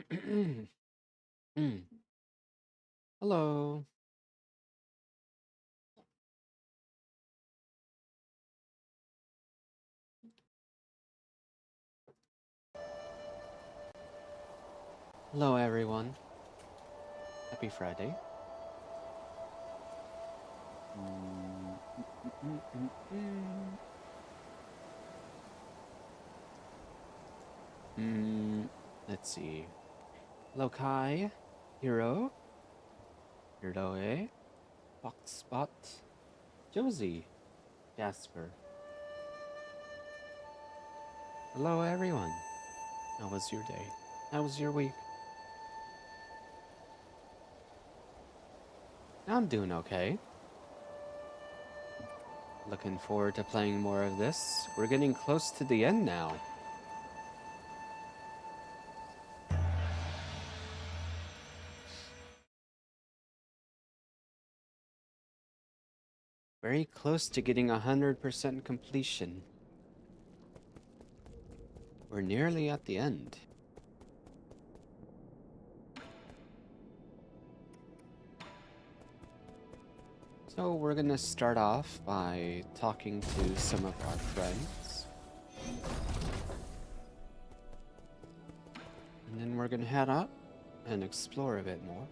Mm. Hello. Hello, everyone. Happy Friday. Mm, mm, mm, mm, Let's see. Hello, Kai. Hero. Hiroe. Foxspot. Josie. Jasper. Hello, everyone. How was your day? How was your week? I'm doing okay. Looking forward to playing more of this. We're getting close to the end now. Very close to getting 100% completion. We're nearly at the end. So we're gonna start off by talking to some of our friends. And then we're gonna head out and explore a bit more.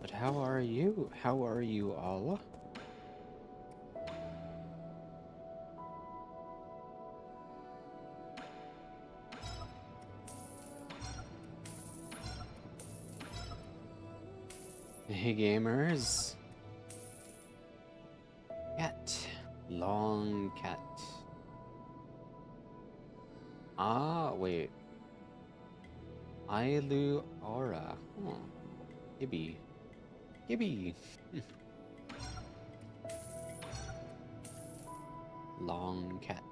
But how are you? How are you all? Hey gamers. Cat. Long cat. Ah, wait. Ailu Aura. Oh. Gibby. Gibby. Long cat.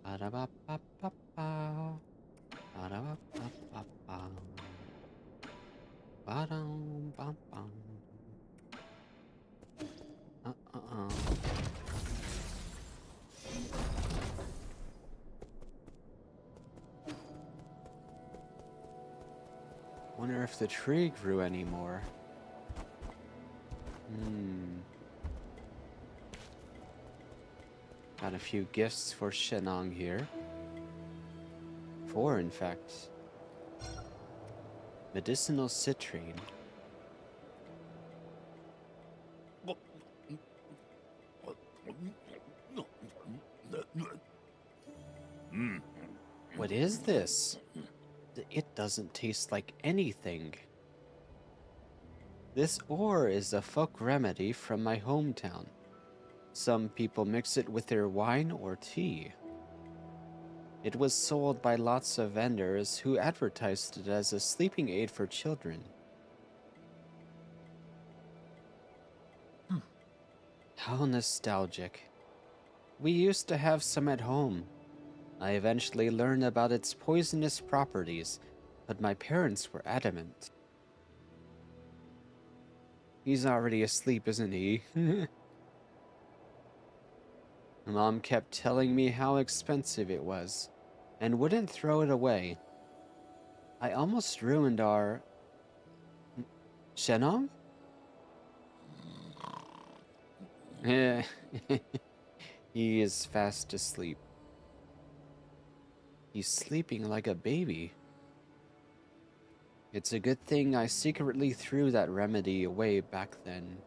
Ba-da-ba-ba-ba-ba. Ba-da-ba-ba-ba-ba. Ba-dum-bum-bum. Uh-uh-uh. Wonder if the tree grew anymore. Got a few gifts for Shenong here. 4, in fact. Medicinal citrine. What is this? It doesn't taste like anything. This ore is a folk remedy from my hometown. Some people mix it with their wine or tea. It was sold by lots of vendors who advertised it as a sleeping aid for children. How nostalgic. We used to have some at home. I eventually learned about its poisonous properties, but my parents were adamant. He's already asleep, isn't he? Mom kept telling me how expensive it was, and wouldn't throw it away. I almost ruined our... Shenong? Yeah, he is fast asleep. He's sleeping like a baby. It's a good thing I secretly threw that remedy away back then.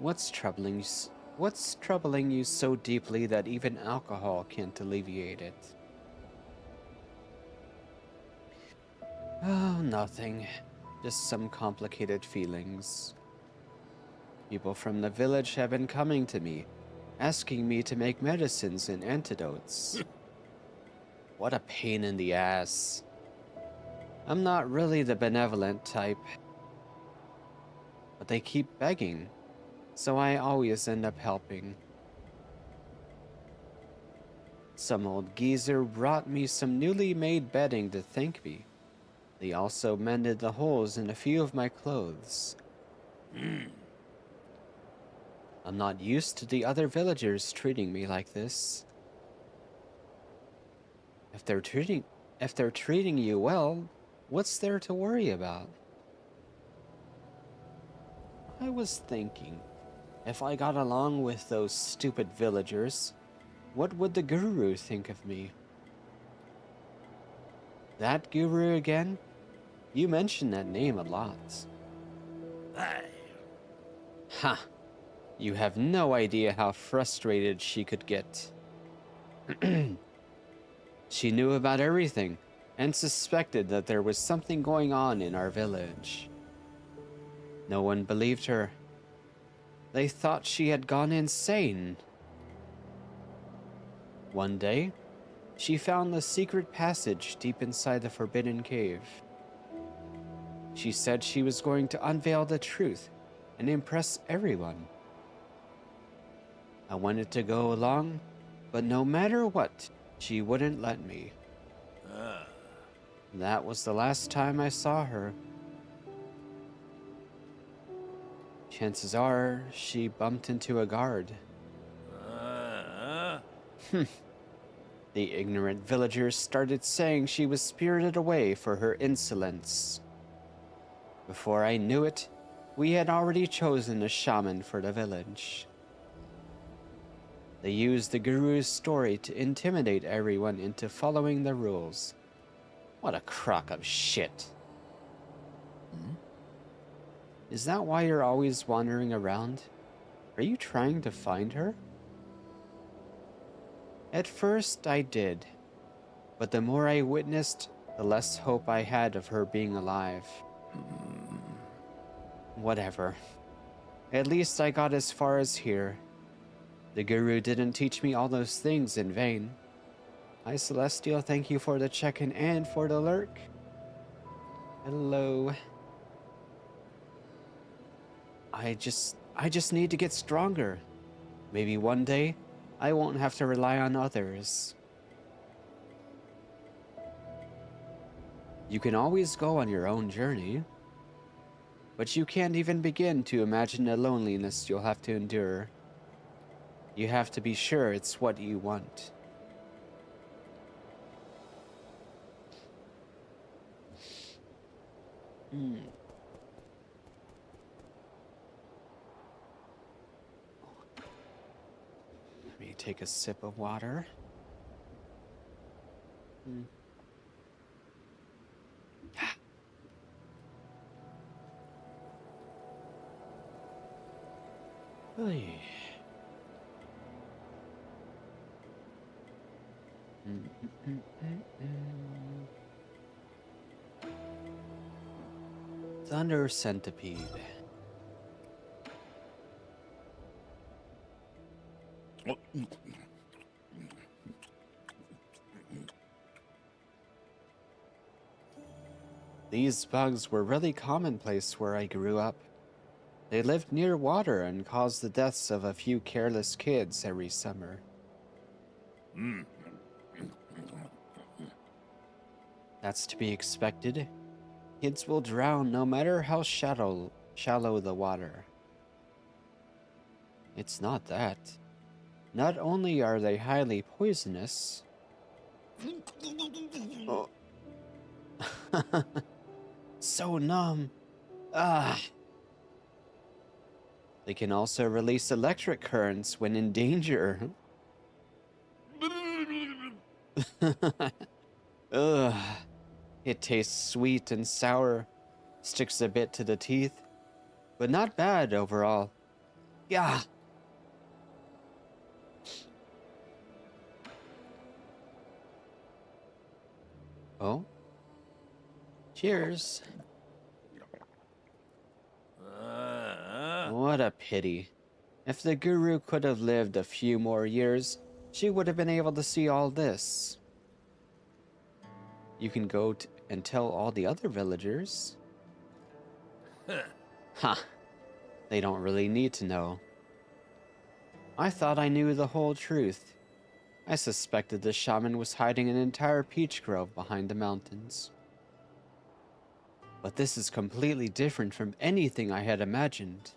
What's troubling you so deeply that even alcohol can't alleviate it? Oh, nothing. Just some complicated feelings. People from the village have been coming to me, asking me to make medicines and antidotes. What a pain in the ass. I'm not really the benevolent type, but they keep begging, so I always end up helping. Some old geezer brought me some newly made bedding to thank me. They also mended the holes in a few of my clothes. I'm not used to the other villagers treating me like this. If they're treating you well, what's there to worry about? I was thinking, if I got along with those stupid villagers, what would the guru think of me? That guru again? You mention that name a lot. Ha! You have no idea how frustrated she could get. She knew about everything and suspected that there was something going on in our village. No one believed her. They thought she had gone insane. One day, she found the secret passage deep inside the forbidden cave. She said she was going to unveil the truth and impress everyone. I wanted to go along, but no matter what, she wouldn't let me. That was the last time I saw her. Chances are she bumped into a guard. The ignorant villagers started saying she was spirited away for her insolence. Before I knew it, we had already chosen a shaman for the village. They used the guru's story to intimidate everyone into following the rules. What a crock of shit. Is that why you're always wandering around? Are you trying to find her? At first, I did. But the more I witnessed, the less hope I had of her being alive. Whatever. At least I got as far as here. The guru didn't teach me all those things in vain. Hi, Celestial. Thank you for the check-in and for the lurk. Hello. I just need to get stronger. Maybe one day, I won't have to rely on others. You can always go on your own journey, but you can't even begin to imagine the loneliness you'll have to endure. You have to be sure it's what you want. Let me take a sip of water. Oy. Thunder Centipede. These bugs were really commonplace where I grew up. They lived near water and caused the deaths of a few careless kids every summer. That's to be expected. Kids will drown no matter how shallow the water. It's not that. Not only are they highly poisonous... Oh. So numb. They can also release electric currents when in danger. Ugh. It tastes sweet and sour, sticks a bit to the teeth, but not bad overall. Yeah. Oh. Cheers. What a pity. If the guru could have lived a few more years, she would have been able to see all this. You can go and tell all the other villagers. Ha! They don't really need to know. I thought I knew the whole truth. I suspected the shaman was hiding an entire peach grove behind the mountains. But this is completely different from anything I had imagined.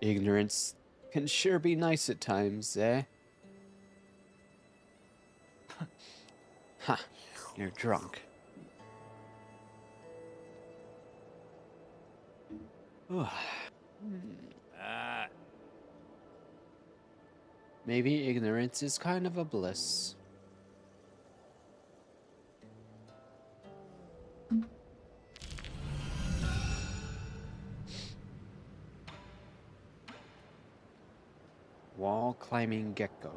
Ignorance can sure be nice at times, eh? Ha! You're drunk. Maybe ignorance is kind of a bliss. Wall climbing gecko.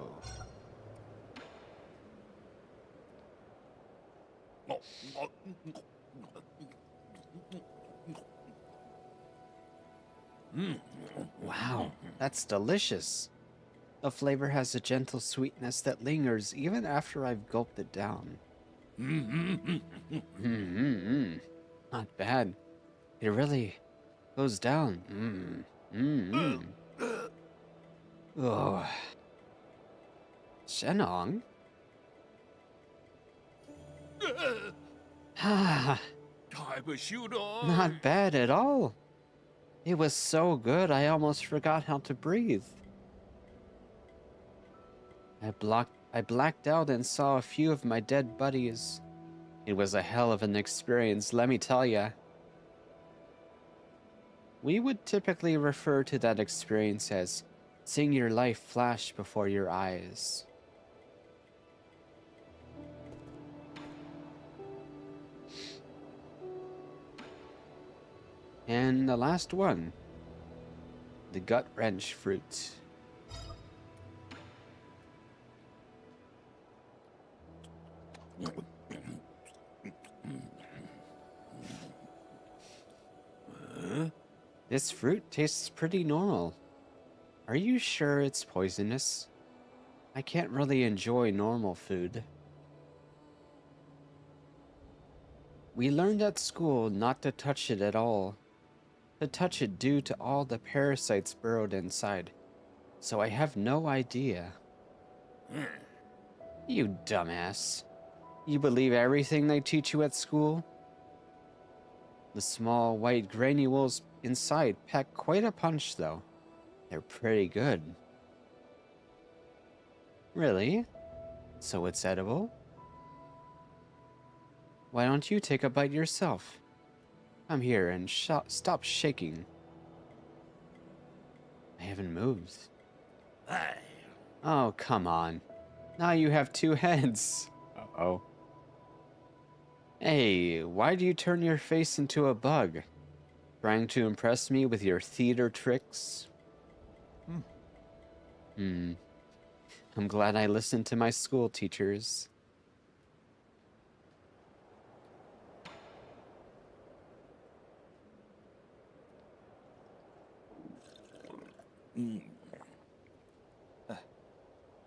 Wow, that's delicious. The flavor has a gentle sweetness that lingers even after I've gulped it down. Not bad. It really goes down. Oh. Shenong? Not bad at all. It was so good I almost forgot how to breathe. I blacked out and saw a few of my dead buddies. It was a hell of an experience, let me tell ya. We would typically refer to that experience as seeing your life flash before your eyes. And the last one, the gut wrench fruit. This fruit tastes pretty normal. Are you sure it's poisonous? I can't really enjoy normal food. We learned at school not to touch it at all. To touch it due to all the parasites burrowed inside. So I have no idea. You dumbass. You believe everything they teach you at school? The small white granules inside pack quite a punch though. They're pretty good. Really? So it's edible? Why don't you take a bite yourself? Come here and stop shaking. I haven't moved. Oh, come on. Now you have two heads. Uh-oh. Hey, why do you turn your face into a bug? Trying to impress me with your theater tricks? I'm glad I listened to my school teachers.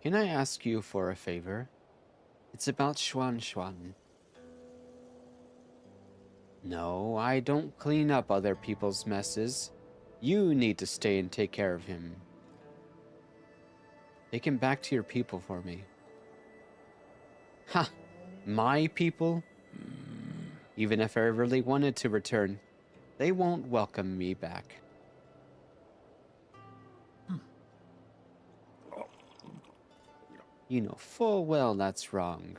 Can I ask you for a favor? It's about Xuan Xuan. No, I don't clean up other people's messes. You need to stay and take care of him. Take him back to your people for me. Ha! My people? Even if I really wanted to return, they won't welcome me back. You know full well that's wrong.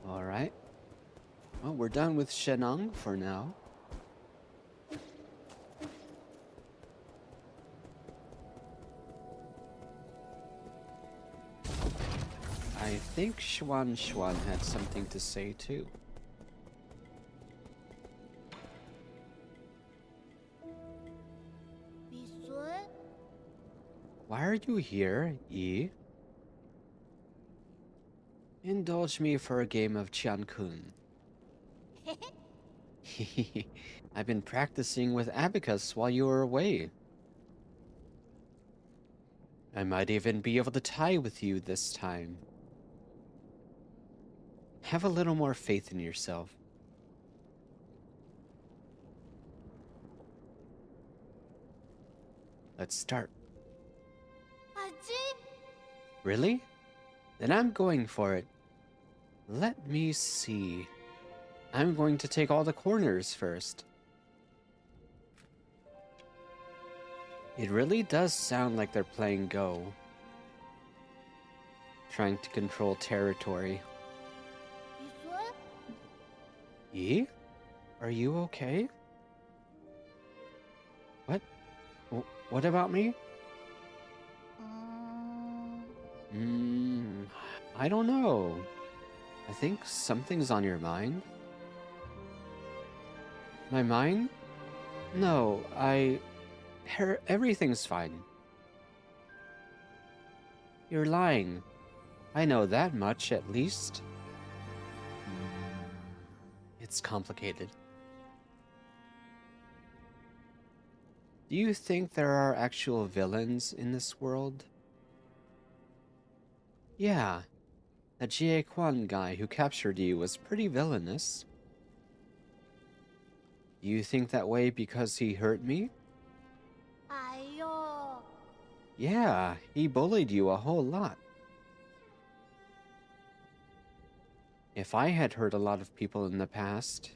All right. Well, we're done with Shenong for now. I think Xuan Xuan had something to say too. Why are you here, Yi? Indulge me for a game of Chian-kun. I've been practicing with abacus while you were away. I might even be able to tie with you this time. Have a little more faith in yourself. Let's start. Really? Then I'm going for it. Let me see. I'm going to take all the corners first. It really does sound like they're playing Go. Trying to control territory. Yi? Are you okay? What? What about me? I don't know. I think something's on your mind. My mind? No, everything's fine. You're lying. I know that much, at least. It's complicated. Do you think there are actual villains in this world? Yeah. The Jie Quan guy who captured you was pretty villainous. Do you think that way because he hurt me? Yeah, he bullied you a whole lot. If I had hurt a lot of people in the past,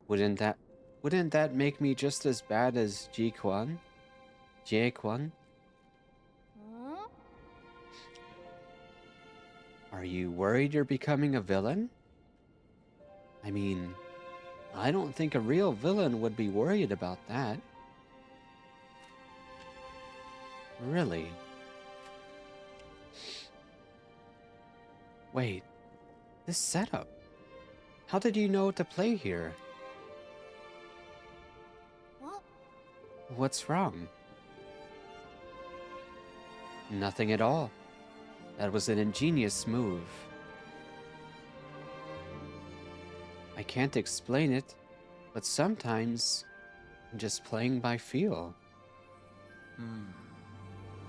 wouldn't that make me just as bad as Ji Quan? Jie Quan? Are you worried you're becoming a villain? I mean, I don't think a real villain would be worried about that. Really? Wait, this setup. How did you know to play here? What's wrong? Nothing at all. That was an ingenious move. I can't explain it, but sometimes I'm just playing by feel.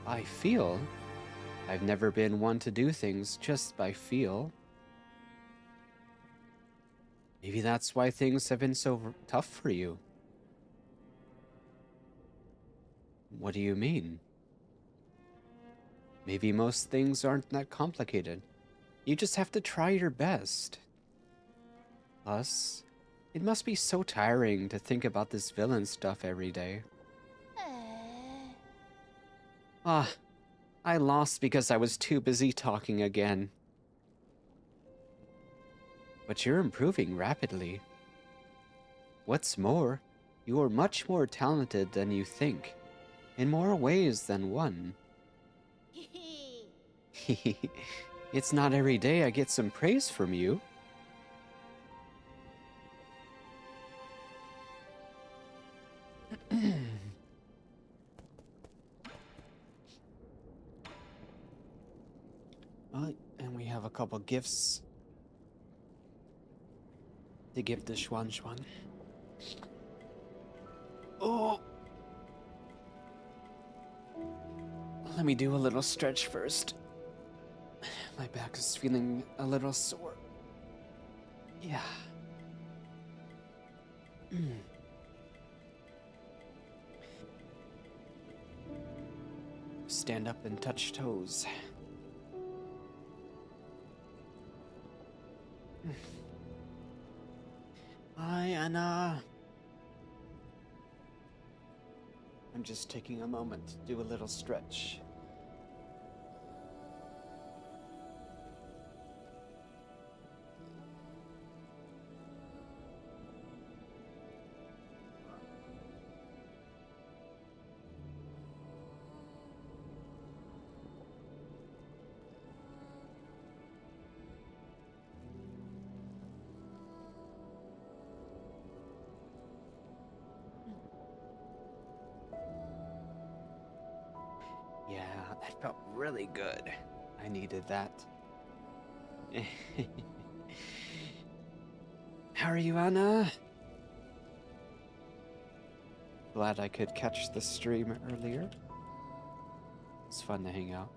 By feel? I've never been one to do things just by feel. Maybe that's why things have been so tough for you. What do you mean? Maybe most things aren't that complicated. You just have to try your best. Plus, it must be so tiring to think about this villain stuff every day. Ah, I lost because I was too busy talking again. But you're improving rapidly. What's more, you are much more talented than you think, in more ways than one. It's not every day I get some praise from you. And we have a couple gifts to give to Xuan Xuan. Oh! Let me do a little stretch first. My back is feeling a little sore. Yeah. Stand up and touch toes. Hi, Anna. I'm just taking a moment to do a little stretch. Yeah, that felt really good. I needed that. How are you, Anna? Glad I could catch the stream earlier. It's fun to hang out.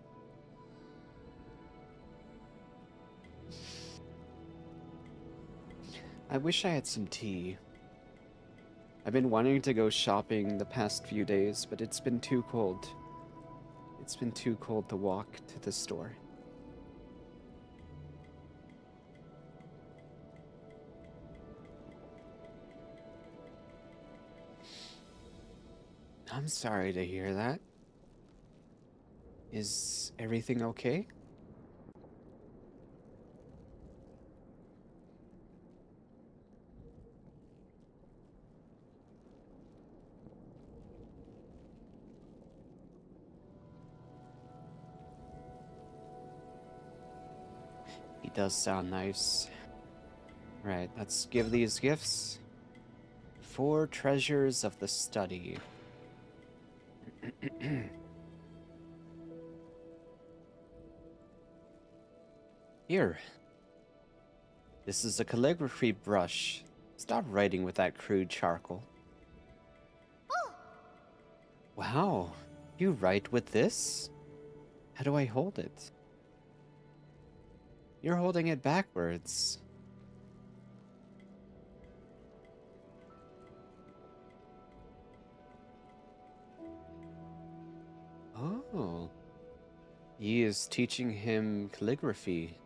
I wish I had some tea. I've been wanting to go shopping the past few days, but it's been too cold. It's been too cold to walk to the store. I'm sorry to hear that. Is everything okay? He does sound nice. Right, let's give these gifts. 4 treasures of the study. Here. This is a calligraphy brush. Stop writing with that crude charcoal. Wow, you write with this? How do I hold it? You're holding it backwards. Oh. He is teaching him calligraphy.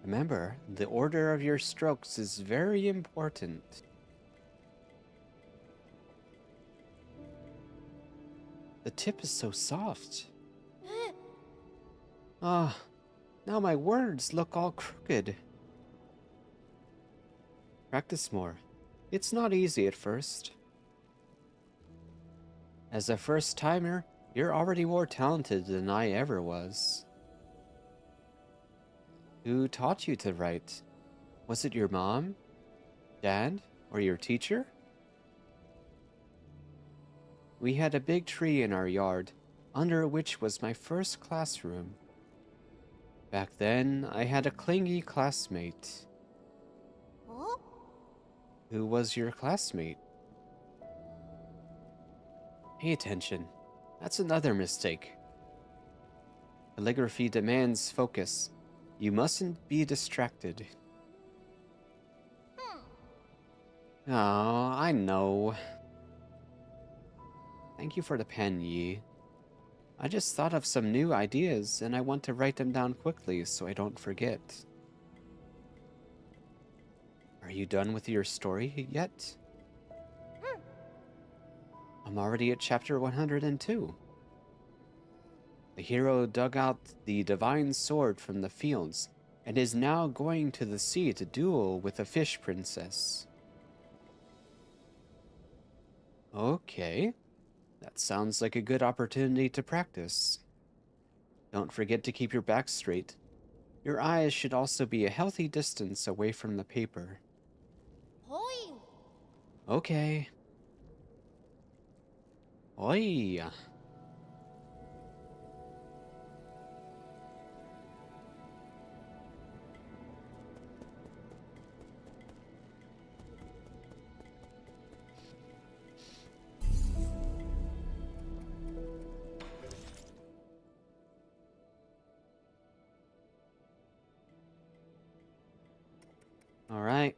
Remember, the order of your strokes is very important. The tip is so soft. Ah, now my words look all crooked. Practice more. It's not easy at first. As a first-timer, you're already more talented than I ever was. Who taught you to write? Was it your mom, dad, or your teacher? We had a big tree in our yard, under which was my first classroom. Back then, I had a clingy classmate. Who was your classmate? Pay attention. That's another mistake. Calligraphy demands focus. You mustn't be distracted. Oh, I know. Thank you for the pen, Yi. I just thought of some new ideas, and I want to write them down quickly so I don't forget. Are you done with your story yet? I'm already at chapter 102. The hero dug out the divine sword from the fields and is now going to the sea to duel with a fish princess. Okay, that sounds like a good opportunity to practice. Don't forget to keep your back straight. Your eyes should also be a healthy distance away from the paper. Okay. Oi. All right.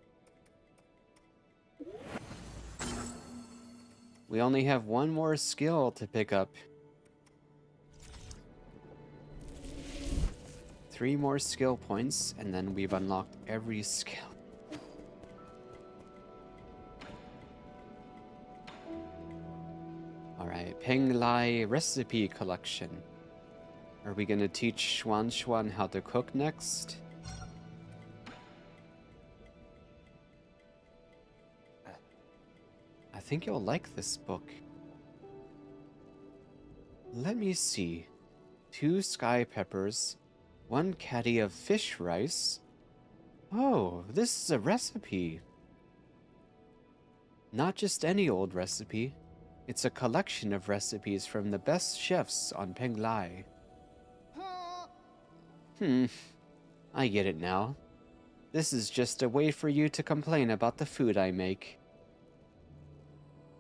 We only have one more skill to pick up. 3 more skill points, and then we've unlocked every skill. Alright, Peng Lai recipe collection. Are we gonna teach Xuan Xuan how to cook next? I think you'll like this book. Let me see. 2 sky peppers, 1 caddy of fish rice. Oh, this is a recipe. Not just any old recipe. It's a collection of recipes from the best chefs on Peng Lai. I get it now. This is just a way for you to complain about the food I make.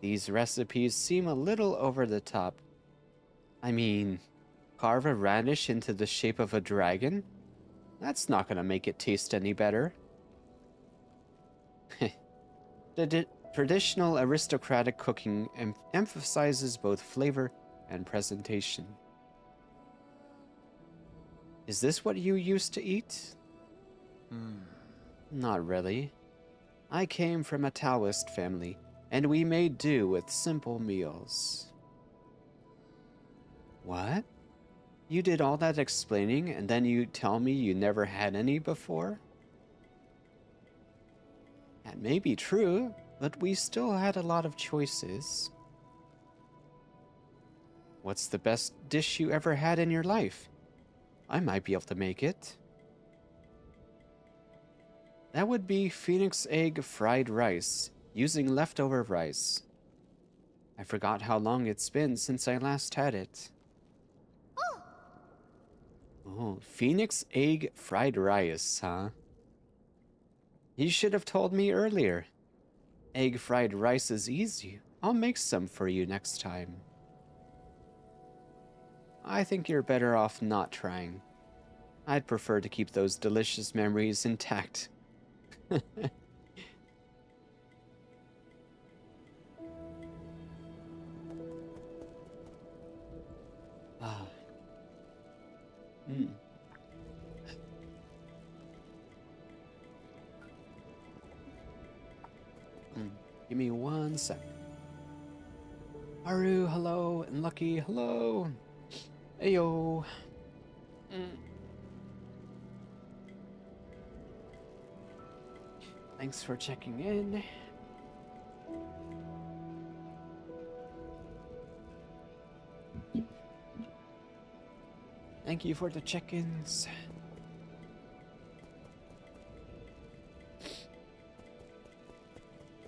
These recipes seem a little over the top. I mean, carve a radish into the shape of a dragon? That's not gonna make it taste any better. The traditional aristocratic cooking emphasizes both flavor and presentation. Is this what you used to eat? Not really. I came from a Taoist family, and we made do with simple meals. What? You did all that explaining, and then you tell me you never had any before? That may be true, but we still had a lot of choices. What's the best dish you ever had in your life? I might be able to make it. That would be phoenix egg fried rice, using leftover rice. I forgot how long it's been since I last had it. Oh, phoenix egg fried rice, huh? You should have told me earlier. Egg fried rice is easy. I'll make some for you next time. I think you're better off not trying. I'd prefer to keep those delicious memories intact. Ah. Mm. Give me 1 second. Haru, hello, and Lucky, hello. Ayo. Thanks for checking in. Thank you for the check-ins.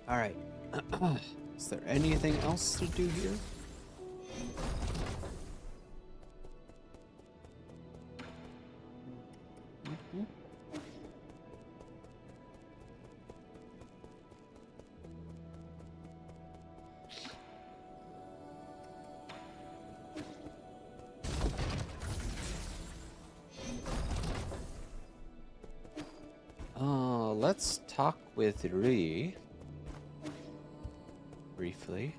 All right. Is there anything else to do here? Let's talk with Rui briefly.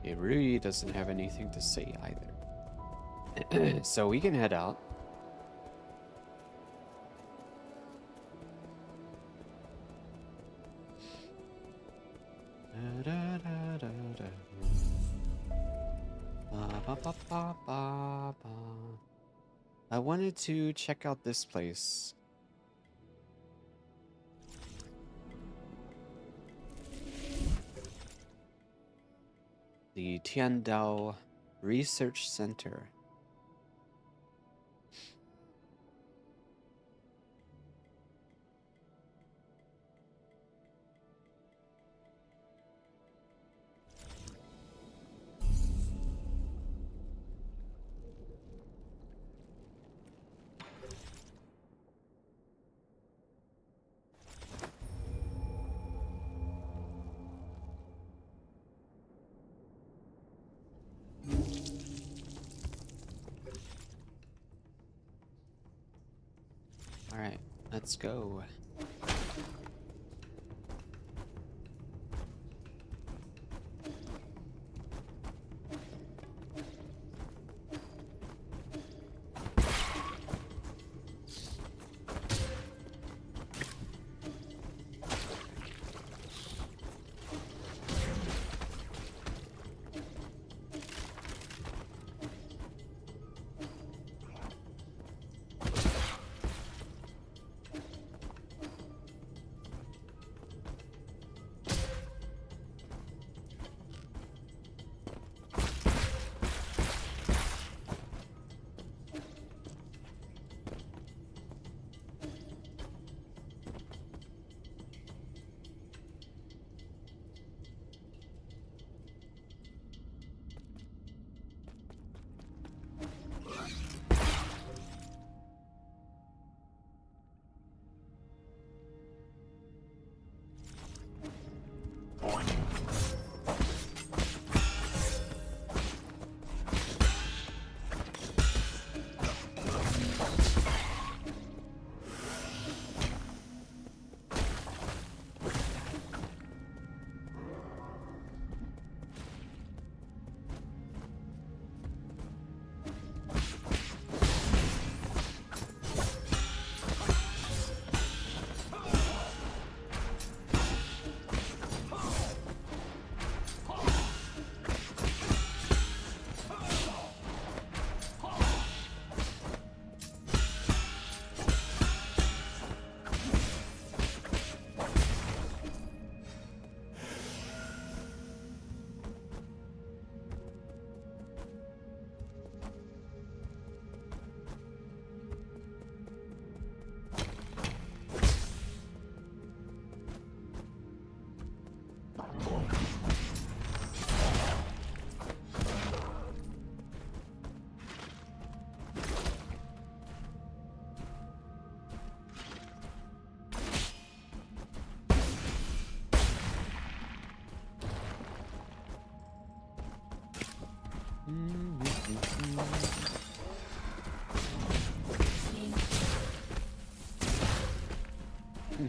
Yeah, Rui doesn't have anything to say either. So we can head out. I wanted to check out this place. The Tiandao Research Center. All right, let's go.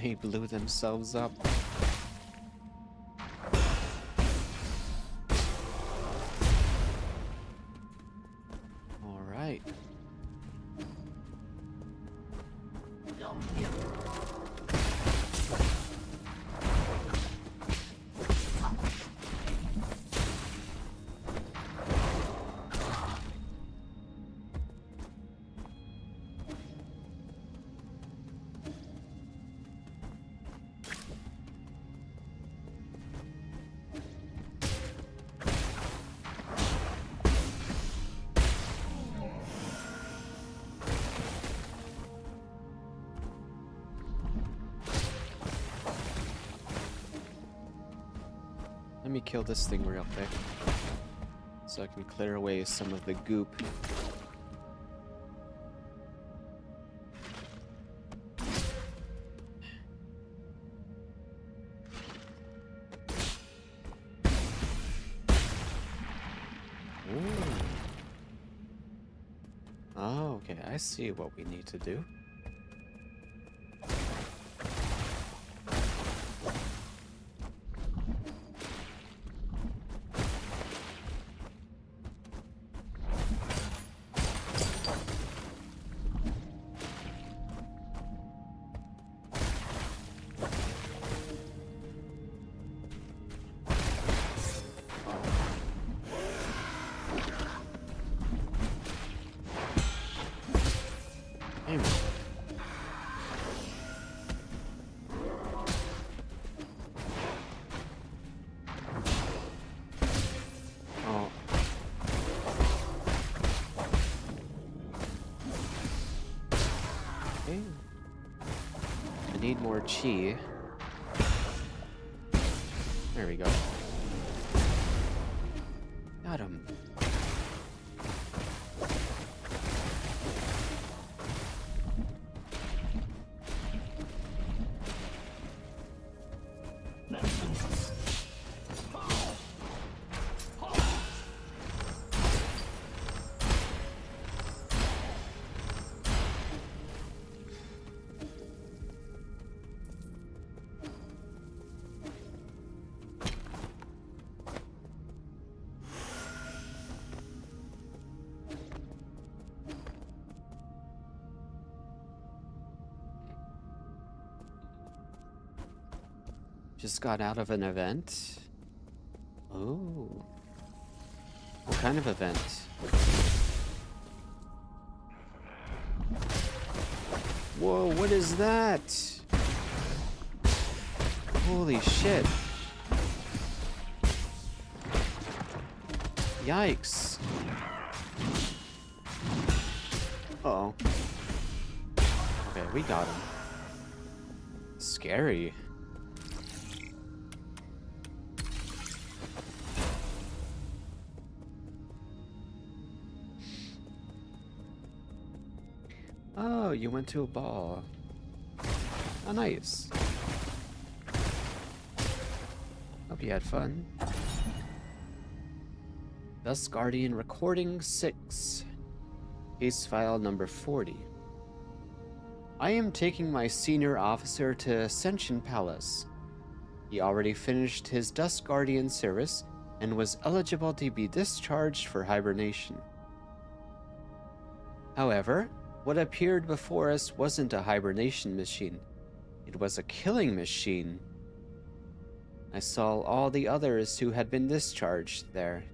They blew themselves up. All right. Let me kill this thing real quick so I can clear away some of the goop. Ooh. Oh, okay, I see what we need to do. Damn it. Oh. Okay. I need more chi. There we go. Got him. Just got out of an event. Oh. What kind of event? Whoa, what is that? Holy shit. Yikes. Uh-oh. Okay, we got him. Scary. Oh, you went to a ball. Oh, nice. Hope you had fun. Thus Guardian Recording 6. Case file number 40. I am taking my senior officer to Ascension Palace. He already finished his Dust Guardian service and was eligible to be discharged for hibernation. However, what appeared before us wasn't a hibernation machine. It was a killing machine. I saw all the others who had been discharged there.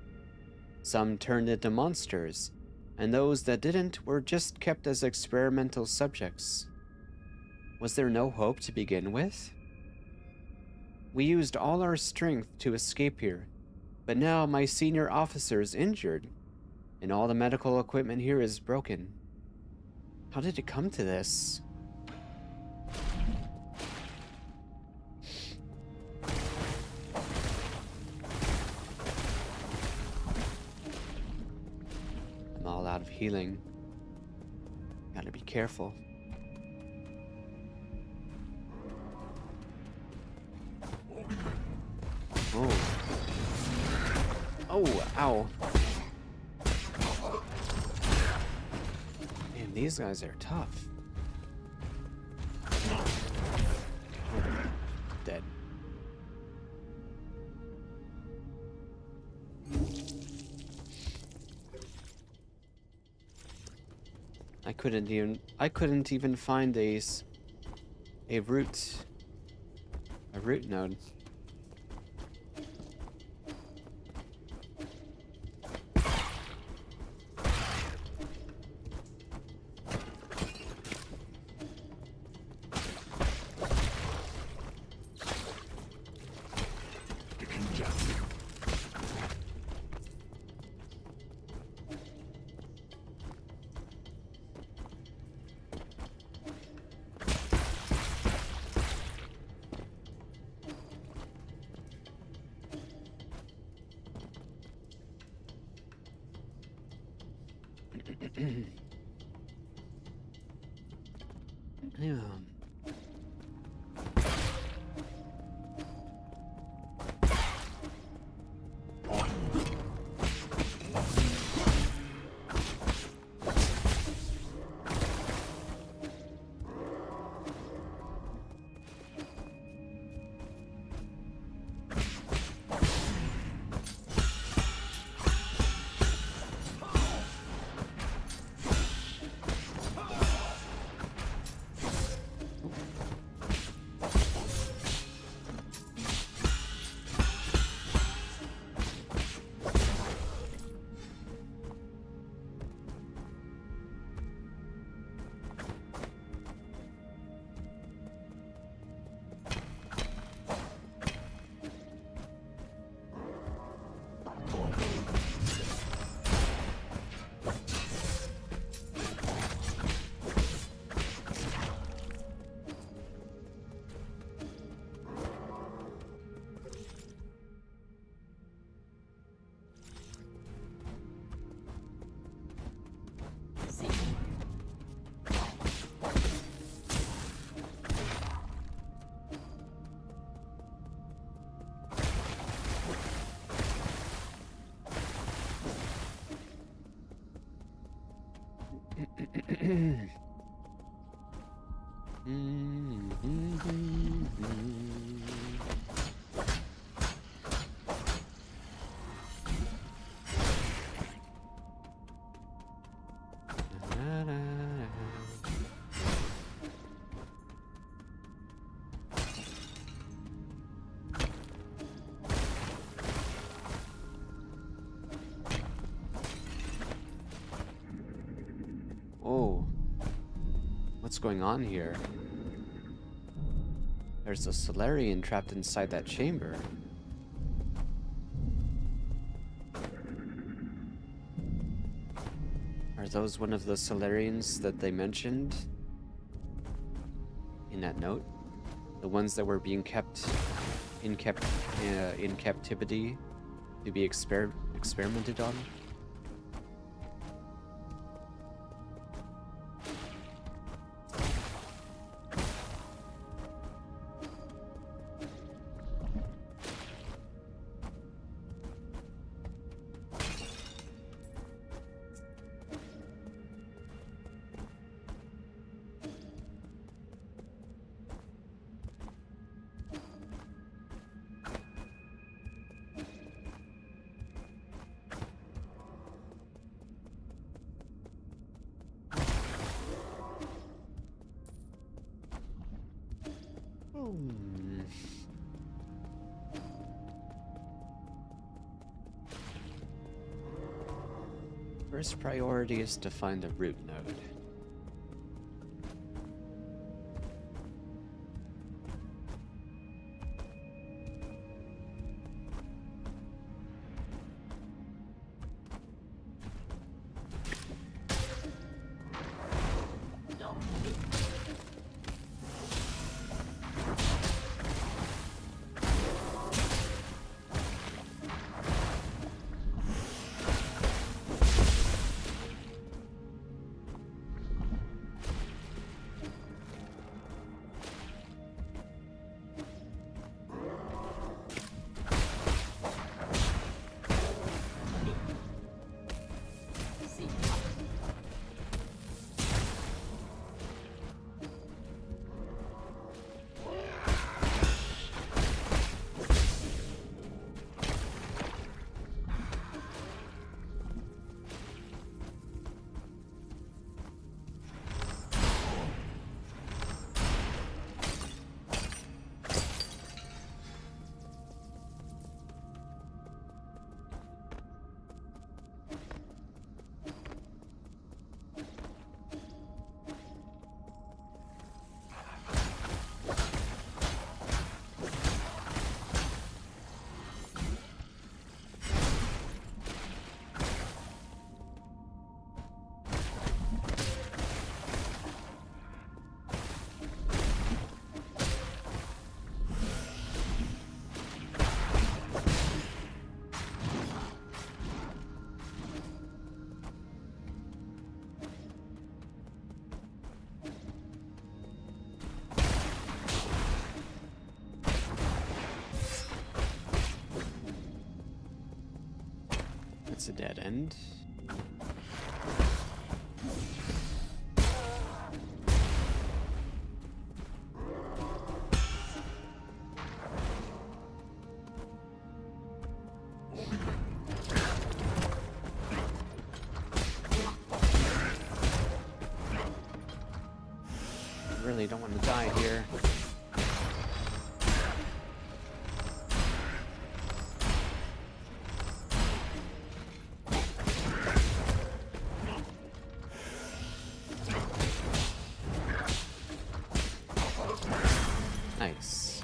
Some turned into monsters, and those that didn't were just kept as experimental subjects. Was there no hope to begin with? We used all our strength to escape here, but now my senior officer is injured, and all the medical equipment here is broken. How did it come to this? I'm all out of healing. Gotta be careful. Oh. Oh, ow. These guys are tough. Dead. I couldn't even find a root node. Yeah. Oh, what's going on here? There's a Solarian trapped inside that chamber. Are those one of the Solarians that they mentioned in that note? The ones that were being kept in captivity to be experimented on? First priority is to find a root node. That's a dead end. I really don't want to die here. Nice.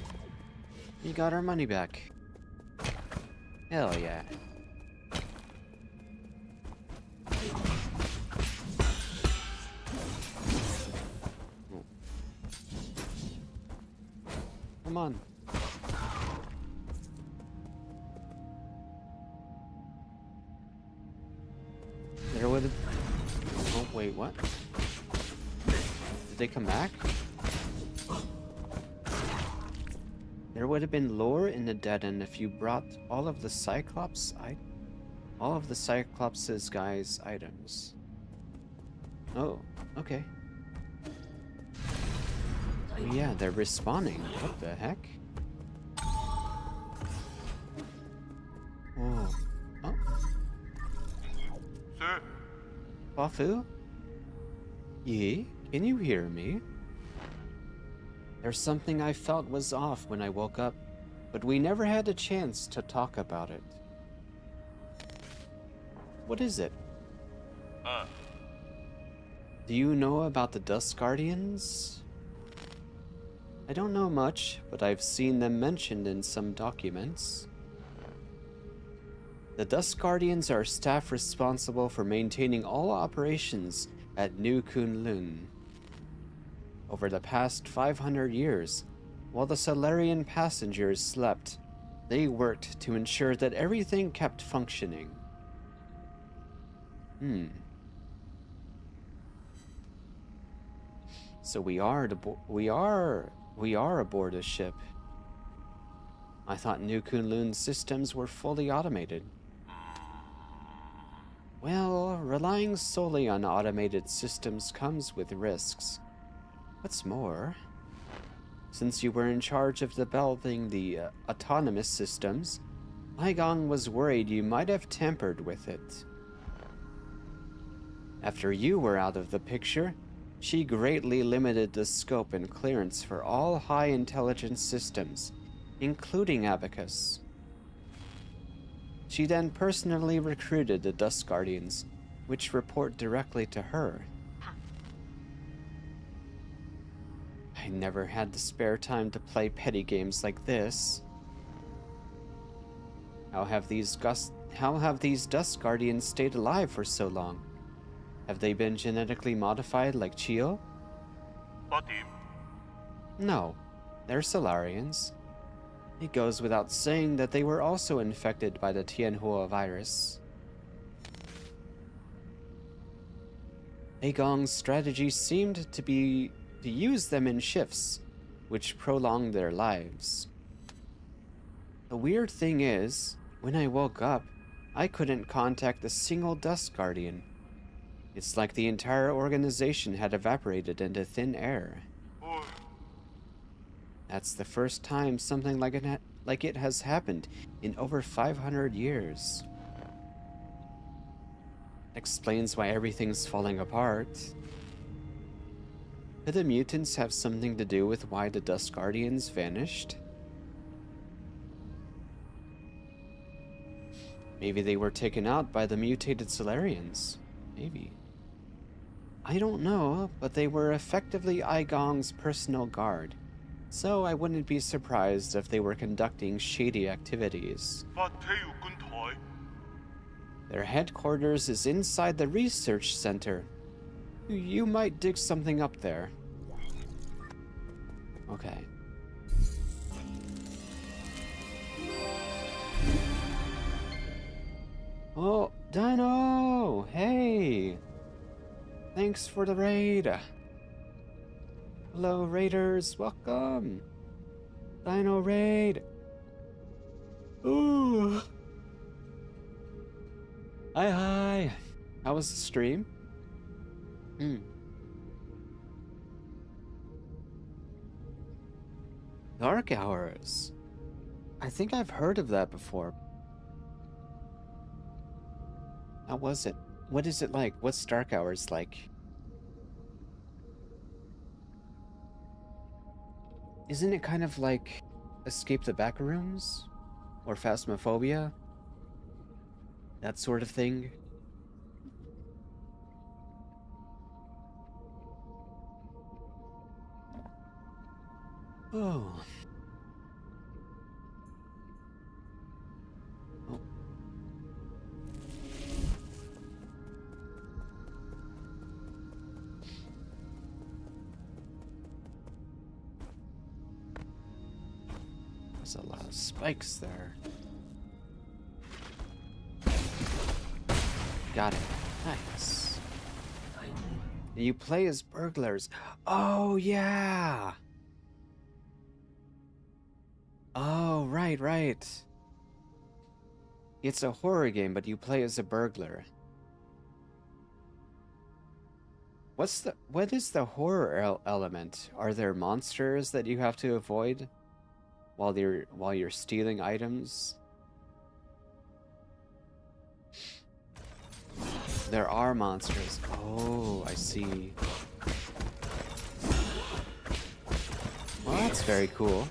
We got our money back. Hell yeah. Oh. Come on. There would have... Oh, wait, what? Did they come back? There would have been lore in the dead end if you brought all of the Cyclops' guys' items. Oh, okay. Oh, yeah, they're respawning. What the heck? Oh. Oh. Sir. Bafu? Yi, can you hear me? There's something I felt was off when I woke up, but we never had a chance to talk about it. What is it? Do you know about the Dust Guardians? I don't know much, but I've seen them mentioned in some documents. The Dust Guardians are staff responsible for maintaining all operations at New Kunlun. Over the past 500 years, while the Solarian passengers slept, they worked to ensure that everything kept functioning. So we are aboard a ship. I thought New Kunlun's systems were fully automated. Well, relying solely on automated systems comes with risks. What's more, since you were in charge of developing the autonomous systems, Aigong was worried you might have tampered with it. After you were out of the picture, she greatly limited the scope and clearance for all high-intelligence systems, including Abacus. She then personally recruited the Dust Guardians, which report directly to her. I never had the spare time to play petty games like this. How have these Dust Guardians stayed alive for so long? Have they been genetically modified like Chio? No, they're Solarians. It goes without saying that they were also infected by the Tianhua virus. Aigong's strategy seemed to be to use them in shifts, which prolonged their lives. The weird thing is, when I woke up, I couldn't contact a single Dust Guardian. It's like the entire organization had evaporated into thin air. That's the first time something like it has happened in over 500 years. Explains why everything's falling apart. Could the mutants have something to do with why the Dust Guardians vanished? Maybe they were taken out by the mutated Solarians. Maybe. I don't know, but they were effectively Aigong's personal guard, so I wouldn't be surprised if they were conducting shady activities. Their headquarters is inside the research center. You might dig something up there. Okay. Oh, Dino! Hey! Thanks for the raid. Hello, raiders. Welcome. Dino raid. Ooh. Hi. How was the stream? Hmm. Dark Hours. I think I've heard of that before. How was it? What is it like? What's Dark Hours like? Isn't it kind of like Escape the Backrooms? Or Phasmophobia? That sort of thing? Oh. Oh. There's a lot of spikes there. Got it. Nice. You play as burglars. Oh, yeah. Oh, right. It's a horror game, but you play as a burglar. What is the horror element? Are there monsters that you have to avoid while you're stealing items? There are monsters. Oh, I see. Well, that's very cool.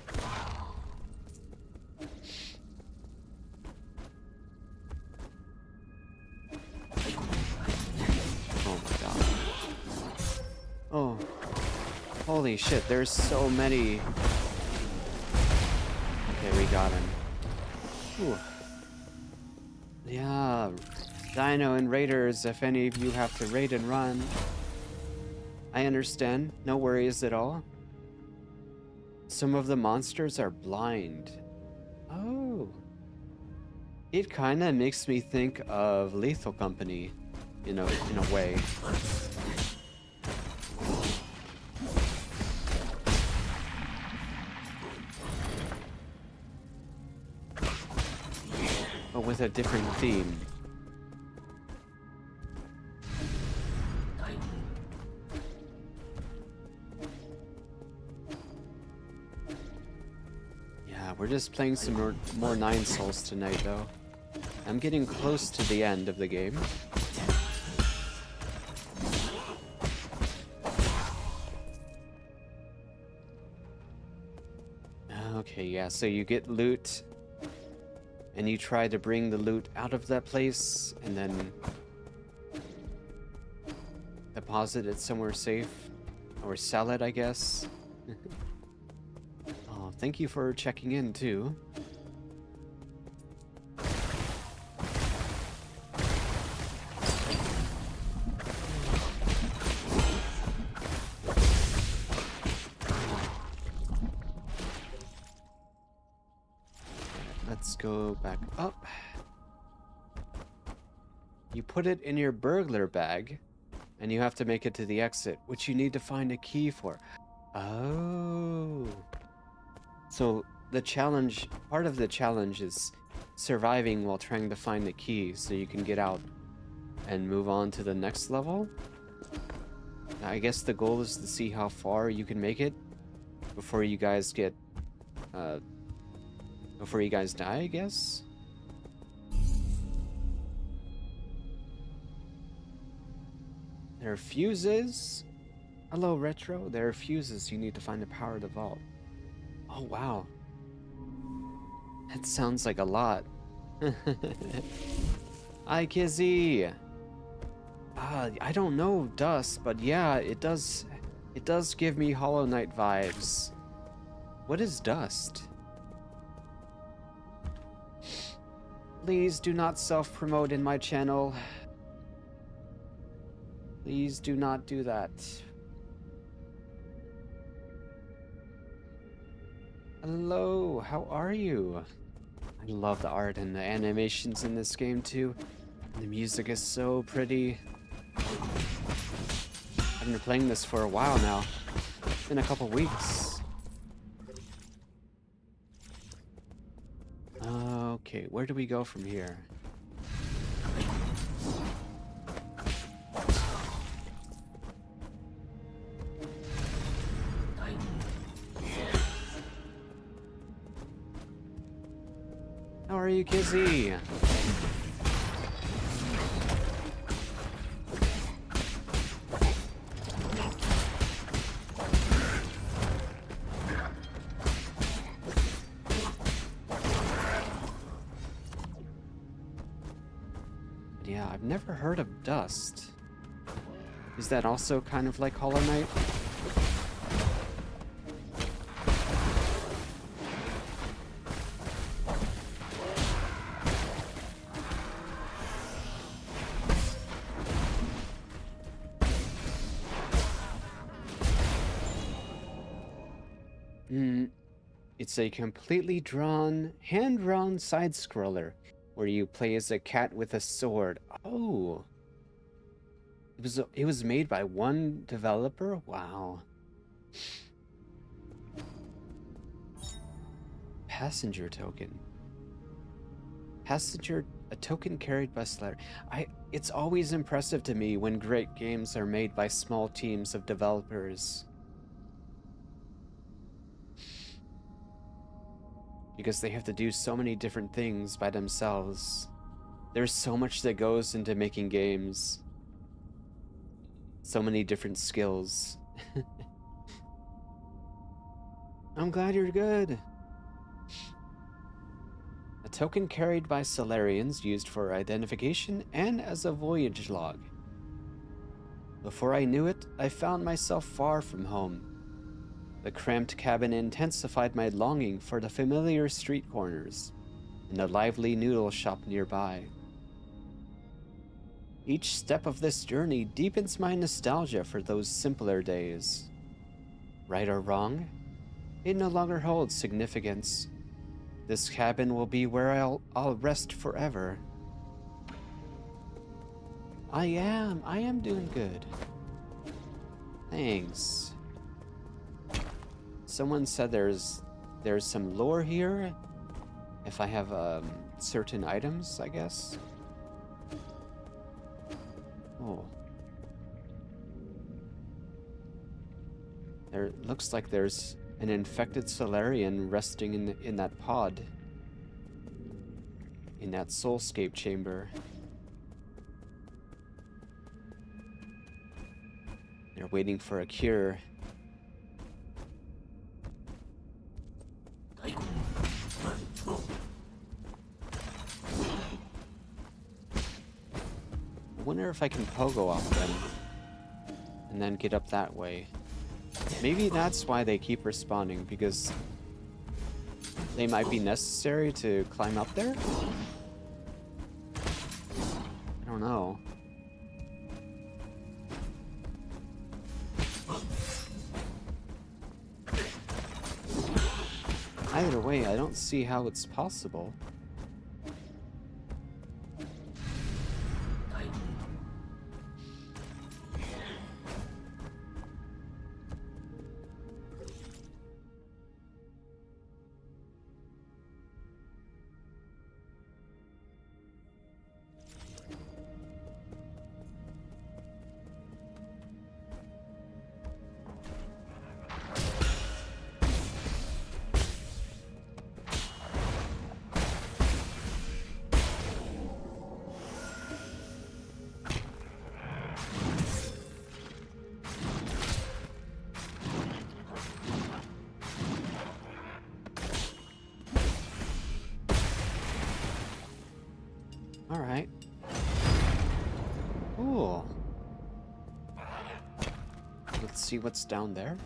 Oh my god. Oh. Holy shit, there's so many. Okay, we got him. Whew. Yeah. Dino and Raiders, if any of you have to raid and run. I understand. No worries at all. Some of the monsters are blind. Oh. It kind of makes me think of Lethal Company, in a way. But with a different theme. Yeah, we're just playing some more Nine Souls tonight, though. I'm getting close to the end of the game. Okay, yeah, so you get loot, and you try to bring the loot out of that place, and then deposit it somewhere safe, or sell it, I guess. Oh, thank you for checking in, too. Let's go back up. You put it in your burglar bag, and you have to make it to the exit, which you need to find a key for. Oh. So the challenge, part of the challenge is surviving while trying to find the key so you can get out and move on to the next level. I guess the goal is to see how far you can make it before you guys get, before you guys die, I guess? There are fuses. Hello, Retro. There are fuses. You need to find the power of the vault. Oh, wow. That sounds like a lot. Hi, Kizzy. I don't know Dust, but yeah, it does give me Hollow Knight vibes. What is Dust? Please do not self-promote in my channel. Please do not do that. Hello, how are you? I love the art and the animations in this game too. And the music is so pretty. I've been playing this for a while now. It's been a couple weeks. Okay, where do we go from here? you, Kizzy? Yeah, I've never heard of dust. Is that also kind of like Hollow Knight? It's a completely hand-drawn side-scroller where you play as a cat with a sword. Oh, it was made by one developer? Wow. Passenger token. A token carried by Slayer. It's always impressive to me when great games are made by small teams of developers. Because they have to do so many different things by themselves. There's so much that goes into making games. So many different skills. I'm glad you're good. A token carried by Solarians used for identification and as a voyage log. Before I knew it, I found myself far from home. The cramped cabin intensified my longing for the familiar street corners and the lively noodle shop nearby. Each step of this journey deepens my nostalgia for those simpler days. Right or wrong, it no longer holds significance. This cabin will be where I'll rest forever. I am doing good. Thanks. Someone said there's some lore here if I have certain items, I guess. Oh. There looks like there's an infected Solarian resting in that pod. In that soulscape chamber. They're waiting for a cure. I wonder if I can pogo off them and then get up that way. Maybe that's why they keep respawning, because they might be necessary to climb up there? I don't know. Either way, I don't see how it's possible. Alright. Cool. Let's see what's down there.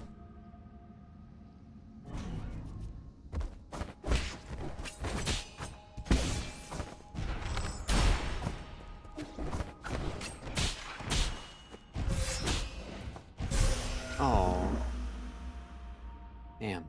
Oh. Damn.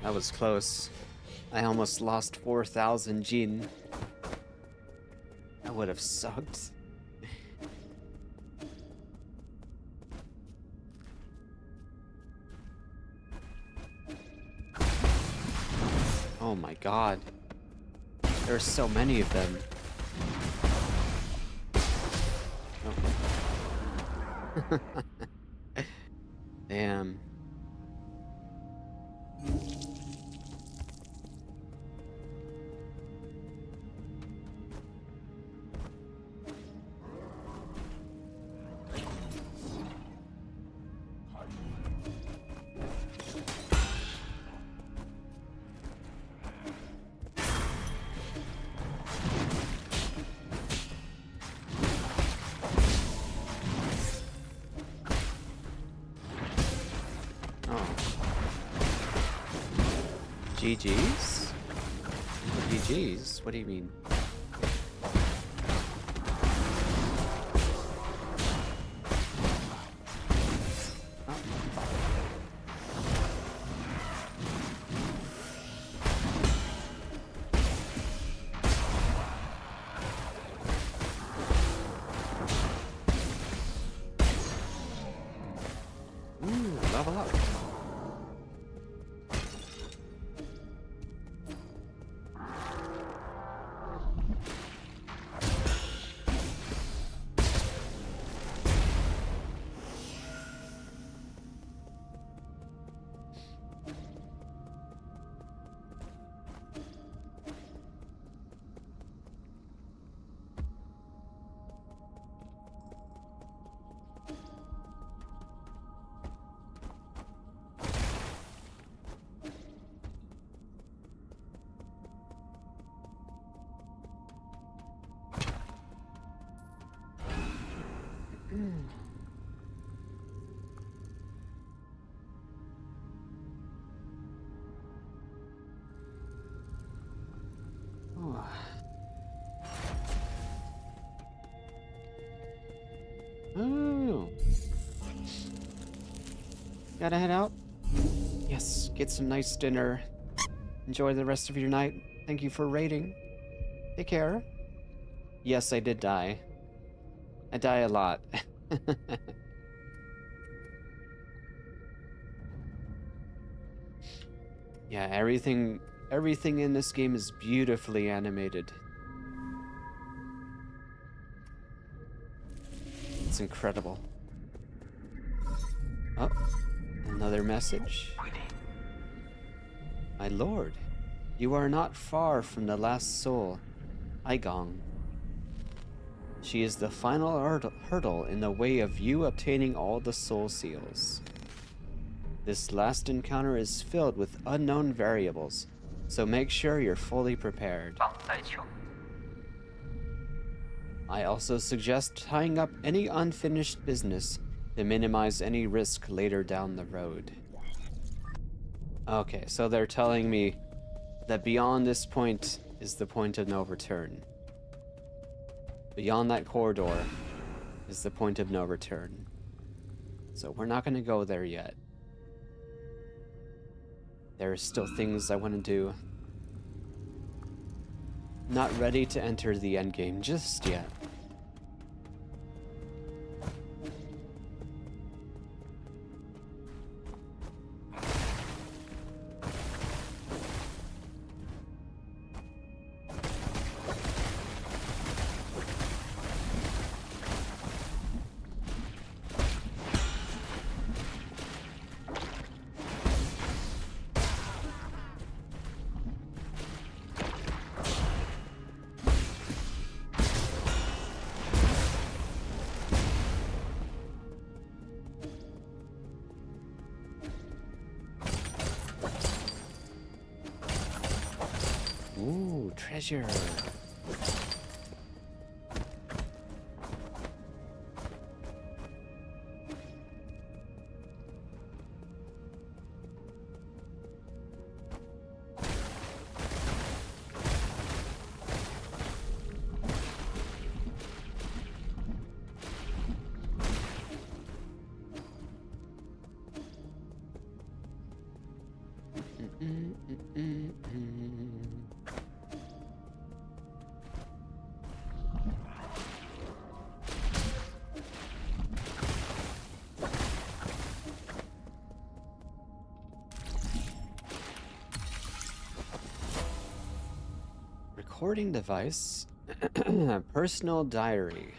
That was close. I almost lost 4,000 Jin. That would have sucked. Oh my god. There's so many of them. Okay. Damn. GG's? GG's? What do you mean? Ooh, level up. Oh. Gotta head out? Yes, get some nice dinner. Enjoy the rest of your night. Thank you for raiding. Take care. Yes, I did die. I die a lot. Yeah, everything in this game is beautifully animated. It's incredible. Oh, another message. My lord, you are not far from the last soul, Aigong. She is the final hurdle in the way of you obtaining all the soul seals. This last encounter is filled with unknown variables, so make sure you're fully prepared. I also suggest tying up any unfinished business to minimize any risk later down the road. Okay, so they're telling me that beyond this point is the point of no return. Beyond that corridor is the point of no return. So we're not going to go there yet. There are still things I want to do. Not ready to enter the endgame just yet. Ooh, treasure. Recording device. Personal diary.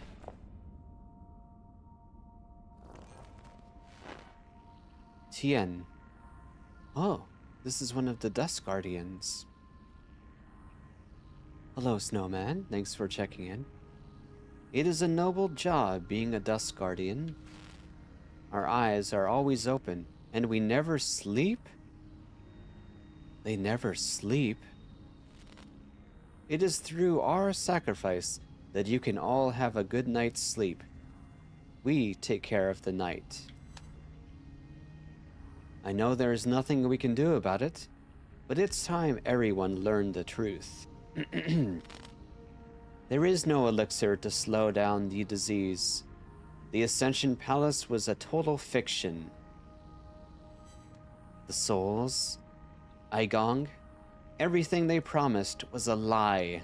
Tien. Oh, this is one of the Dust Guardians. Hello, Snowman. Thanks for checking in. It is a noble job being a Dust Guardian. Our eyes are always open, and we never sleep? They never sleep. It is through our sacrifice that you can all have a good night's sleep. We take care of the night. I know there is nothing we can do about it, but it's time everyone learned the truth. There is no elixir to slow down the disease. The Ascension Palace was a total fiction. The souls, Aigong, everything they promised was a lie.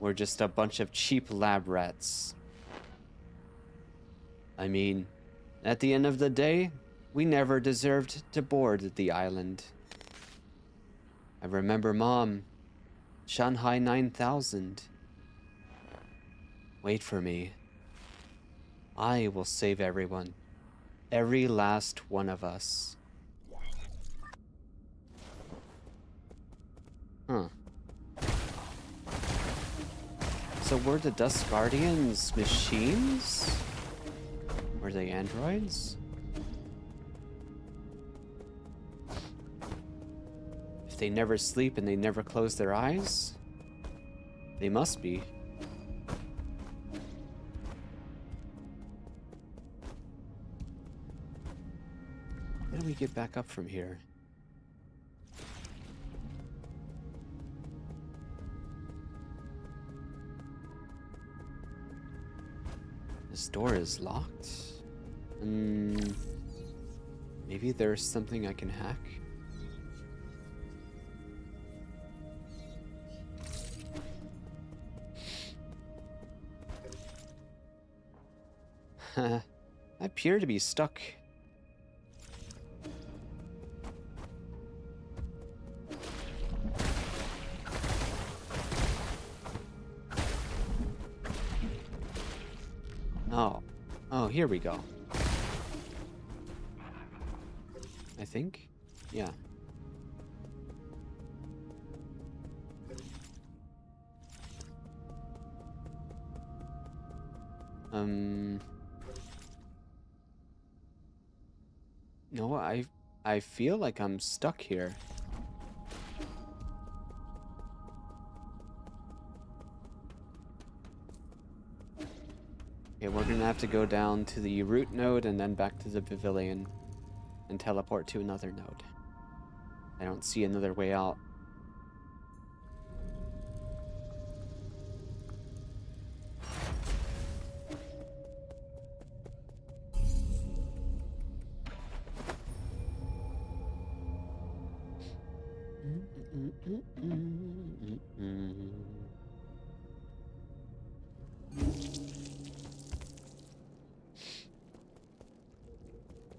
We're just a bunch of cheap lab rats. I mean, at the end of the day, we never deserved to board the island. I remember Mom, Shanghai 9000. Wait for me. I will save everyone. Every last one of us. Huh. So were the Dust Guardians machines? Were they androids? If they never sleep and they never close their eyes, they must be. How do we get back up from here? This door is locked. Maybe there's something I can hack? I appear to be stuck. Oh, here we go. I think? Yeah. No, I feel like I'm stuck here. Okay, we're gonna have to go down to the root node and then back to the pavilion and teleport to another node. I don't see another way out.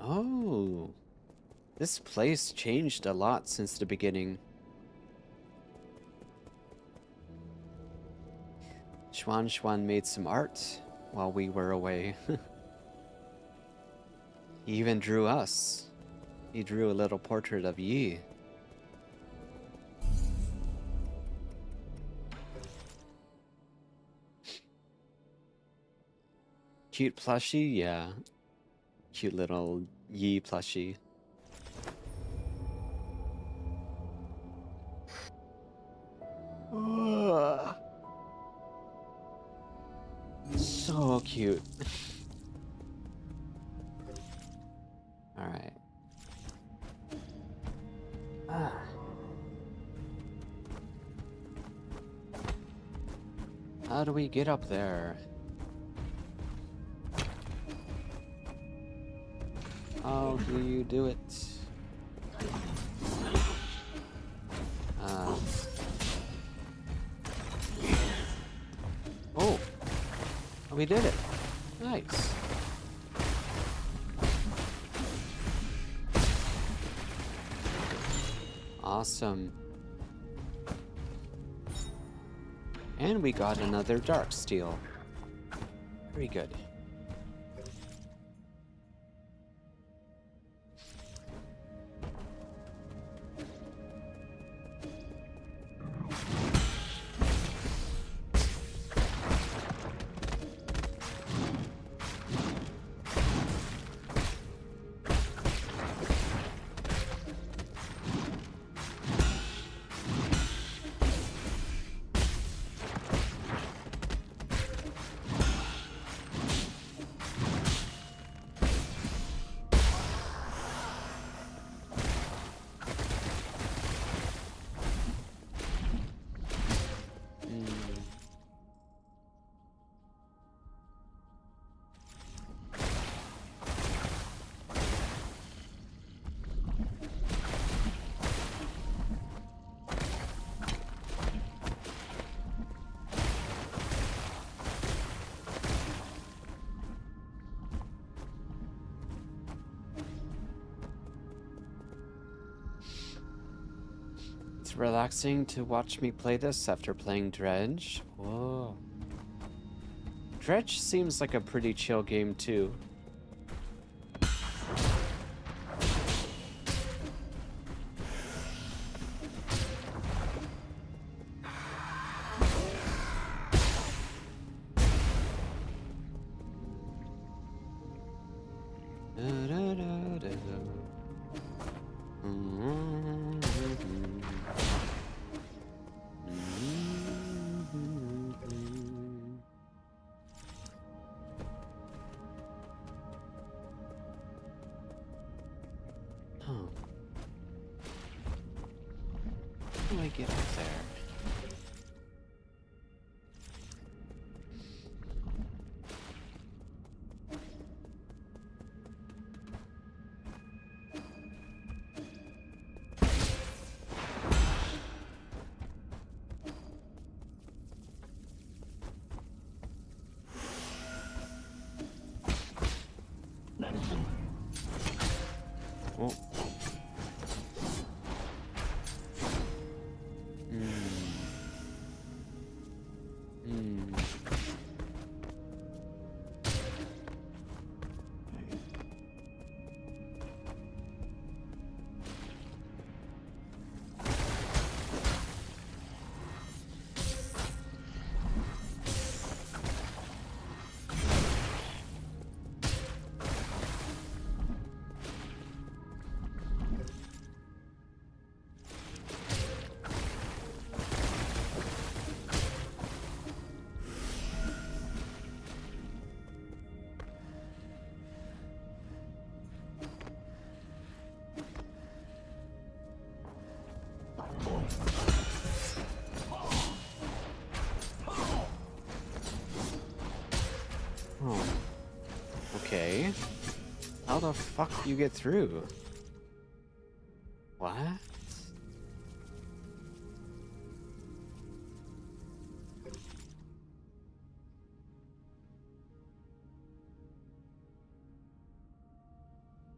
Oh, this place changed a lot since the beginning. Xuan made some art while we were away. He even drew us. He drew a little portrait of Yi. Cute plushie, yeah. Cute little Yi plushie. So cute. All right. How do we get up there? How do you do it? We did it. Nice. Awesome. And we got another dark steel. Very good. It's relaxing to watch me play this after playing Dredge. Whoa. Dredge seems like a pretty chill game too. How do I get up there? Oh. Oh. Okay. How the fuck do you get through? What?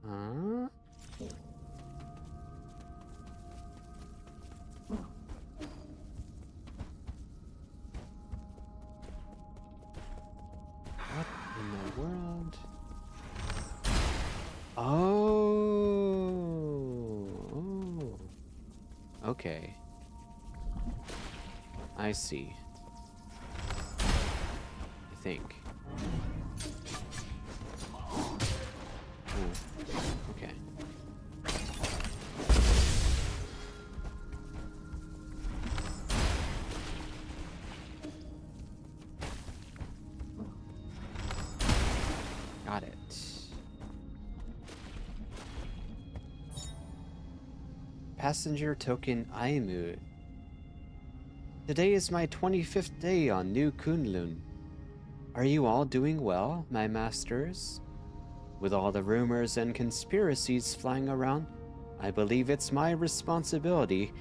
Huh? What in the world? Oh. Okay. I see. I think. Okay. Got it. Passenger token Aimu. Today is my 25th day on New Kunlun. Are you all doing well, my masters? With all the rumors and conspiracies flying around, I believe it's my responsibility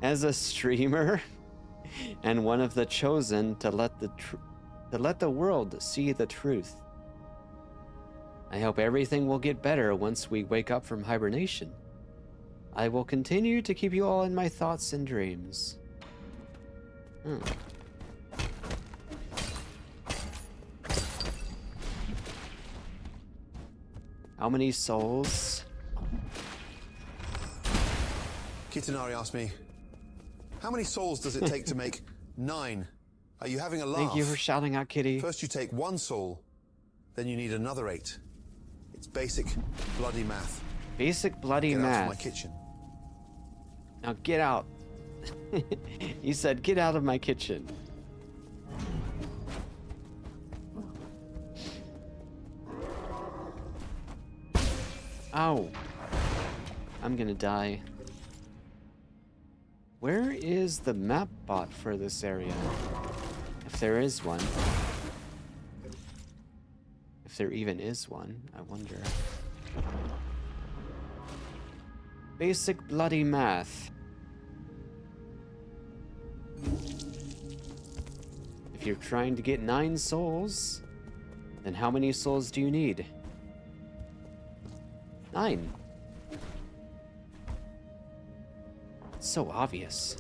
as a streamer and one of the chosen to let the to let the world see the truth. I hope everything will get better once we wake up from hibernation. I will continue to keep you all in my thoughts and dreams. How many souls? Kitanari asked me, how many souls does it take to make 9? Are you having a laugh? Thank you for shouting out, Kitty. First you take 1 soul, then you need another 8. It's basic bloody math. Basic bloody math. Get out of my kitchen. Now get out. You said get out of my kitchen. Ow. I'm gonna die. Where is the map bot for this area? If there is one. If there even is one, I wonder. Basic bloody math. If you're trying to get 9 souls, then how many souls do you need? 9. It's so obvious.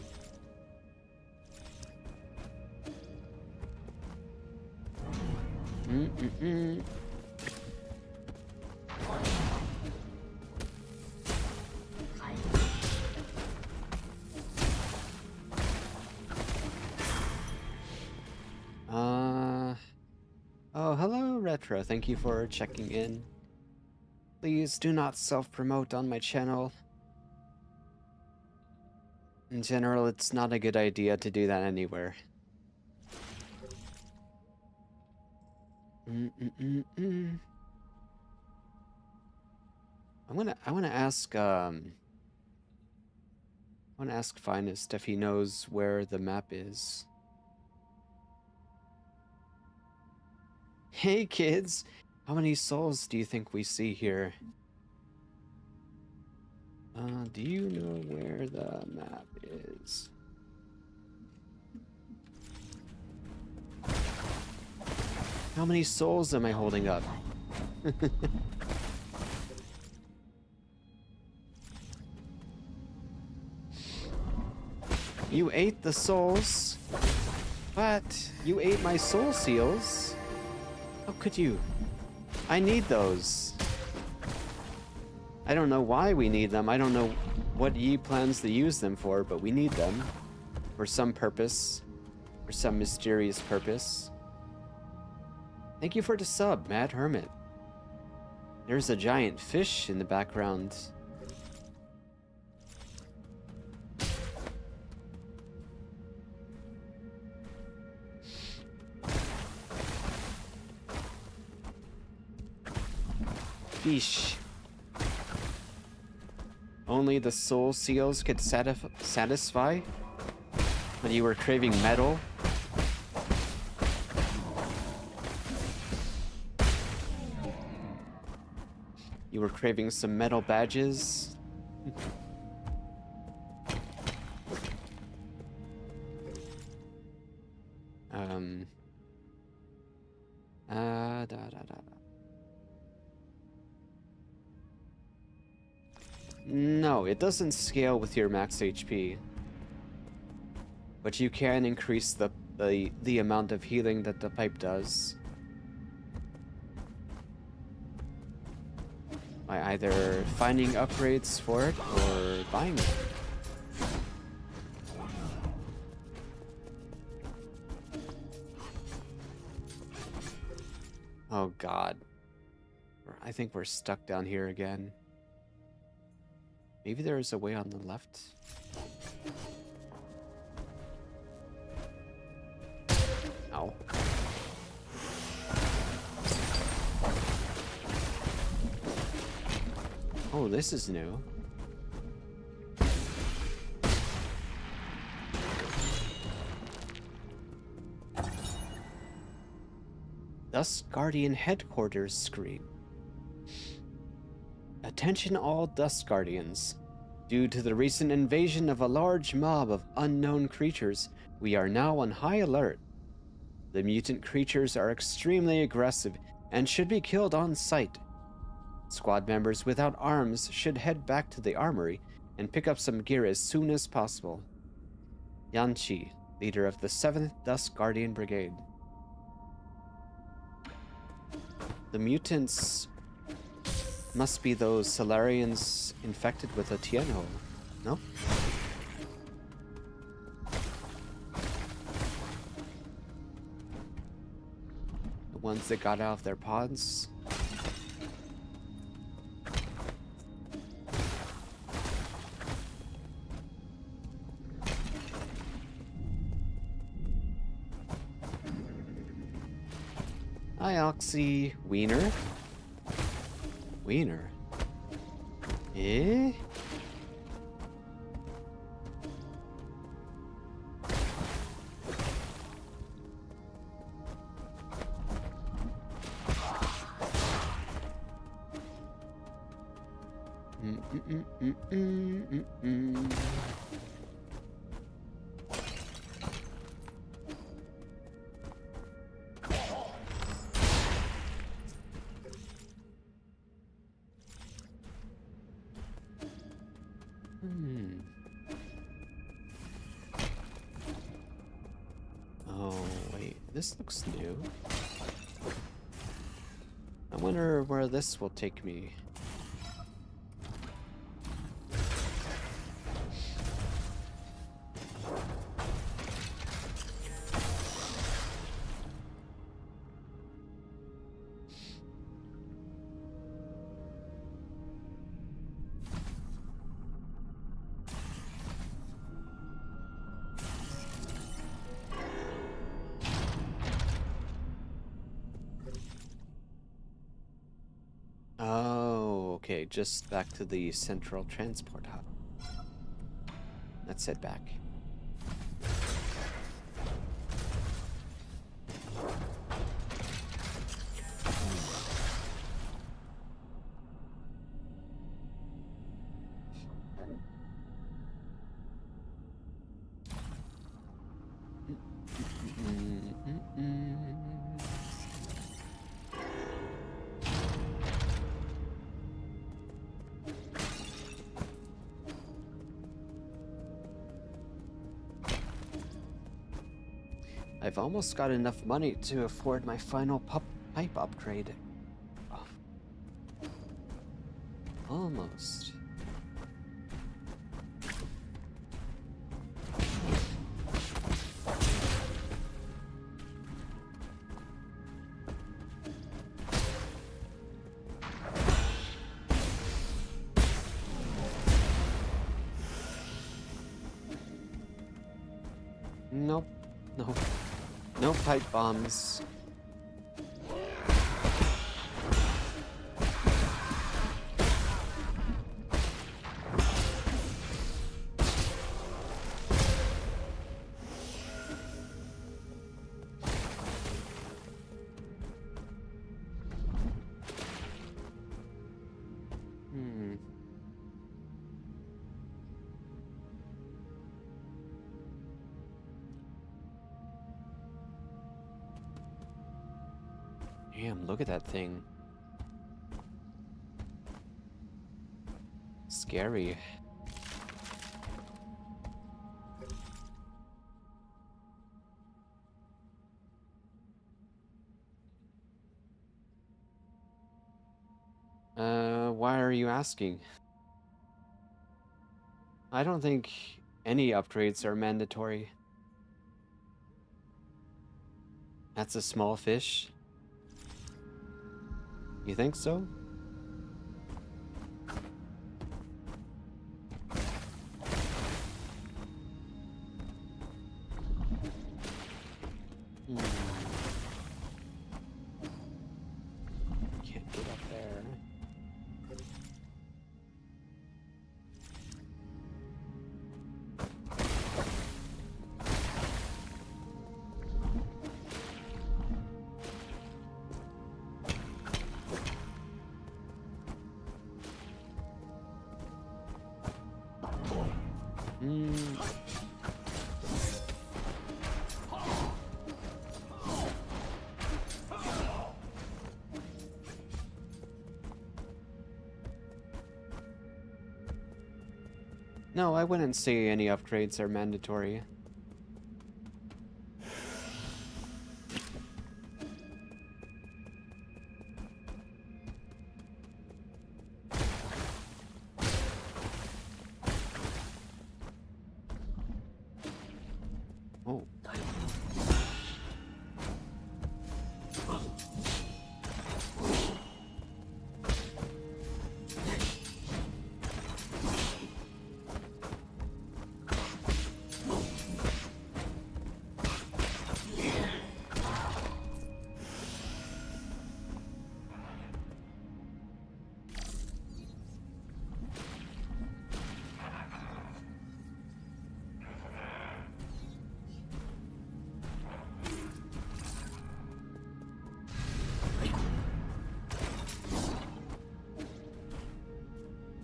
Oh, hello, Retro. Thank you for checking in. Please do not self-promote on my channel. In general, it's not a good idea to do that anywhere. I wanna ask Finest if he knows where the map is. Hey kids, how many souls do you think we see here? Do you know where the map is? How many souls am I holding up? You ate the souls, but you ate my soul seals. How could you? I need those. I don't know why we need them. I don't know what Yi plans to use them for, but we need them for some purpose, for some mysterious purpose. Thank you for the sub, Mad Hermit. There's a giant fish in the background. Fish. Only the soul seals could satisfy when you were craving metal. You were craving some metal badges. No, it doesn't scale with your max HP. But you can increase the amount of healing that the pipe does. By either finding upgrades for it or buying them. Oh god. I think we're stuck down here again. Maybe there is a way on the left. Ow. Oh, this is new. Dust Guardian headquarters screen. Attention all Dust Guardians. Due to the recent invasion of a large mob of unknown creatures, we are now on high alert. The mutant creatures are extremely aggressive and should be killed on sight. Squad members without arms should head back to the armory and pick up some gear as soon as possible. Yanqi, leader of the 7th Dusk Guardian Brigade. The mutants must be those Solarians infected with a Tianho, no? The ones that got out of their pods? Hi, Oxy. Wiener? Wiener? Eh? Oh, wait. This looks new. I wonder where this will take me. Oh, okay, just back to the central transport hub. Let's head back. I've almost got enough money to afford my final pipe upgrade. Oh. Almost. Nope. Nope. No pipe bombs. Damn, look at that thing. Scary. Why are you asking? I don't think any upgrades are mandatory. That's a small fish. You think so? Can't get up there. No, I wouldn't say any upgrades are mandatory. Oh.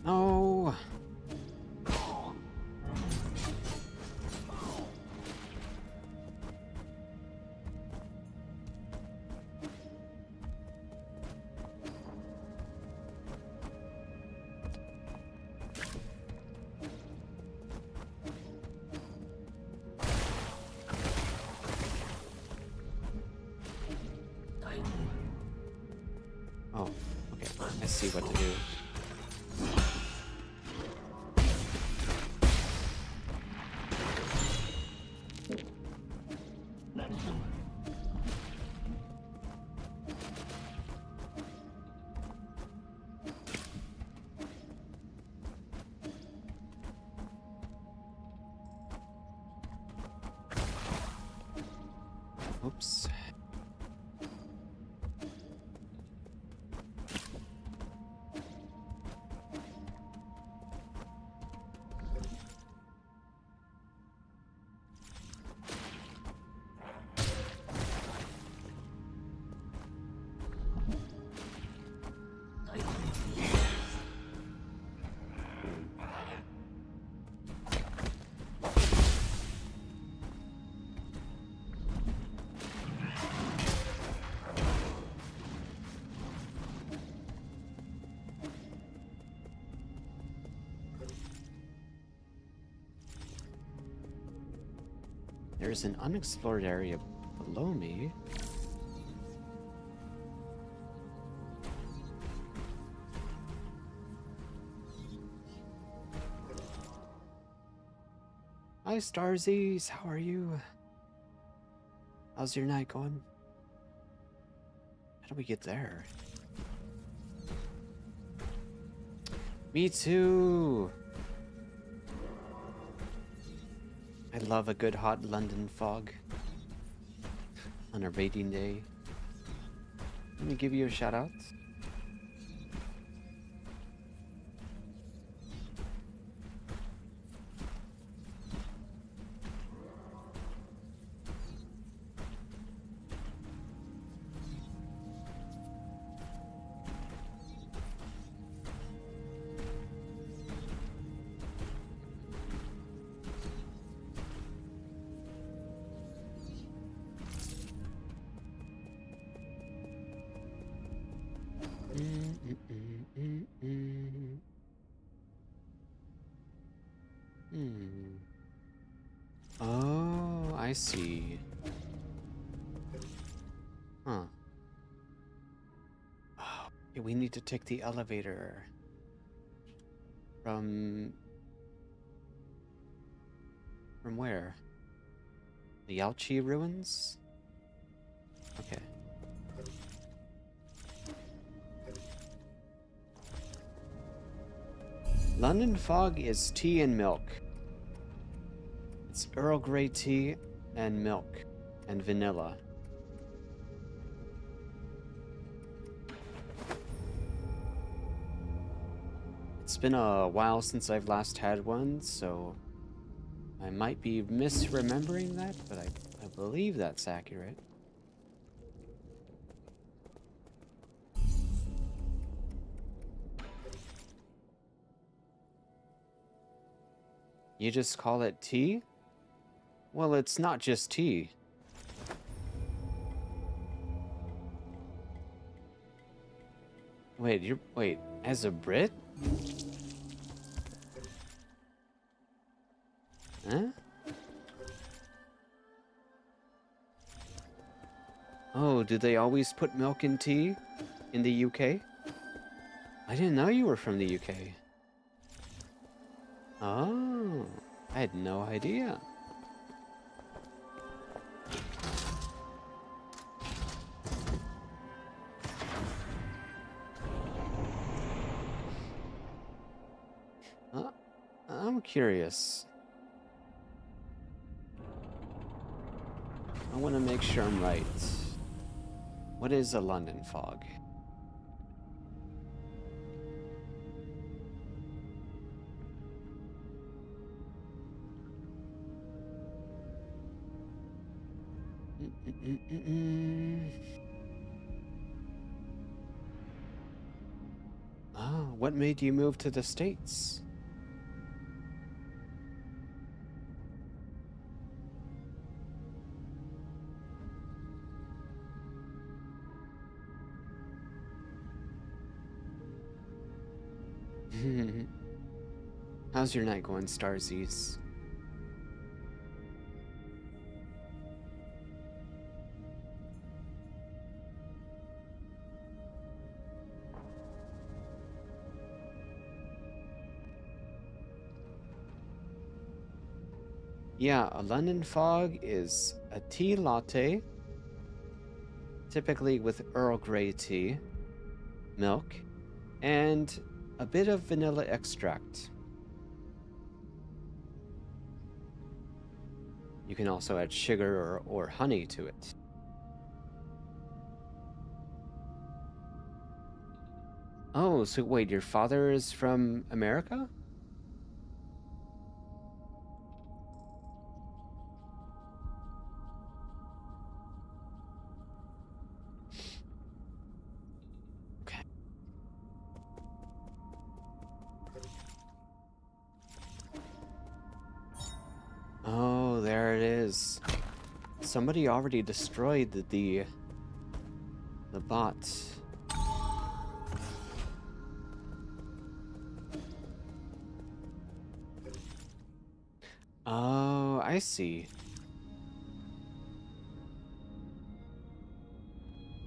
No. Oh, okay. I see what to do. Oops. There's an unexplored area below me. Hi, Starsies. How are you? How's your night going? How do we get there? Me too. I love a good hot London fog on a rainy day. Let me give you a shout out. Oh, I see. Huh. Oh, okay, we need to take the elevator from where? The Yaochi ruins? Okay. London fog is tea and milk. It's Earl Grey tea and milk and vanilla. It's been a while since I've last had one, so I might be misremembering that, but I believe that's accurate. You just call it tea? Well, it's not just tea. Wait, as a Brit? do they always put milk in tea in the UK? I didn't know you were from the UK. Oh, I had no idea. I'm curious. I want to make sure I'm right. What is a London fog? Oh, what made you move to the States? How's your night going, Starsies? Yeah, a London fog is a tea latte, typically with Earl Grey tea, milk, and a bit of vanilla extract. You can also add sugar or honey to it. Oh, so wait, your father is from America? Okay. Oh, there it is. Somebody already destroyed the bot. Oh, I see.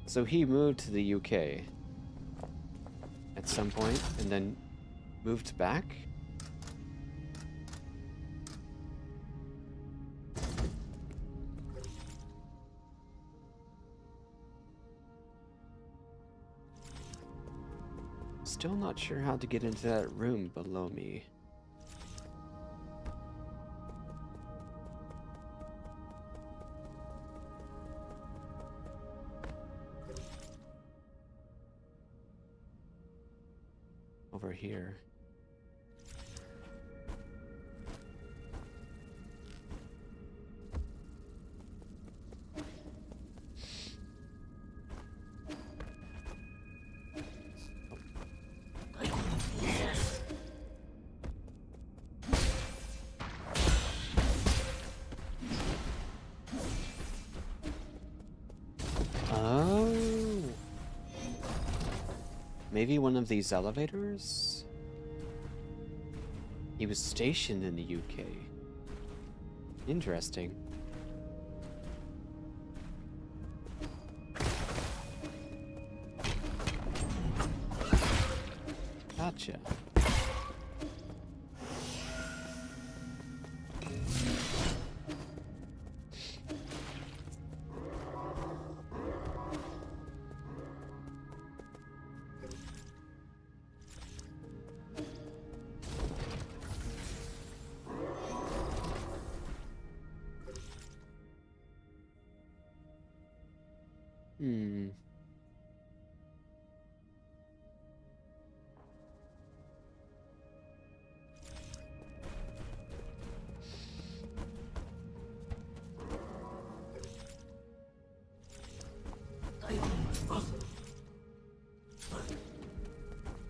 So he moved to the UK at some point and then moved back? Still not sure how to get into that room below me. Over here. Oh. Maybe one of these elevators? He was stationed in the UK. Interesting. Gotcha.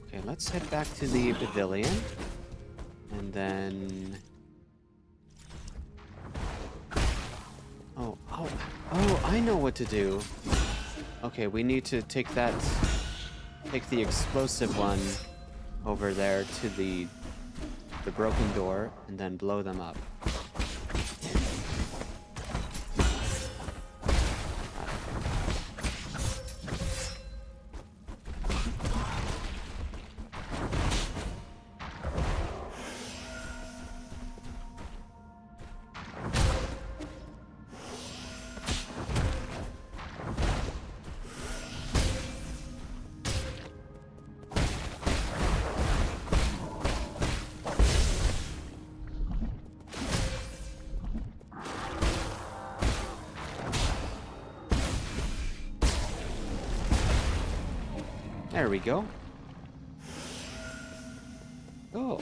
Okay, let's head back to the pavilion. And then... Oh, I know what to do. Okay, we need to take the explosive one over there to the broken door and then blow them up. There we go. Oh.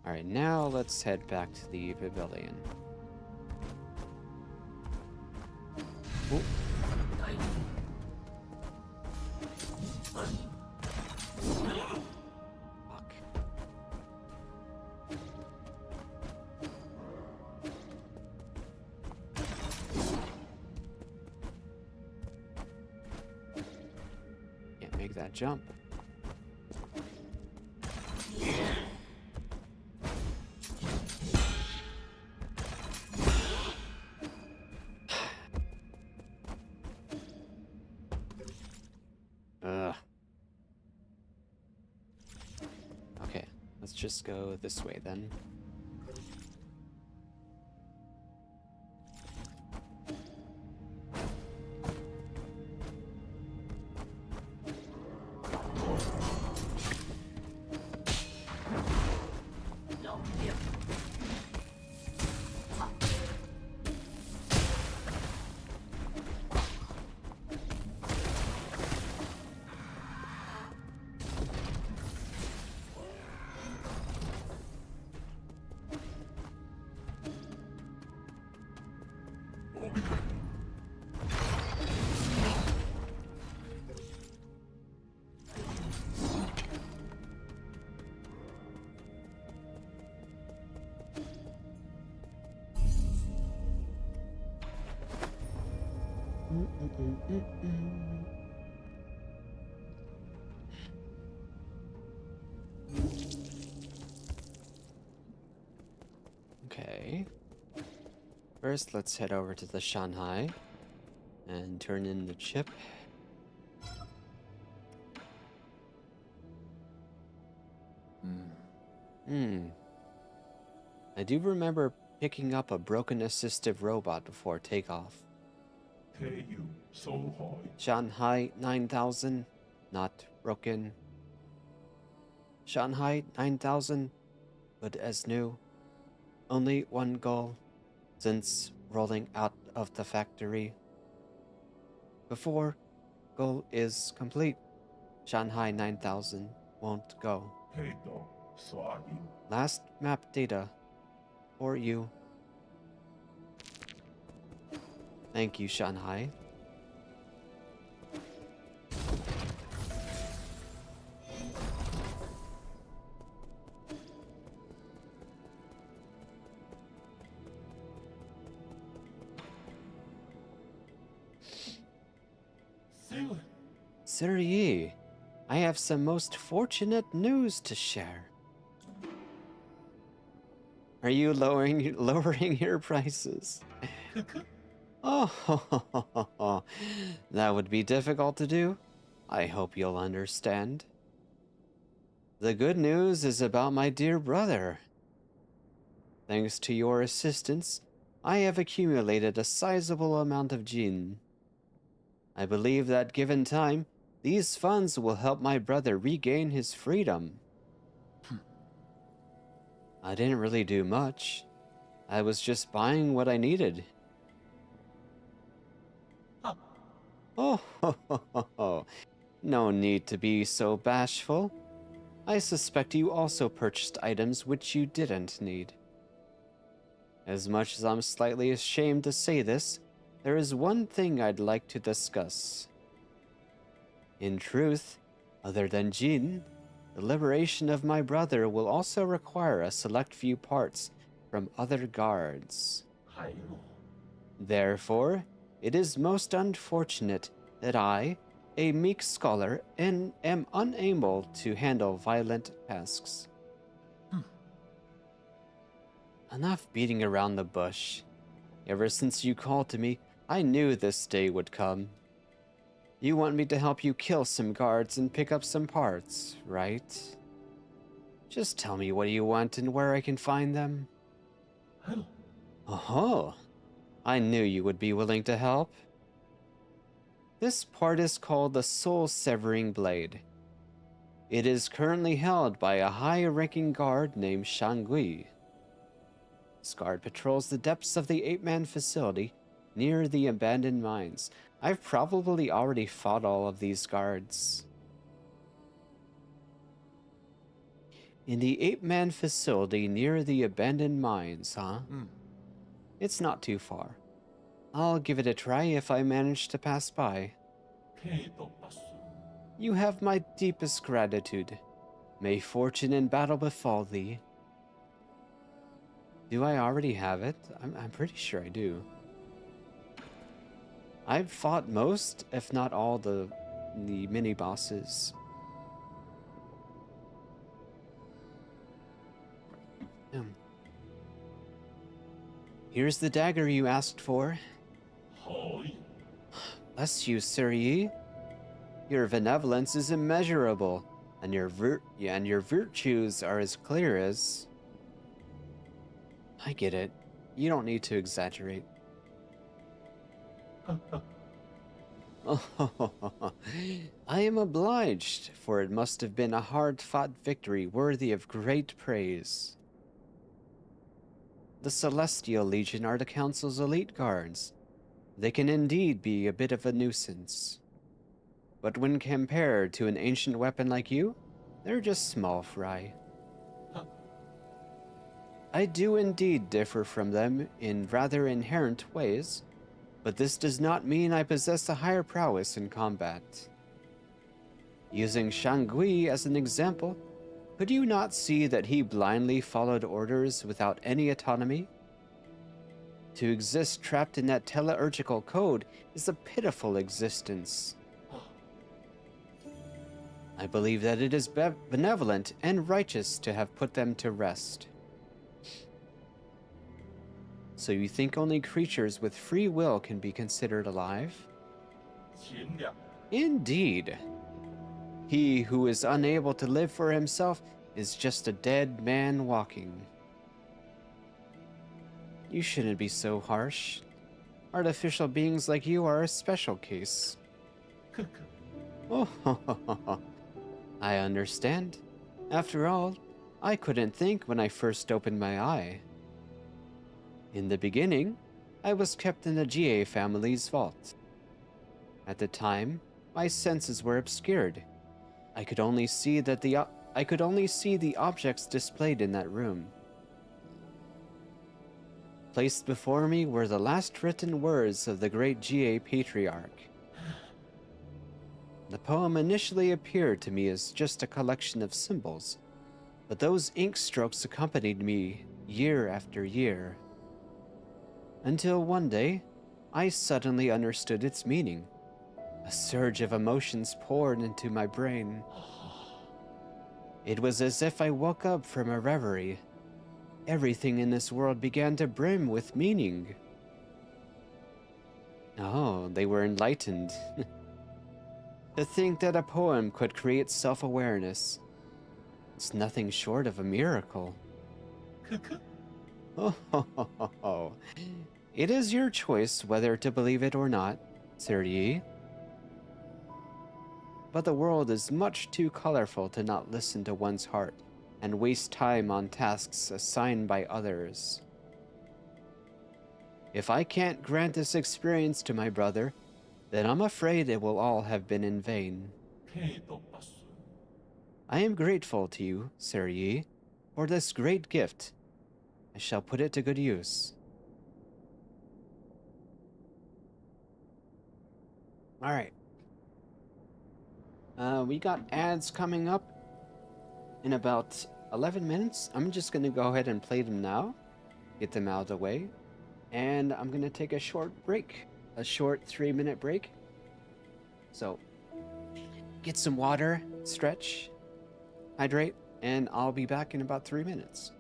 Alright, now let's head back to the pavilion. Oh. Fuck. Can't make that jump. Ugh. Okay, let's just go this way then. Okay. First, let's head over to the Shanghai and turn in the chip. I do remember picking up a broken assistive robot before takeoff. Shanghai 9000, not broken. Shanghai 9000, good as new. Only one goal since rolling out of the factory. Before goal is complete, Shanghai 9000 won't go. Last map data for you. Thank you, Shanghai. Sir Yi, I have some most fortunate news to share. Are you lowering your prices? Oh, that would be difficult to do. I hope you'll understand. The good news is about my dear brother. Thanks to your assistance, I have accumulated a sizable amount of jin. I believe that given time, these funds will help my brother regain his freedom. I didn't really do much. I was just buying what I needed. Oh, no need to be so bashful. I suspect you also purchased items which you didn't need. As much as I'm slightly ashamed to say this, there is one thing I'd like to discuss. In truth, other than Jin, the liberation of my brother will also require a select few parts from other guards. Therefore, it is most unfortunate that I, a meek scholar, am unable to handle violent tasks. Enough beating around the bush. Ever since you called to me, I knew this day would come. You want me to help you kill some guards and pick up some parts, right? Just tell me what you want and where I can find them. Oh, I knew you would be willing to help. This part is called the Soul-Severing Blade. It is currently held by a high-ranking guard named Shangui. This guard patrols the depths of the 8-man facility near the abandoned mines. I've probably already fought all of these guards. In the 8-man facility near the abandoned mines, huh? It's not too far. I'll give it a try if I manage to pass by. You have my deepest gratitude. May fortune and battle befall thee. Do I already have it? I'm pretty sure I do. I've fought most, if not all, the mini bosses. Here's the dagger you asked for. Bless you, Sir Yi. Your benevolence is immeasurable, and your virtues are as clear as... I get it. You don't need to exaggerate. I am obliged, for it must have been a hard-fought victory worthy of great praise. The Celestial Legion are the Council's elite guards. They can indeed be a bit of a nuisance. But when compared to an ancient weapon like you, they're just small fry. I do indeed differ from them in rather inherent ways, but this does not mean I possess a higher prowess in combat. Using Shangui as an example, could you not see that he blindly followed orders without any autonomy? To exist trapped in that teleurgical code is a pitiful existence. I believe that it is benevolent and righteous to have put them to rest. So you think only creatures with free will can be considered alive? Indeed. He who is unable to live for himself is just a dead man walking. You shouldn't be so harsh. Artificial beings like you are a special case. Oh, I understand. After all, I couldn't think when I first opened my eye. In the beginning, I was kept in the GA family's vault. At the time, my senses were obscured. I could only see the objects displayed in that room. Placed before me were the last written words of the great GA patriarch. The poem initially appeared to me as just a collection of symbols, but those ink strokes accompanied me year after year. Until one day, I suddenly understood its meaning. A surge of emotions poured into my brain. It was as if I woke up from a reverie. Everything in this world began to brim with meaning. Oh, they were enlightened. To think that a poem could create self-awareness. It's nothing short of a miracle. Oh, it is your choice whether to believe it or not, Sir Yi. But the world is much too colorful to not listen to one's heart and waste time on tasks assigned by others. If I can't grant this experience to my brother, then I'm afraid it will all have been in vain. I am grateful to you, Sir Yi, for this great gift. I shall put it to good use. All right. We got ads coming up in about 11 minutes. I'm just going to go ahead and play them now, get them out of the way, and I'm going to take a short break, a short 3-minute break. So, get some water, stretch, hydrate, and I'll be back in about 3 minutes.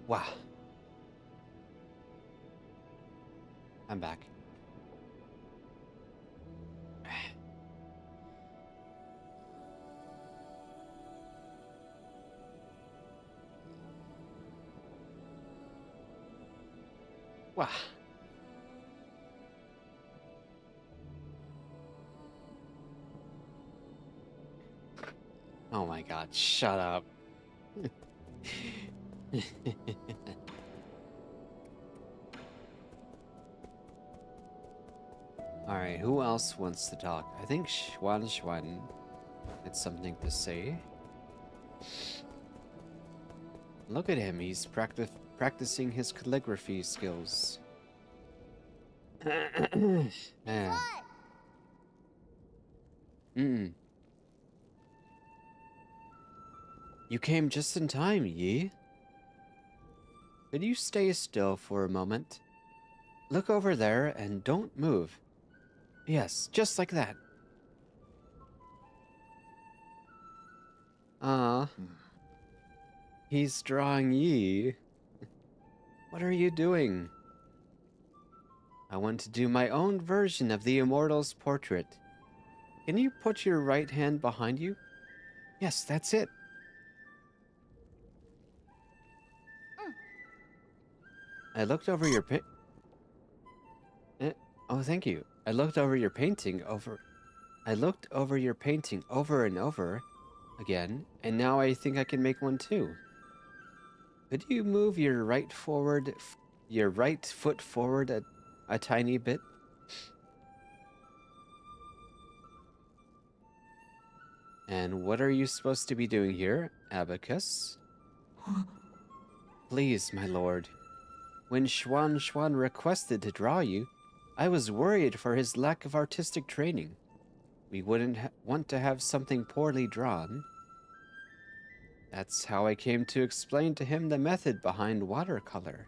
Wow. I'm back. Wow. Oh my god, shut up. Alright, who else wants to talk? I think Schwan had something to say. Look at him, he's practicing his calligraphy skills. Yeah. You came just in time, Yi. Could you stay still for a moment? Look over there and don't move. Yes, just like that. He's drawing Yi. What are you doing? I want to do my own version of the immortal's portrait. Can you put your right hand behind you? Yes, that's it. I looked over your oh, thank you. I looked over your painting over and over again, and now I think I can make one too. Could you move your right foot forward a tiny bit? And what are you supposed to be doing here, Abacus? Please, my lord. When Schwan requested to draw you, I was worried for his lack of artistic training. We wouldn't want to have something poorly drawn. That's how I came to explain to him the method behind watercolor.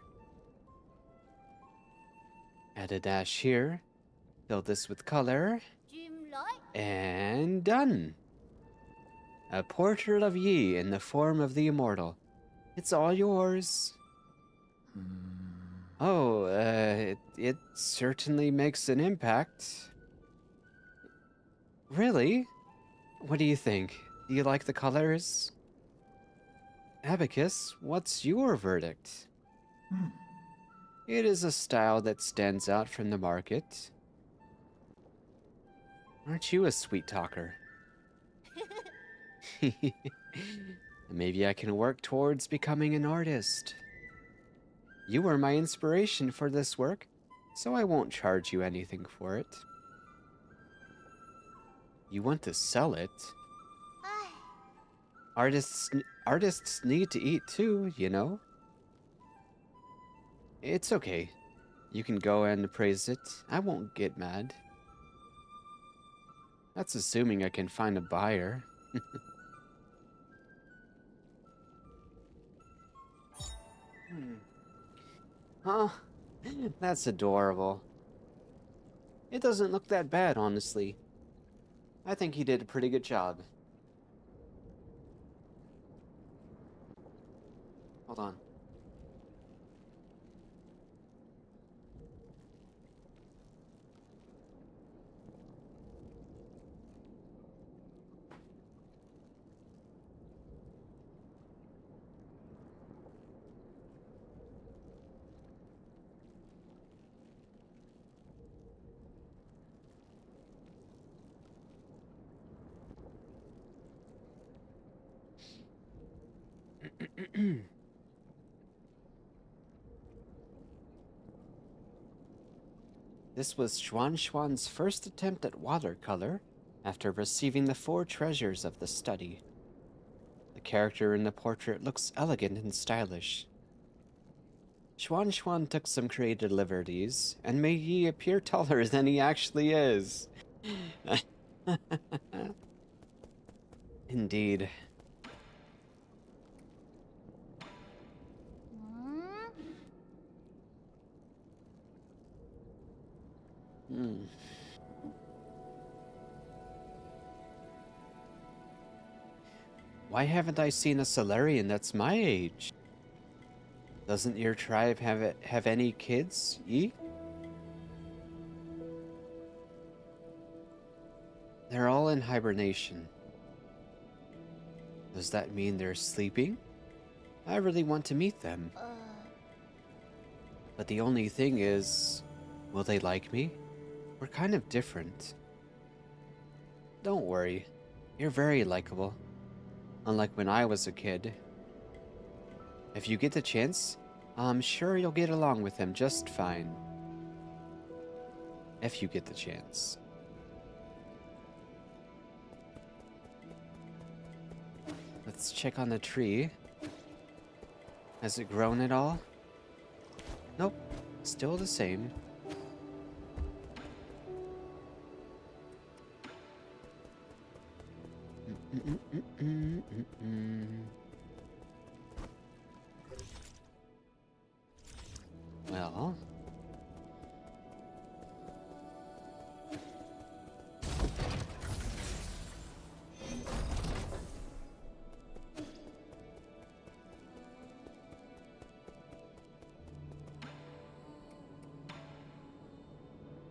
Add a dash here, fill this with color, and done! A portrait of Yi in the form of the immortal. It's all yours. Oh, it certainly makes an impact. Really? What do you think? Do you like the colors? Abacus, what's your verdict? It is a style that stands out from the market. Aren't you a sweet talker? Maybe I can work towards becoming an artist. You were my inspiration for this work, so I won't charge you anything for it. You want to sell it? Artists need to eat too, you know? It's okay. You can go and praise it. I won't get mad. That's assuming I can find a buyer. Huh? That's adorable. It doesn't look that bad, honestly. I think he did a pretty good job. Hold on. This was Schwan's first attempt at watercolor after receiving the 4 treasures of the study. The character in the portrait looks elegant and stylish. Schwan took some creative liberties and made Yi appear taller than he actually is. Indeed. Why haven't I seen a Solarian that's my age? Doesn't your tribe have any kids, Yi? They're all in hibernation. Does that mean they're sleeping? I really want to meet them. But the only thing is, will they like me? We're kind of different. Don't worry, you're very likable. Unlike when I was a kid. If you get the chance, I'm sure you'll get along with them just fine. If you get the chance. Let's check on the tree. Has it grown at all? Nope, still the same. Well...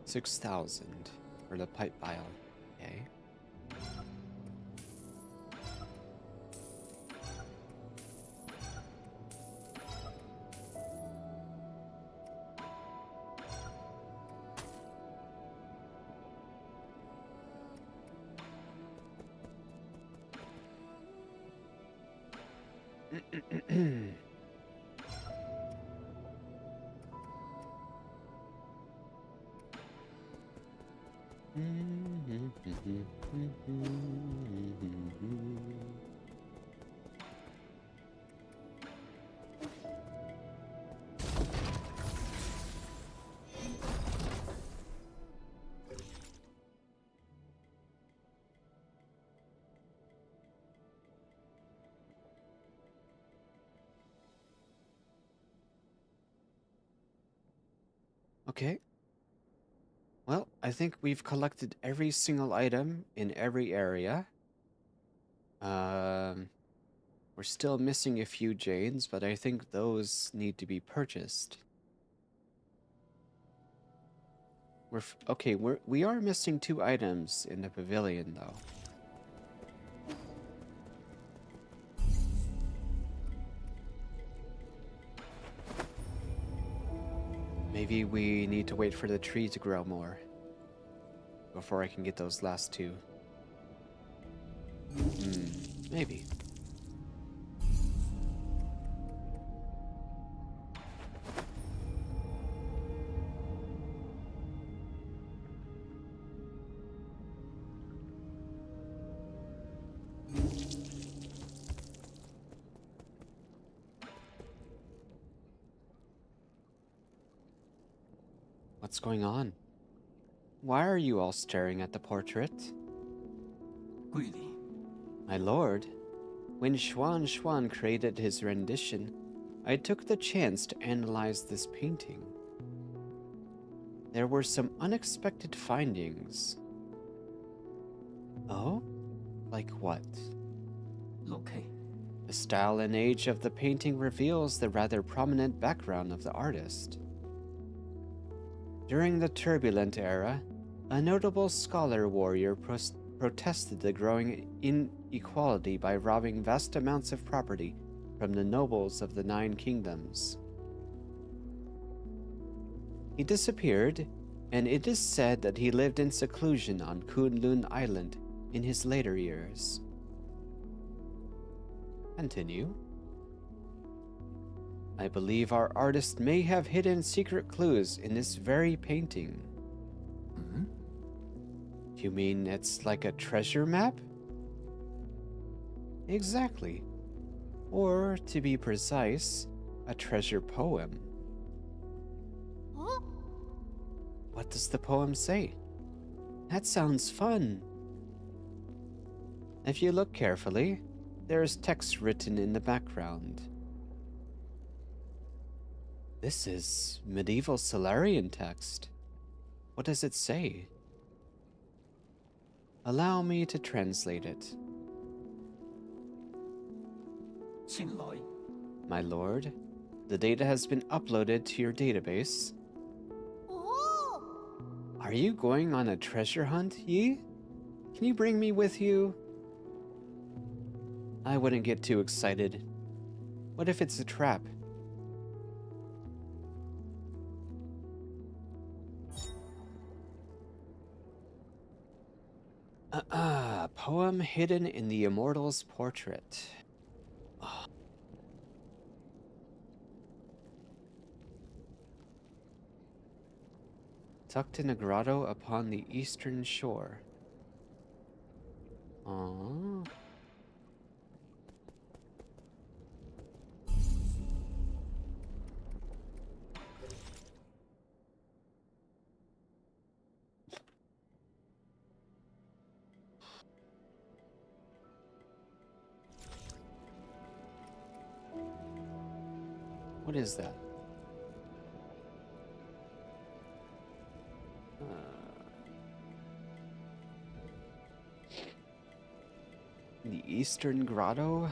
$6,000 for the pipe vial. Okay. Okay. Well, I think we've collected every single item in every area. We're still missing a few Janes, but I think those need to be purchased. We are missing 2 items in the pavilion, though. Maybe we need to wait for the tree to grow more before I can get those last 2. Maybe. What's going on? Why are you all staring at the portrait? My lord, when Xuan created his rendition, I took the chance to analyze this painting. There were some unexpected findings. Oh? Like what? Okay. The style and age of the painting reveals the rather prominent background of the artist. During the turbulent era, a notable scholar warrior protested the growing inequality by robbing vast amounts of property from the nobles of the 9 kingdoms. He disappeared, and it is said that he lived in seclusion on Kunlun Island in his later years. Continue. I believe our artist may have hidden secret clues in this very painting. You mean it's like a treasure map? Exactly. Or, to be precise, a treasure poem. What does the poem say? That sounds fun. If you look carefully, there is text written in the background. This is medieval Solarian text. What does it say? Allow me to translate it. My lord, The data has been uploaded to your database. Oh! Are you going on a treasure hunt, Yi? Can you bring me with you? I wouldn't get too excited. What if it's a trap? Poem hidden in the immortal's portrait. Ah. Tucked in a grotto upon the eastern shore. Aww. What is that? The Eastern Grotto?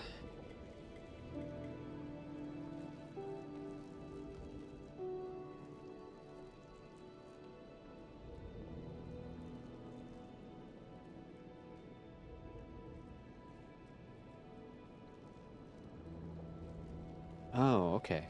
Oh, okay.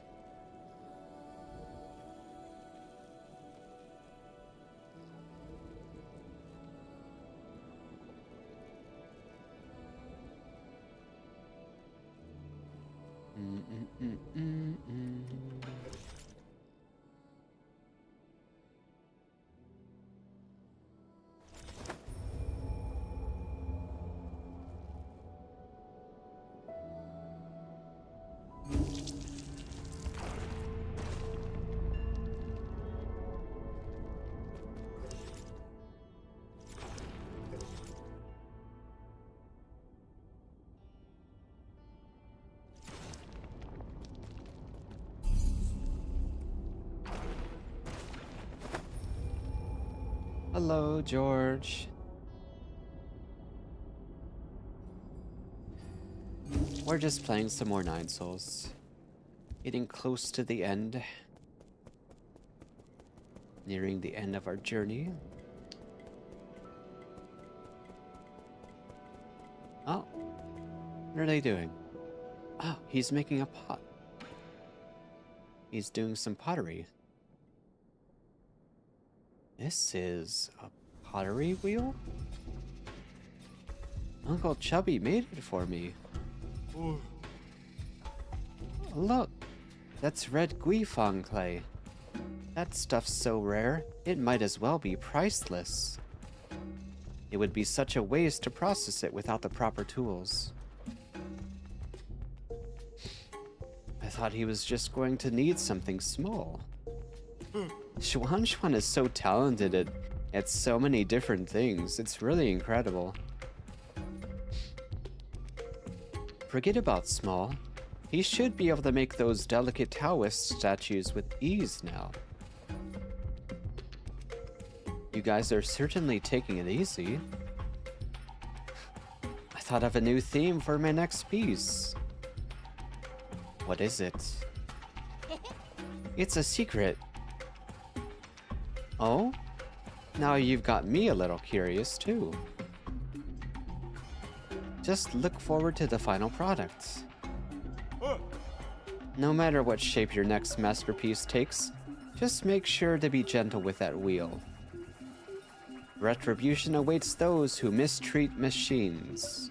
Hello, George. We're just playing some more Nine Souls. Getting close to the end. Nearing the end of our journey. Oh. What are they doing? Oh, he's making a pot. He's doing some pottery. This is a pottery wheel? Uncle Chubby made it for me. Look, that's red guifang clay. That stuff's so rare, it might as well be priceless. It would be such a waste to process it without the proper tools. I thought he was just going to need something small. Xuan is so talented at so many different things. It's really incredible. Forget about small. He should be able to make those delicate Taoist statues with ease now. You guys are certainly taking it easy. I thought of a new theme for my next piece. What is it? It's a secret. Oh? Now you've got me a little curious too. Just look forward to the final product. No matter what shape your next masterpiece takes, just make sure to be gentle with that wheel. Retribution awaits those who mistreat machines.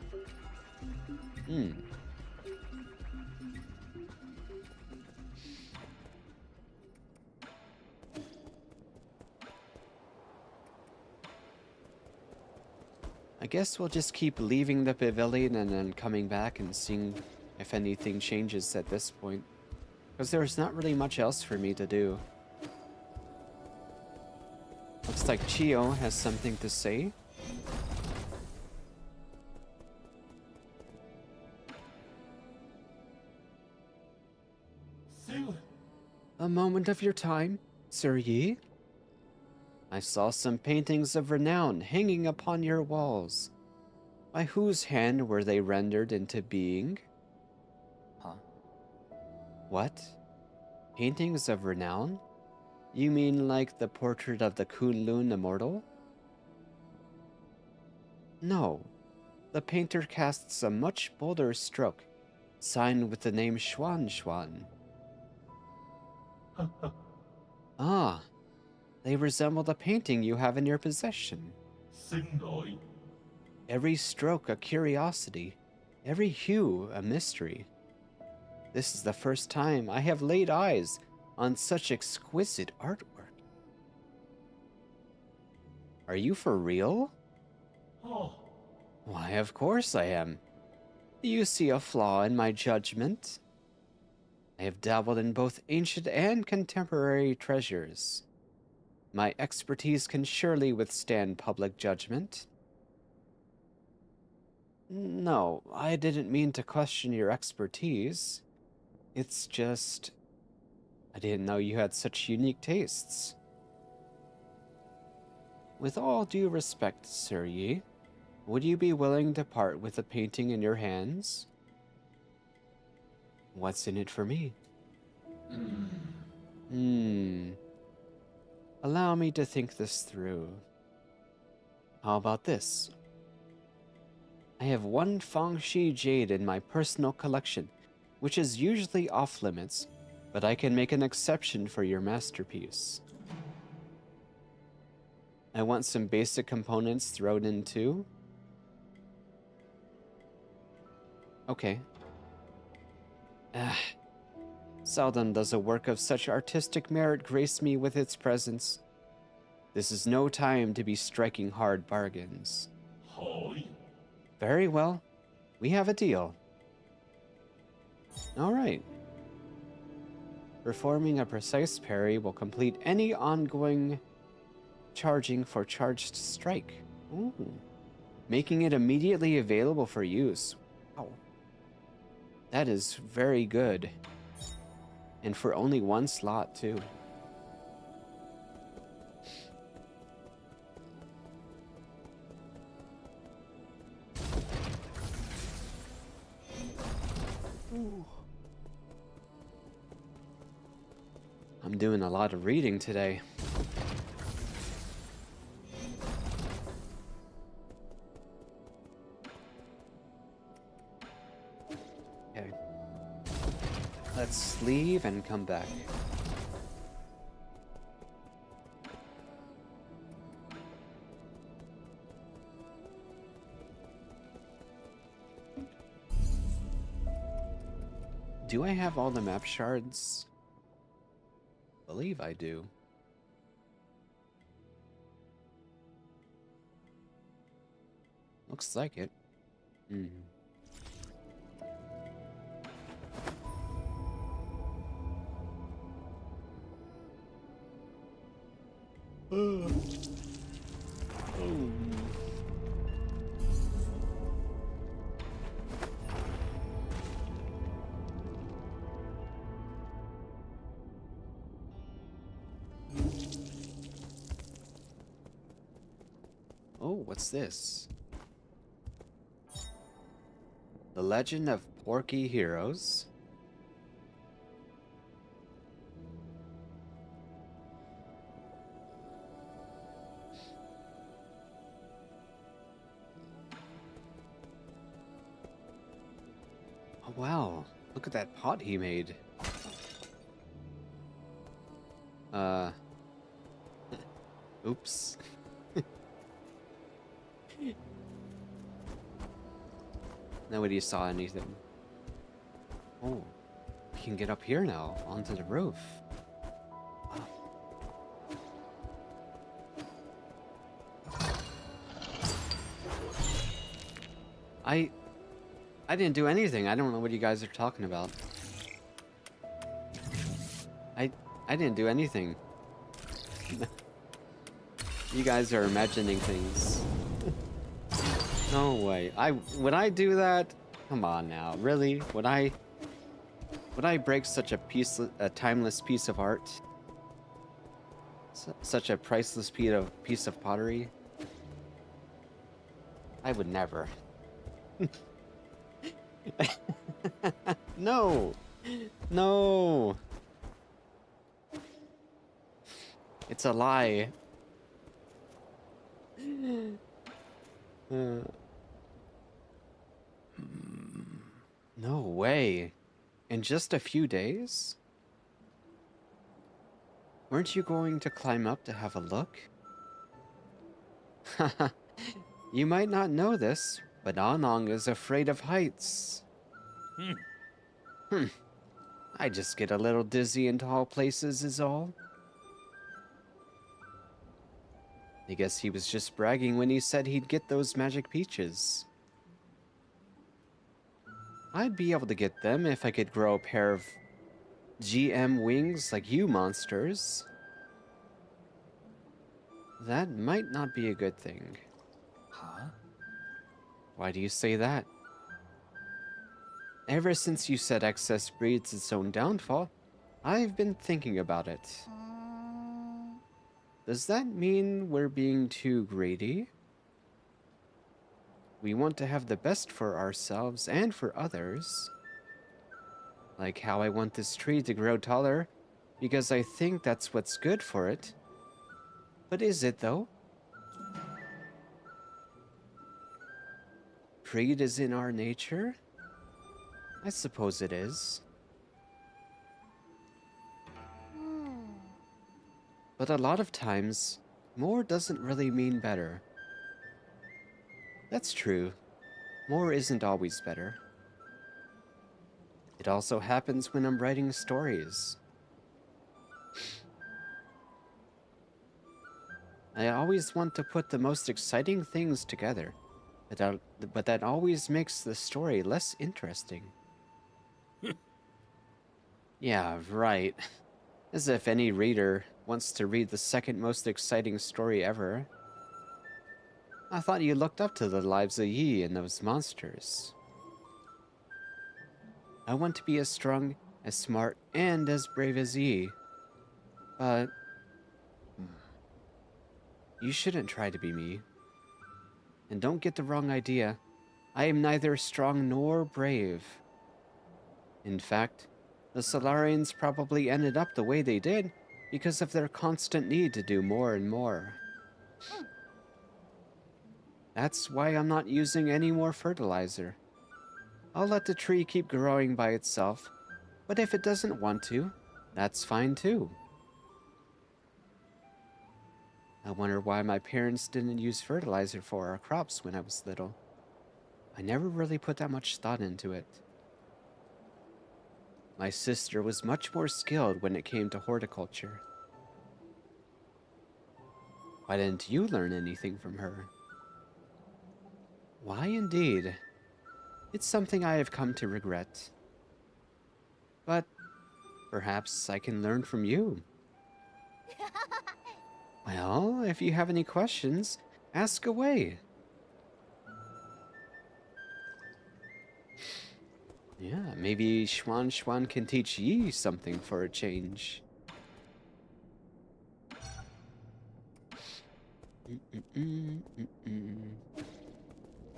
I guess we'll just keep leaving the pavilion and then coming back and seeing if anything changes at this point. Because there's not really much else for me to do. Looks like Chio has something to say. A moment of your time, Sir Yi? I saw some paintings of renown hanging upon your walls. By whose hand were they rendered into being? Huh? What? Paintings of renown? You mean like the portrait of the Kunlun immortal? No. The painter casts a much bolder stroke, signed with the name Xuan Xuan. Ah, they resemble the painting you have in your possession. Every stroke a curiosity, every hue a mystery. This is the first time I have laid eyes on such exquisite artwork. Are you for real? Why, of course I am. Do you see a flaw in my judgment? I have dabbled in both ancient and contemporary treasures. My expertise can surely withstand public judgment. No, I didn't mean to question your expertise. It's just... I didn't know you had such unique tastes. With all due respect, Sir Yi, would you be willing to part with the painting in your hands? What's in it for me? Allow me to think this through. How about this? I have one Fangxi jade in my personal collection, which is usually off limits, but I can make an exception for your masterpiece. I want some basic components thrown in too. Okay. Seldom does a work of such artistic merit grace me with its presence. This is no time to be striking hard bargains. Very well. We have a deal. All right. Performing a precise parry will complete any ongoing charging for charged strike. Ooh. Making it immediately available for use. Wow. That is very good. And for only one slot, too. Ooh. I'm doing a lot of reading today. Okay. Let's leave and come back. Do I have all the map shards? I believe I do. Looks like it. Oh, what's this? The Legend of Porky Heroes. Oh, wow. Look at that pot he made. Oops. Nobody saw anything. Oh, we can get up here now, onto the roof. I didn't do anything. I don't know what you guys are talking about. I didn't do anything. You guys are imagining things. No way. Would I do that? Come on now. Really? Would I break such a timeless piece of art? Such a priceless piece of pottery? I would never. No. No. It's a lie. No way. In just a few days? Weren't you going to climb up to have a look? Haha, you might not know this, but Anong is afraid of heights. I just get a little dizzy in tall places is all. I guess he was just bragging when he said he'd get those magic peaches. I'd be able to get them if I could grow a pair of GM wings like you monsters. That might not be a good thing. Huh? Why do you say that? Ever since you said excess breeds its own downfall, I've been thinking about it. Does that mean we're being too greedy? We want to have the best for ourselves and for others. Like how I want this tree to grow taller, because I think that's what's good for it. But is it, though? Greed is in our nature? I suppose it is. But a lot of times, more doesn't really mean better. That's true. More isn't always better. It also happens when I'm writing stories. I always want to put the most exciting things together, but that always makes the story less interesting. Yeah, right. As if any reader wants to read the second most exciting story ever. I thought you looked up to the lives of Yi and those monsters. I want to be as strong, as smart, and as brave as Yi. But you shouldn't try to be me. And don't get the wrong idea. I am neither strong nor brave. In fact, the Solarians probably ended up the way they did because of their constant need to do more and more. That's why I'm not using any more fertilizer. I'll let the tree keep growing by itself, but if it doesn't want to, that's fine too. I wonder why my parents didn't use fertilizer for our crops when I was little. I never really put that much thought into it. My sister was much more skilled when it came to horticulture. Why didn't you learn anything from her? Why indeed? It's something I have come to regret. But perhaps I can learn from you. Well, if you have any questions, ask away. Yeah, maybe Xuan can teach Yi something for a change.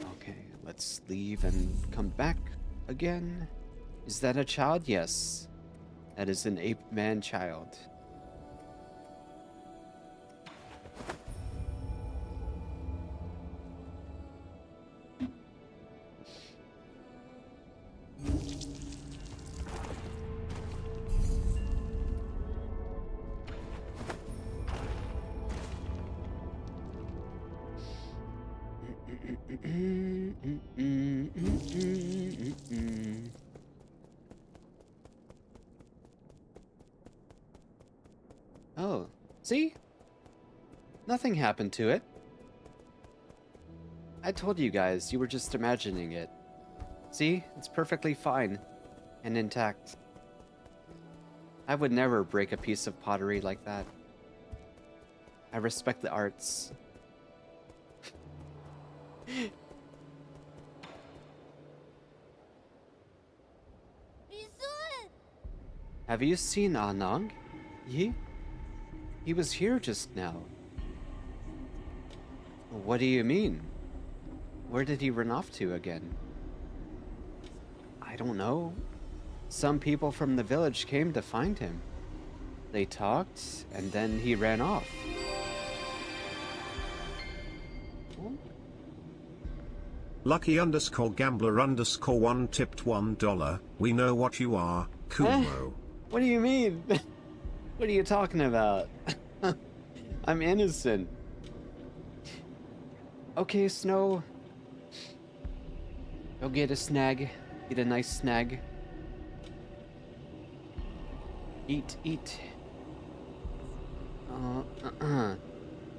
Okay, let's leave and come back again. Is that a child? Yes. That is an ape man child. Oh, see? Nothing happened to it. I told you guys, you were just imagining it. See? It's perfectly fine and intact. I would never break a piece of pottery like that. I respect the arts. Have you seen Anang? He was here just now. What do you mean? Where did he run off to again? I don't know. Some people from the village came to find him. They talked, and then he ran off. Lucky_gambler_1 tipped $1. We know what you are, Kumo. What do you mean? What are you talking about? I'm innocent. Okay, Snow. Go get a snag. Get a nice snag. Eat, eat.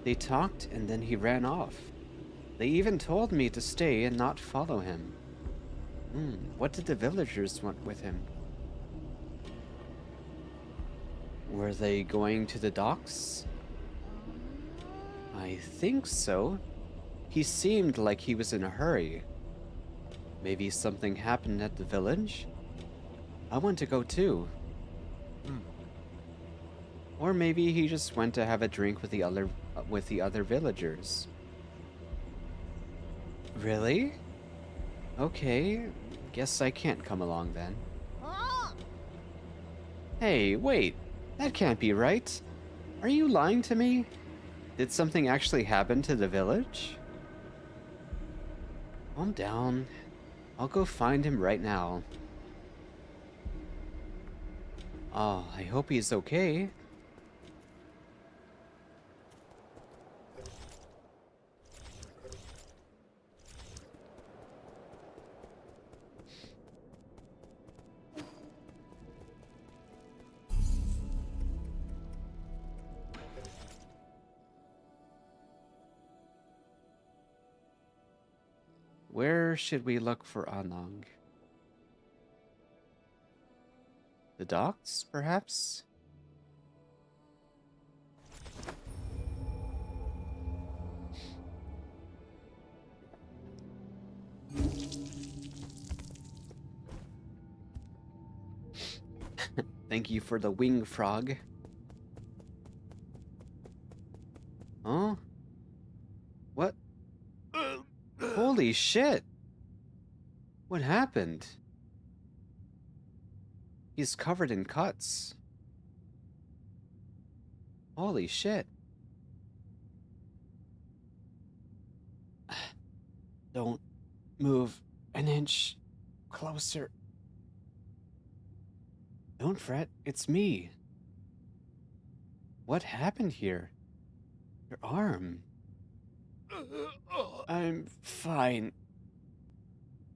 They talked and then he ran off. They even told me to stay and not follow him. What did the villagers want with him? Were they going to the docks? I think so. He seemed like he was in a hurry. Maybe something happened at the village? I want to go too. Or maybe he just went to have a drink with the other villagers. Really? Okay, guess I can't come along then. Hey, wait. That can't be right. Are you lying to me? Did something actually happen to the village? Calm down. I'll go find him right now. Oh, I hope he's okay. Where should we look for Anang? The docks, perhaps? Thank you for the wing frog. Huh? What? Holy shit! What happened? He's covered in cuts. Holy shit. Don't move an inch closer. Don't fret, it's me. What happened here? Your arm. I'm fine.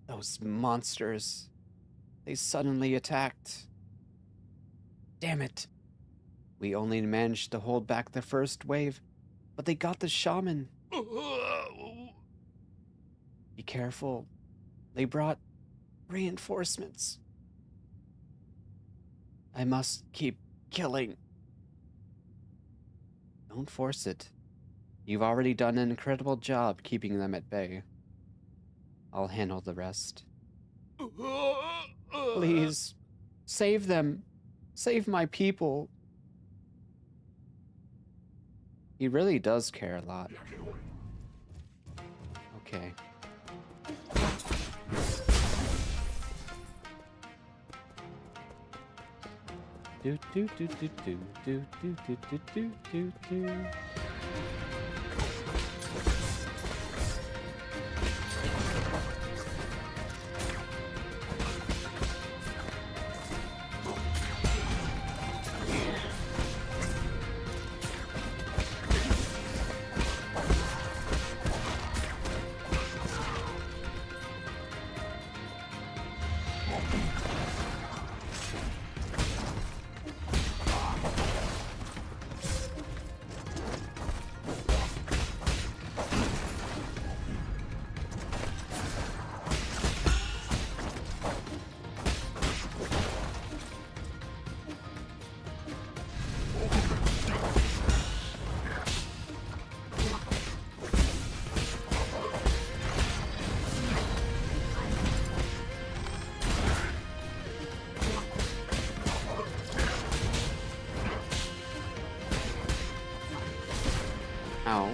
Those monsters. They suddenly attacked. Damn it. We only managed to hold back the first wave, but they got the shaman. Be careful. They brought reinforcements. I must keep killing. Don't force it. You've already done an incredible job keeping them at bay. I'll handle the rest. Please, save them. Save my people. He really does care a lot. Okay. Do do do do do do do do do do do do. Ow.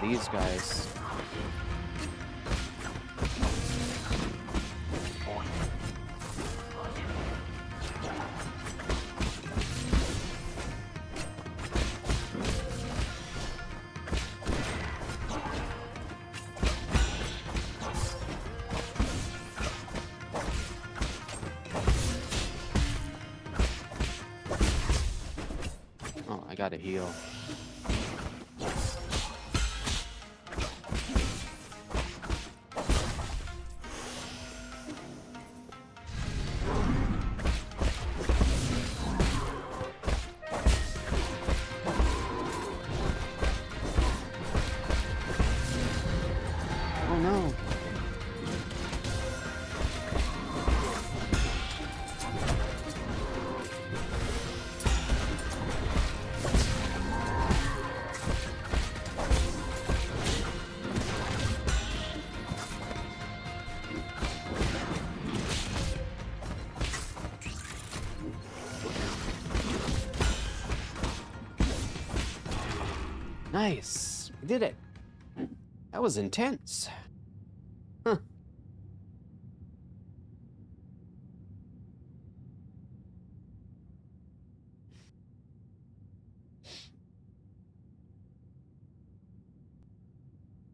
these guys. Oh, I gotta heal. Oh no. Nice. We did it. That was intense. Huh.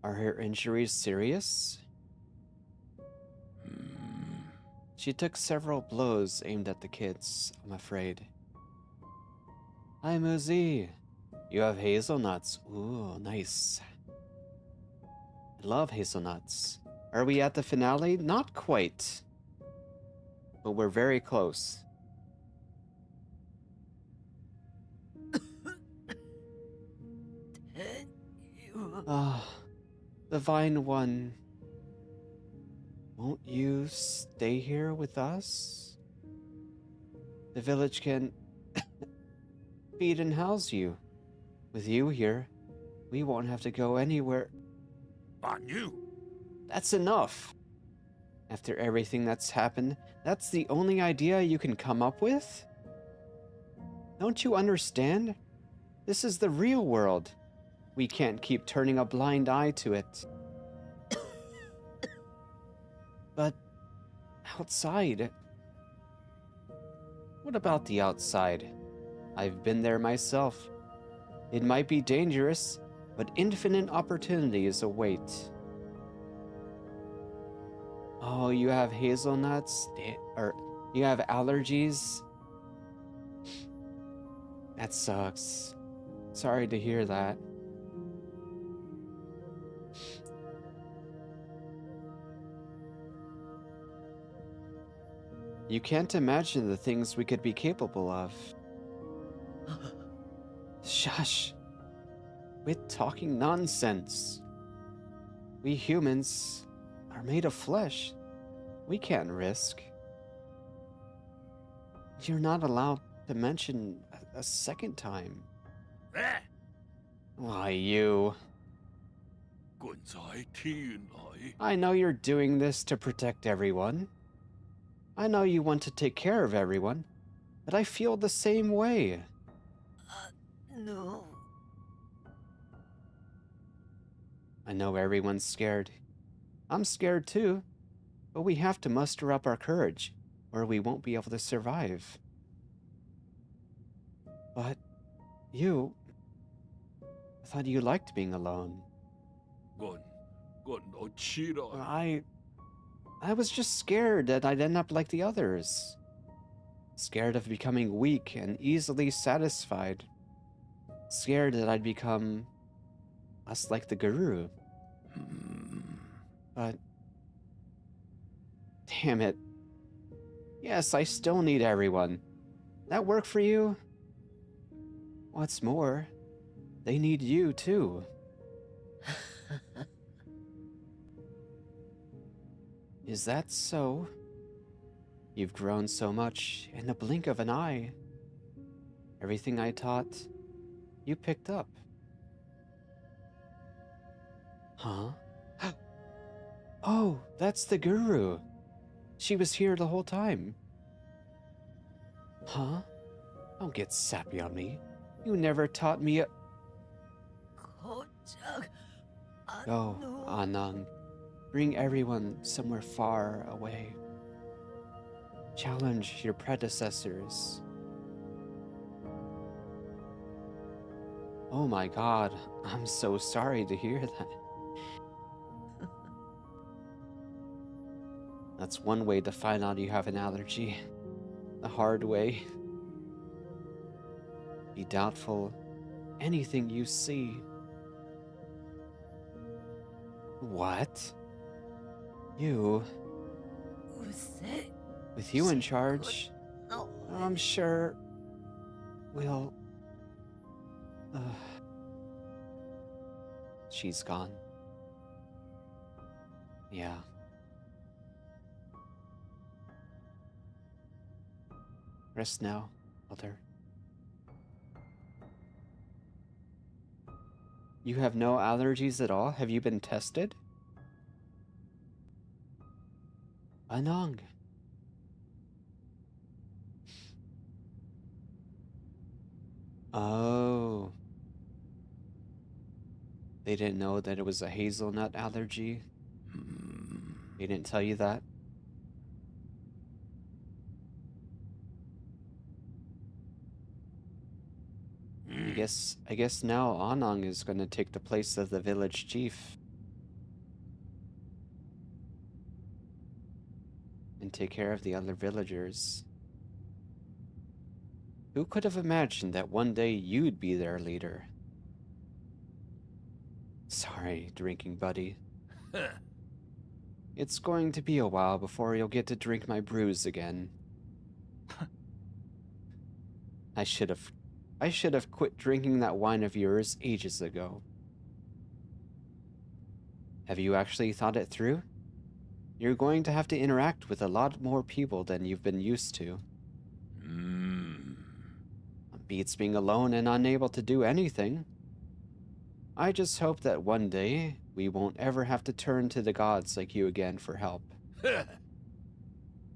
Are her injuries serious? She took several blows aimed at the kids, I'm afraid. Hi, Muzi. You have hazelnuts. Ooh, nice. I love hazelnuts. Are we at the finale? Not quite. But we're very close. Ah, Divine One. Won't you stay here with us? The village can feed and house you. With you here, we won't have to go anywhere. On you. That's enough. After everything that's happened, that's the only idea you can come up with? Don't you understand? This is the real world. We can't keep turning a blind eye to it. But outside? What about the outside? I've been there myself. It might be dangerous, but infinite opportunities await. Oh, you have hazelnuts? Or you have allergies? That sucks. Sorry to hear that. You can't imagine the things we could be capable of. Shush. Quit talking nonsense. We humans are made of flesh. We can't risk. You're not allowed to mention a second time. Why, you? I know you're doing this to protect everyone. I know you want to take care of everyone, but I feel the same way. No. I know everyone's scared. I'm scared too, but we have to muster up our courage, or we won't be able to survive. But you... I thought you liked being alone. I was just scared that I'd end up like the others. Scared of becoming weak and easily satisfied. Scared that I'd become less like the guru. But... damn it. Yes, I still need everyone. That work for you? What's more, they need you too. Is that so? You've grown so much in the blink of an eye. Everything I taught, you picked up. Huh? Oh, that's the guru. She was here the whole time. Huh? Don't get sappy on me. You never taught me a... 고작 Go, no. Anang. Bring everyone somewhere far away. Challenge your predecessors. Oh my god, I'm so sorry to hear that. That's one way to find out you have an allergy. The hard way. Be doubtful anything you see. What? You? Who's it? With you in charge, No. I'm sure we'll... She's gone. Yeah. Rest now, Elder. You have no allergies at all? Have you been tested? Anang. Oh. They didn't know that it was a hazelnut allergy? They didn't tell you that? I guess now Anang is gonna take the place of the village chief. And take care of the other villagers. Who could have imagined that one day you'd be their leader? Sorry, drinking buddy. It's going to be a while before you'll get to drink my brews again. I should have quit drinking that wine of yours ages ago. Have you actually thought it through? You're going to have to interact with a lot more people than you've been used to. Beats being alone and unable to do anything. I just hope that one day we won't ever have to turn to the gods like you again for help.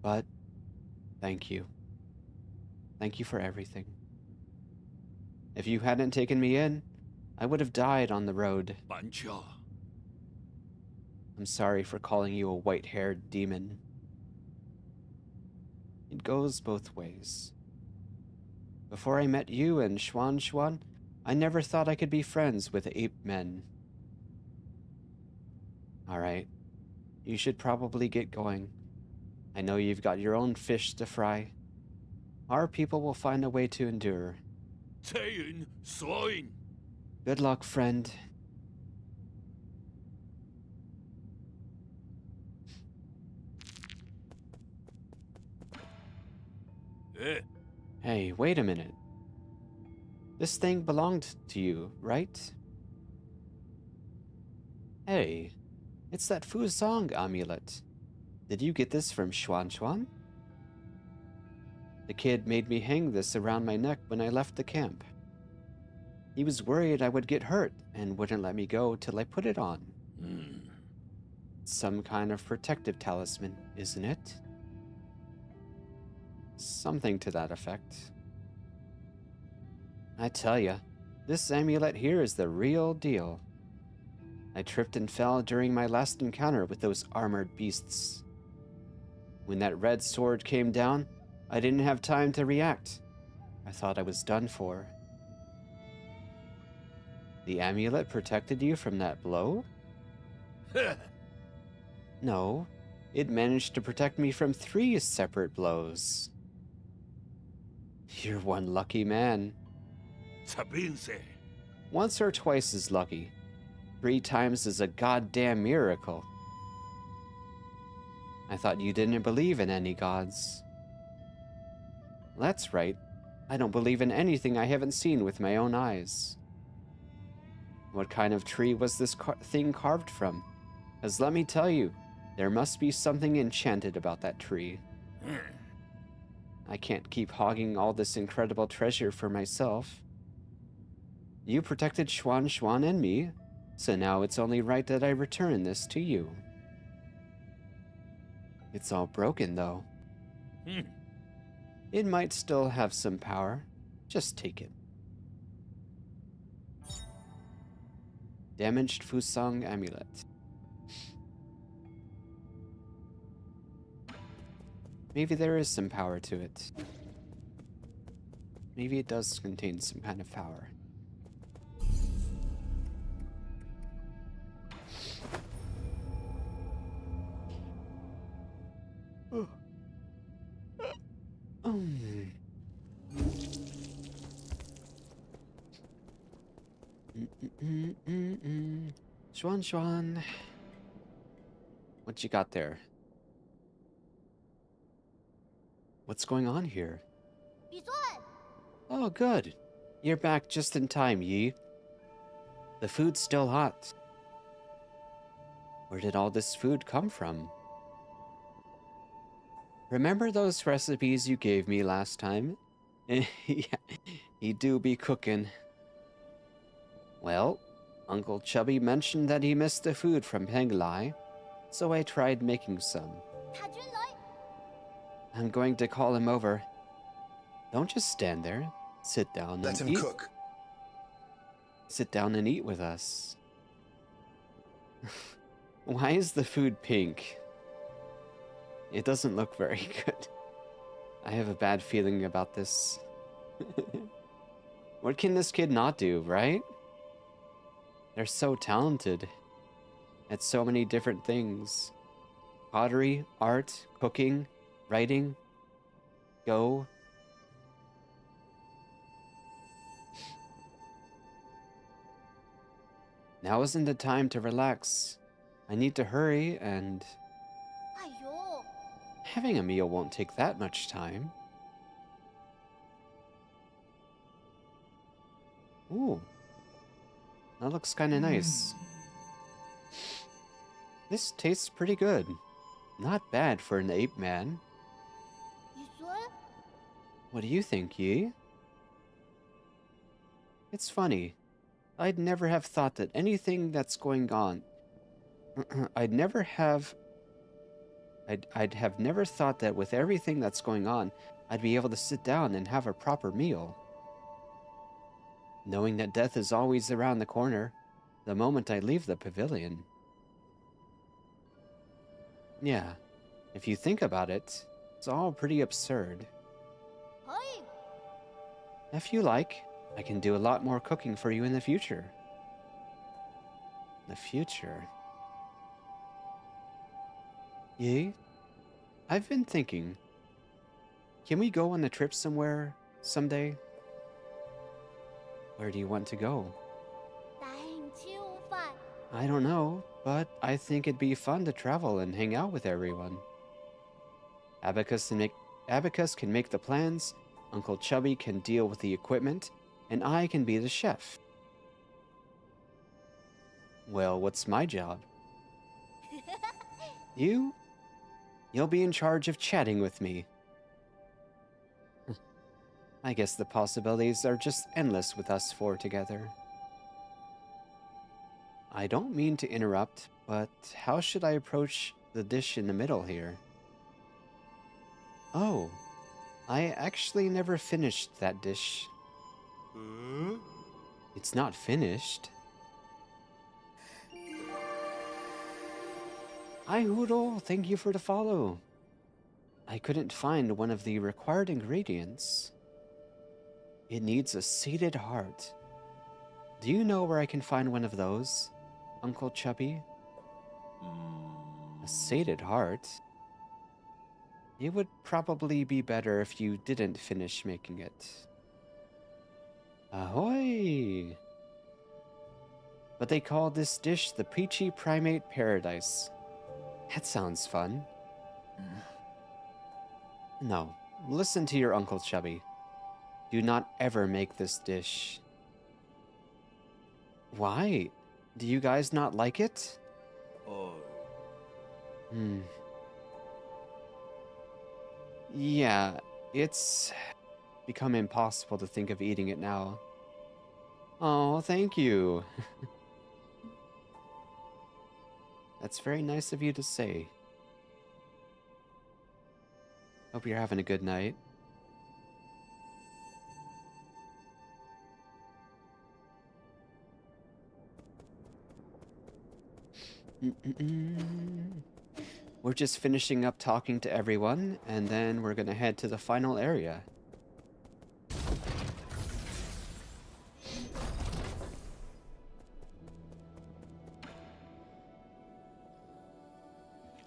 But thank you. Thank you for everything. If you hadn't taken me in, I would have died on the road. Bancha. I'm sorry for calling you a white-haired demon. It goes both ways. Before I met you and Xuan, I never thought I could be friends with ape men. Alright, you should probably get going. I know you've got your own fish to fry. Our people will find a way to endure. Tayin, soin. Good luck, friend. Eh, Hey, wait a minute. This thing belonged to you, right? Hey, it's that Fuzong amulet. Did you get this from Xuan? The kid made me hang this around my neck when I left the camp. He was worried I would get hurt and wouldn't let me go till I put it on. Some kind of protective talisman, isn't it? Something to that effect. I tell ya, this amulet here is the real deal. I tripped and fell during my last encounter with those armored beasts. When that red sword came down, I didn't have time to react. I thought I was done for. The amulet protected you from that blow? No, it managed to protect me from 3 separate blows. You're one lucky man. Sabinse. Once or twice as lucky. 3 times is a goddamn miracle. I thought you didn't believe in any gods. That's right. I don't believe in anything I haven't seen with my own eyes. What kind of tree was this thing carved from? 'Cause let me tell you, there must be something enchanted about that tree. I can't keep hogging all this incredible treasure for myself. You protected Xuan and me, so now it's only right that I return this to you. It's all broken, though. It might still have some power. Just take it. Damaged Fusang amulet. Maybe there is some power to it. Maybe it does contain some kind of power. Xuan Xuan. What you got there? What's going on here? Bizon! Oh, good. You're back just in time, Yi. The food's still hot. Where did all this food come from? Remember those recipes you gave me last time? Yeah, he do be cooking. Well, Uncle Chubby mentioned that he missed the food from Penglai, so I tried making some. 다줄래? I'm going to call him over. Don't just stand there. Sit down Let and him eat. cook. Sit down and eat with us. Why is the food pink? It doesn't look very good. I have a bad feeling about this. What can this kid not do, right? They're so talented at so many different things. Pottery, art, cooking, writing. Go. Now isn't the time to relax. I need to hurry, and 아요. having a meal won't take that much time. Ooh. That looks kind of nice. This tastes pretty good. Not bad for an ape man. 이솔? What do you think, Yi? It's funny. I'd never have thought that anything that's going on... I'd have never thought that with everything that's going on, I'd be able to sit down and have a proper meal. Knowing that death is always around the corner, the moment I leave the pavilion. Yeah, if you think about it, it's all pretty absurd. 어이! If you like, I can do a lot more cooking for you in the future. The future? Yi? I've been thinking, can we go on a trip somewhere someday? Where do you want to go? 나행 치우파. I don't know, but I think it'd be fun to travel and hang out with everyone. Abacus can make the plans, Uncle Chubby can deal with the equipment, and I can be the chef. Well, what's my job? You'll be in charge of chatting with me. I guess the possibilities are just endless with us four together. I don't mean to interrupt, but how should I approach the dish in the middle here? Oh, I actually never finished that dish. It's not finished. Hi, Hoodle. Thank you for the follow. I couldn't find one of the required ingredients. It needs a sated heart. Do you know where I can find one of those, Uncle Chubby? A sated heart? It would probably be better if you didn't finish making it. Ahoy! But they call this dish the Peachy Primate Paradise. That sounds fun. No, listen to your Uncle Chubby. Do not ever make this dish. Why? Do you guys not like it? Yeah, it's become impossible to think of eating it now. Oh, thank you. That's very nice of you to say. Hope you're having a good night. We're just finishing up talking to everyone, and then we're gonna head to the final area.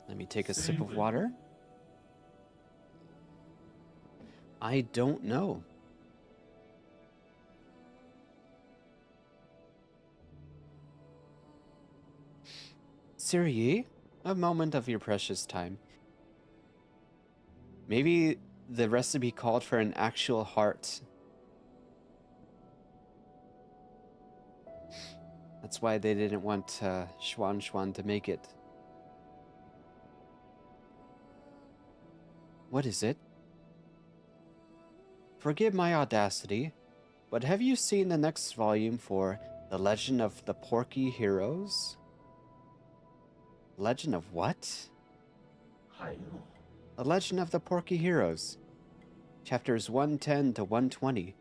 Let me take a sip of water. I don't know. Siri, a moment of your precious time. Maybe the recipe called for an actual heart. That's why they didn't want Xuan Xuan to make it. What is it? Forgive my audacity, but have you seen the next volume for The Legend of the Porky Heroes? Legend of what? The Legend of the Porky Heroes. Chapters 110 to 120.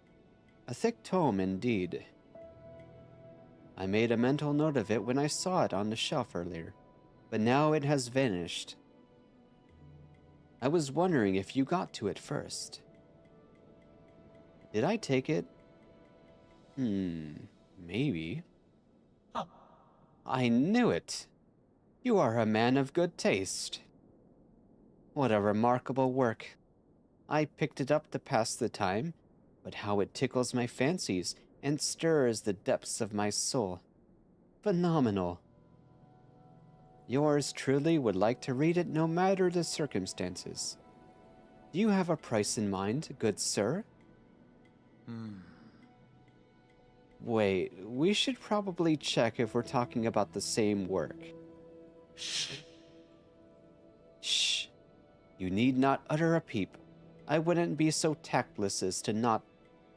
A thick tome indeed. I made a mental note of it when I saw it on the shelf earlier, but now it has vanished. I was wondering if you got to it first. Did I take it? Maybe. I knew it. You are a man of good taste. What a remarkable work. I picked it up to pass the time, but how it tickles my fancies and stirs the depths of my soul. Phenomenal. Yours truly would like to read it no matter the circumstances. Do you have a price in mind, good sir? Wait, we should probably check if we're talking about the same work. Shh. You need not utter a peep. I wouldn't be so tactless as to not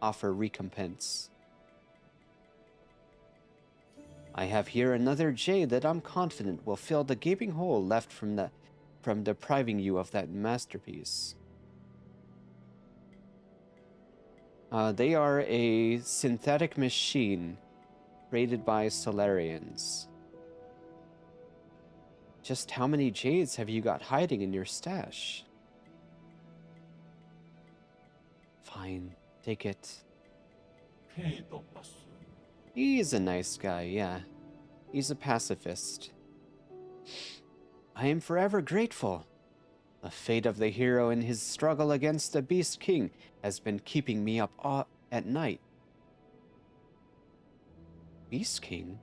offer recompense. I have here another jade that I'm confident will fill the gaping hole left from depriving you of that masterpiece. They are a synthetic machine created by Solarians. Just how many jades have you got hiding in your stash? Fine, take it. He's a nice guy, yeah. He's a pacifist. I am forever grateful. The fate of the hero in his struggle against the Beast King has been keeping me up at night. Beast King?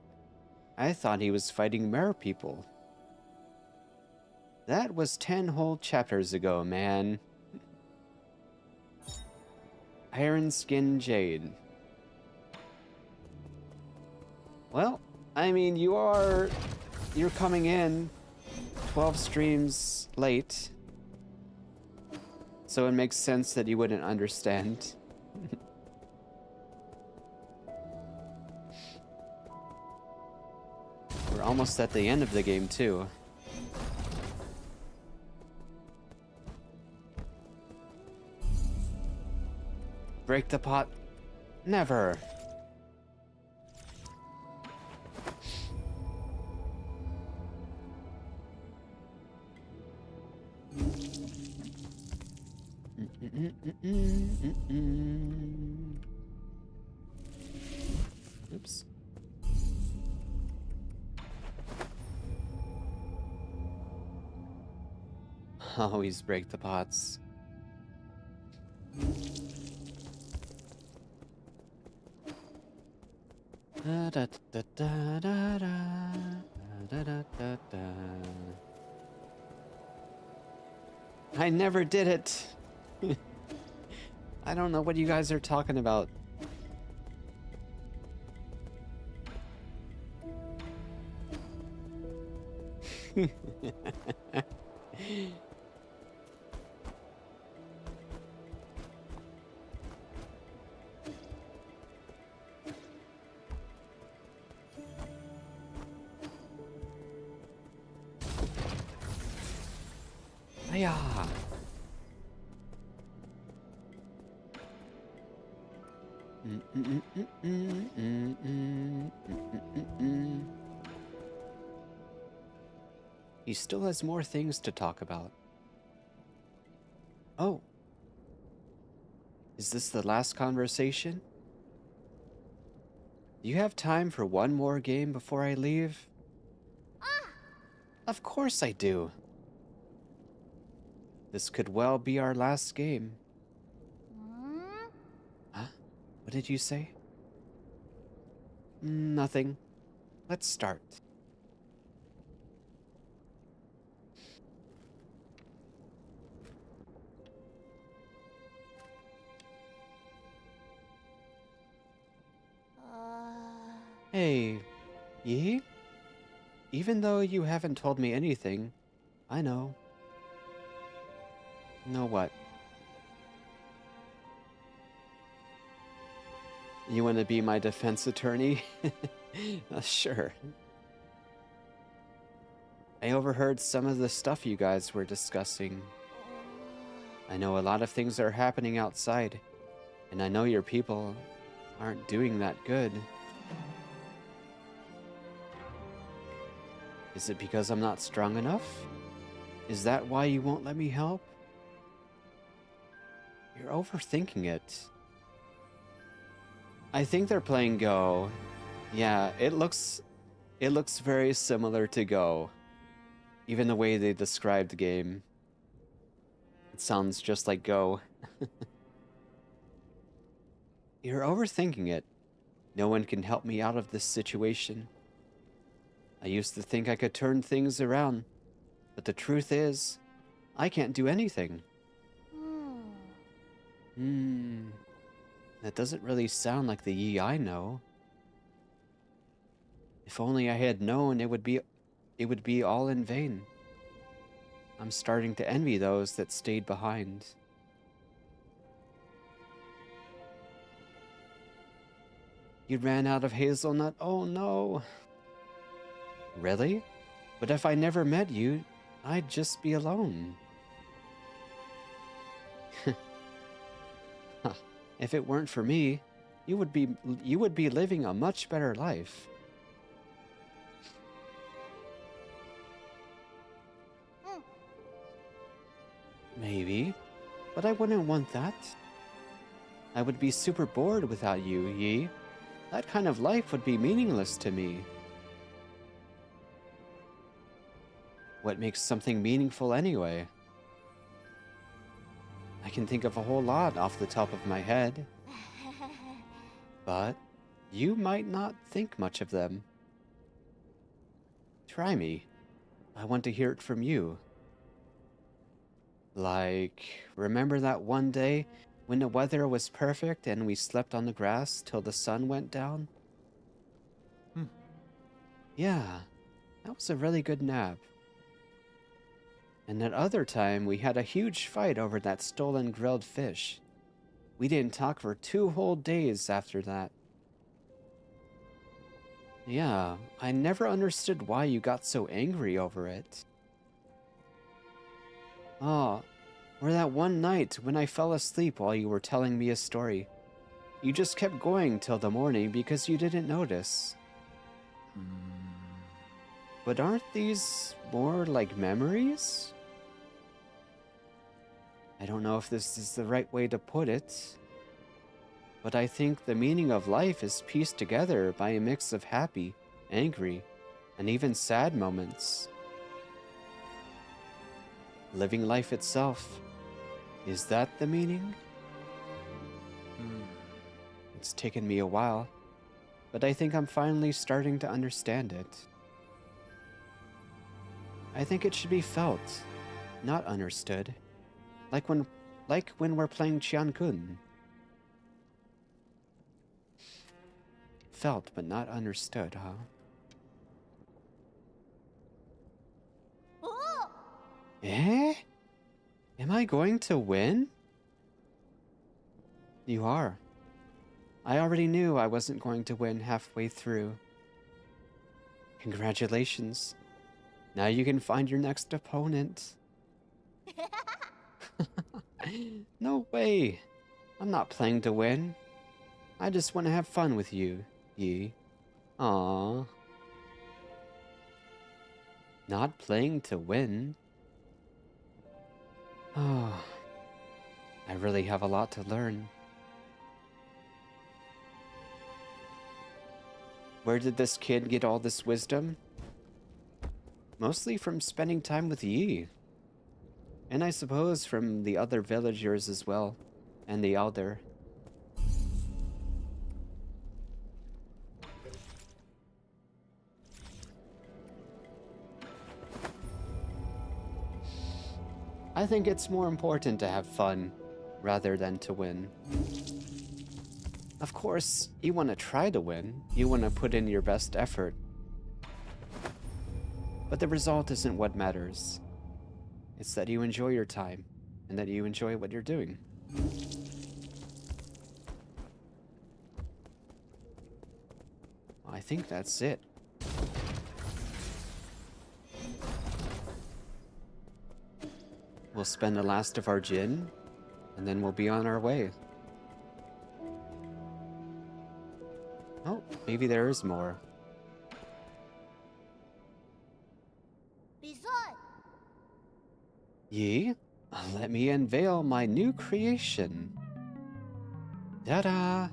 I thought he was fighting mer people. That was 10 whole chapters ago, man. Iron Skin Jade. Well, I mean, you're coming in 12 streams late, so it makes sense that you wouldn't understand. We're almost at the end of the game, too. Break the pot? Never. Oops. Always break the pots. Da, da, da, da, da, da, da, da, da. I never did it. I don't know what you guys are talking about. Hiya. He still has more things to talk about. Oh. Is this the last conversation? Do you have time for one more game before I leave? Of course I do. This could well be our last game. Huh? What did you say? Nothing. Let's start. Hey, Yi? Even though you haven't told me anything, I know. Know what? You want to be my defense attorney? Sure. I overheard some of the stuff you guys were discussing. I know a lot of things are happening outside, and I know your people aren't doing that good. Is it because I'm not strong enough? Is that why you won't let me help? You're overthinking it. I think they're playing Go. Yeah, it looks very similar to Go. Even the way they described the game. It sounds just like Go. You're overthinking it. No one can help me out of this situation. I used to think I could turn things around, but the truth is, I can't do anything. That doesn't really sound like the Yi I know. If only I had known, it would be all in vain. I'm starting to envy those that stayed behind. You ran out of hazelnut? Oh no. Really? But if I never met you, I'd just be alone. If it weren't for me, you would be living a much better life. Maybe, but I wouldn't want that. I would be super bored without you, Yi. That kind of life would be meaningless to me. What makes something meaningful anyway? I can think of a whole lot off the top of my head. But you might not think much of them. Try me. I want to hear it from you. Like, remember that one day when the weather was perfect and we slept on the grass till the sun went down? Yeah, that was a really good nap. And that other time, we had a huge fight over that stolen grilled fish. We didn't talk for 2 whole days after that. Yeah, I never understood why you got so angry over it. Oh, or that one night when I fell asleep while you were telling me a story. You just kept going till the morning because you didn't notice. But aren't these more like memories? I don't know if this is the right way to put it, but I think the meaning of life is pieced together by a mix of happy, angry, and even sad moments. Living life itself, is that the meaning? It's taken me a while, but I think I'm finally starting to understand it. I think it should be felt, not understood. Like when we're playing Qian-kun. Felt but not understood, huh? Eh? Am I going to win? You are. I already knew I wasn't going to win halfway through. Congratulations. Now you can find your next opponent. No way. I'm not playing to win. I just want to have fun with you, Yi. Aww. Not playing to win? Oh, I really have a lot to learn. Where did this kid get all this wisdom? Mostly from spending time with Yi. And I suppose from the other villagers as well, and the elder. I think it's more important to have fun rather than to win. Of course, you want to try to win, you want to put in your best effort. But the result isn't what matters. It's that you enjoy your time, and that you enjoy what you're doing. I think that's it. We'll spend the last of our gin, and then we'll be on our way. Oh, maybe there is more. Yi, let me unveil my new creation. Ta-da!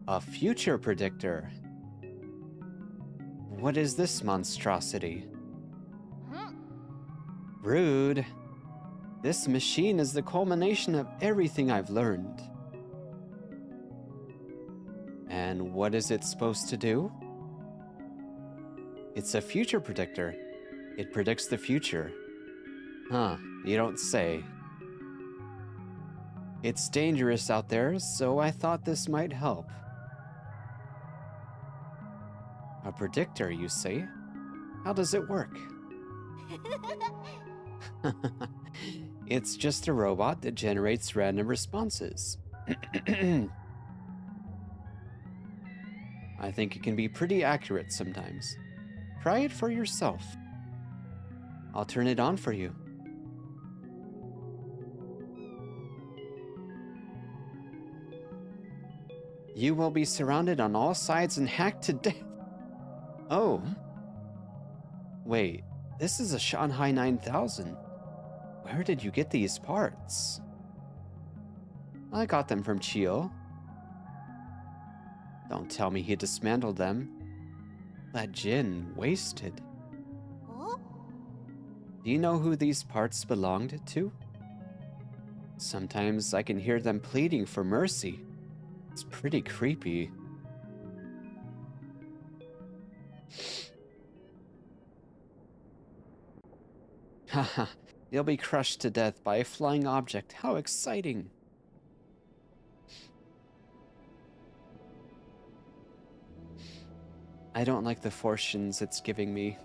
A future predictor. What is this monstrosity? Rude. This machine is the culmination of everything I've learned. And what is it supposed to do? It's a future predictor. It predicts the future. Huh, you don't say. It's dangerous out there, so I thought this might help. A predictor, you say? How does it work? It's just a robot that generates random responses. I think it can be pretty accurate sometimes. Try it for yourself. I'll turn it on for you. You will be surrounded on all sides and hacked to death. Oh. Wait, this is a Shanghai 9000. Where did you get these parts? I got them from Chio. Don't tell me he dismantled them. That gin wasted. Do you know who these parts belonged to? Sometimes I can hear them pleading for mercy. It's pretty creepy. Haha, you'll be crushed to death by a flying object. How exciting! I don't like the fortunes it's giving me.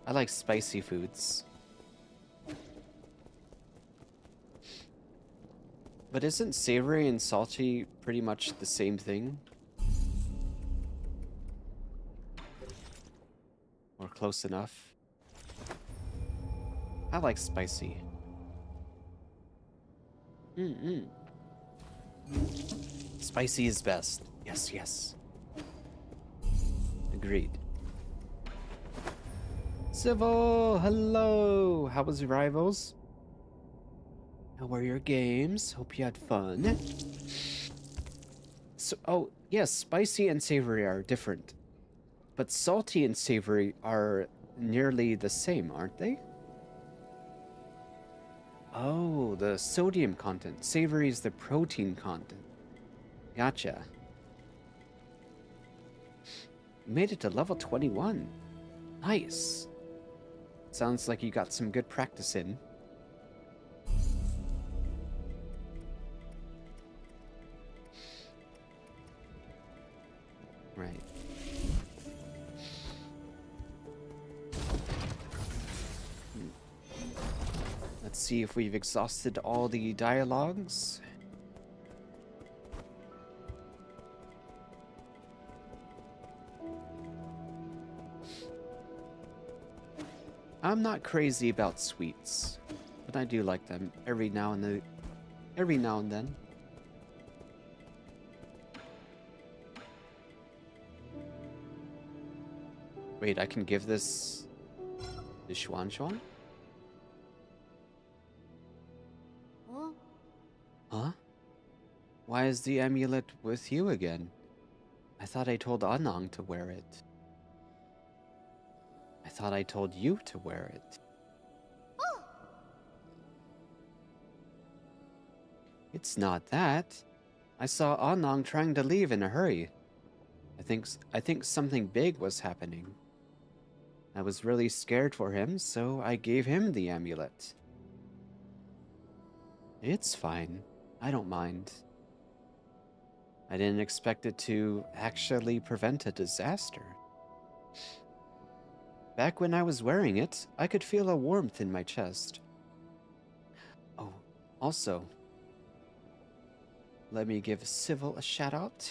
I like spicy foods. But isn't savory and salty pretty much the same thing? Or close enough? I like spicy. Spicy is best. Yes, yes. Agreed. Civil, hello! How was your rivals? How were your games? Hope you had fun. So, oh, yes, spicy and savory are different. But salty and savory are nearly the same, aren't they? Oh, the sodium content. Savory is the protein content. Gotcha. You made it to level 21. Nice. Sounds like you got some good practice in. Right. Let's see if we've exhausted all the dialogues. I'm not crazy about sweets, but I do like them every now and then. Wait, I can give this to Xuan Xuan? Huh? Huh? Why is the amulet with you again? I thought I told Anang to wear it. I thought I told you to wear it. It's not that. I saw Anang trying to leave in a hurry. I think something big was happening. I was really scared for him, so I gave him the amulet. It's fine. I don't mind. I didn't expect it to actually prevent a disaster. Back when I was wearing it, I could feel a warmth in my chest. Oh, also, let me give Civil a shout out.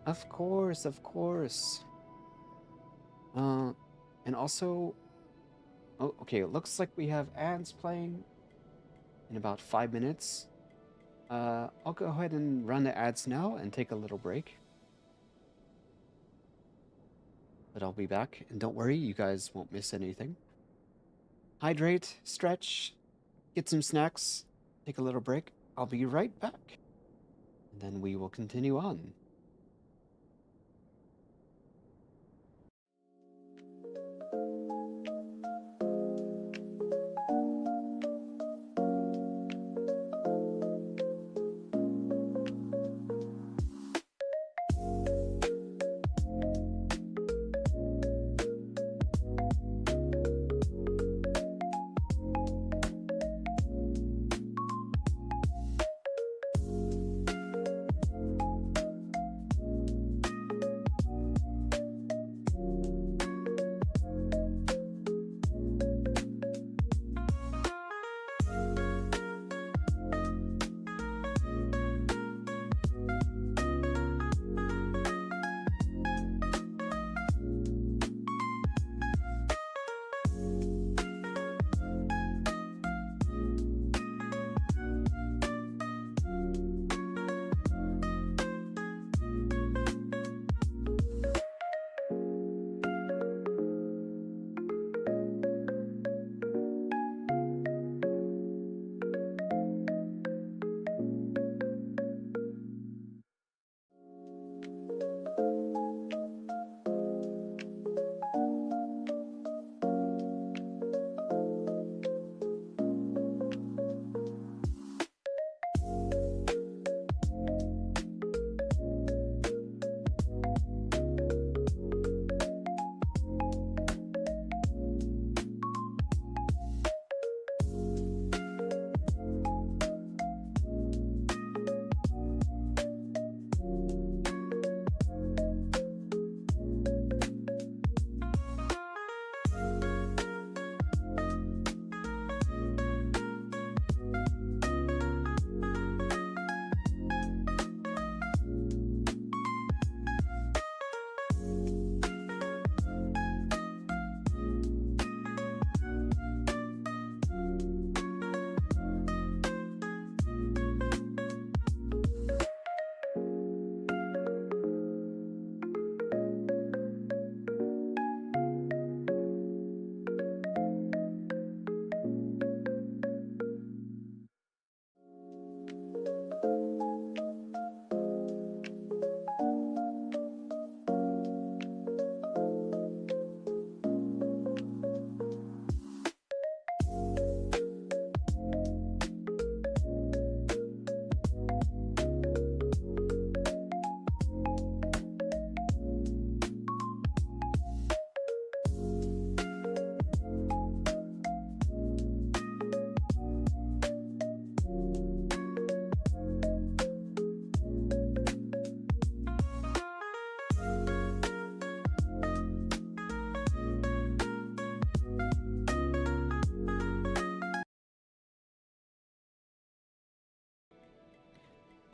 Of course, of course. And also, oh, okay, it looks like we have ads playing in about 5 minutes. I'll go ahead and run the ads now and take a little break. But I'll be back, and don't worry, you guys won't miss anything. Hydrate, stretch, get some snacks, take a little break. I'll be right back. And then we will continue on.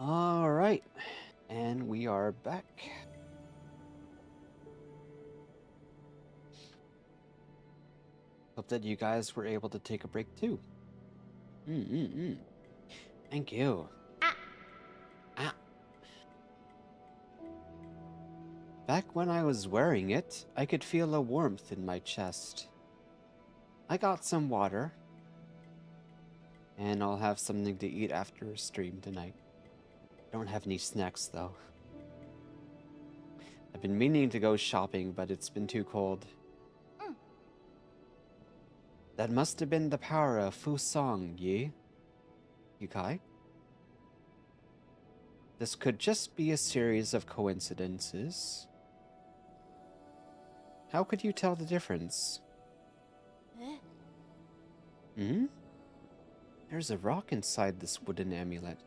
Alright, and we are back. Hope that you guys were able to take a break too. Thank you. Ah. Back when I was wearing it, I could feel a warmth in my chest. I got some water, and I'll have something to eat after stream tonight. Don't have any snacks though. I've been meaning to go shopping, but it's been too cold. That must have been the power of Fu Song, Yi. Yukai? This could just be a series of coincidences. How could you tell the difference? Hmm? There's a rock inside this wooden amulet.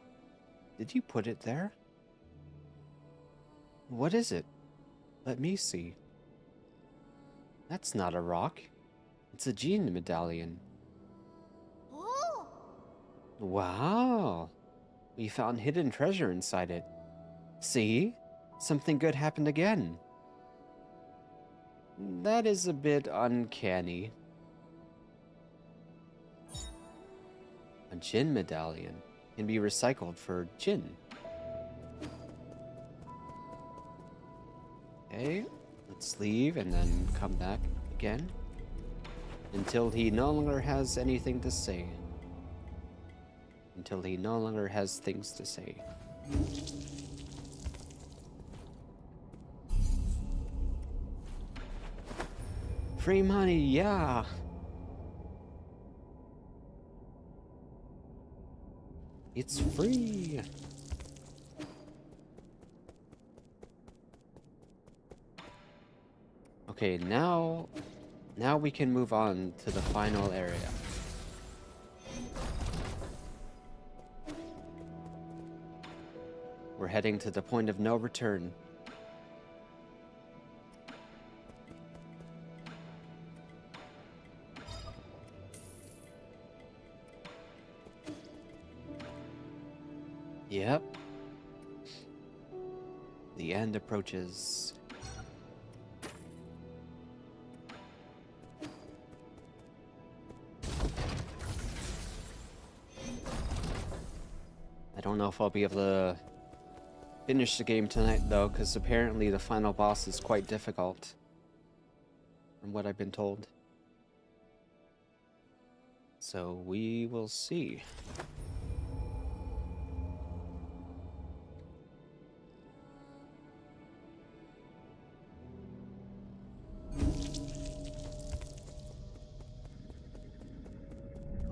Did you put it there? What is it? Let me see. That's not a rock. It's a gene medallion. Oh! Wow! We found hidden treasure inside it. See? Something good happened again. That is a bit uncanny. A Jin medallion can be recycled for Jin. Okay, let's leave and then come back again. Until he no longer has anything to say. Until he no longer has things to say. Free money, yeah! It's free! Okay, now we can move on to the final area. We're heading to the point of no return. Yep. The end approaches. I don't know if I'll be able to finish the game tonight though, because apparently the final boss is quite difficult, from what I've been told. So we will see.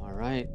All right.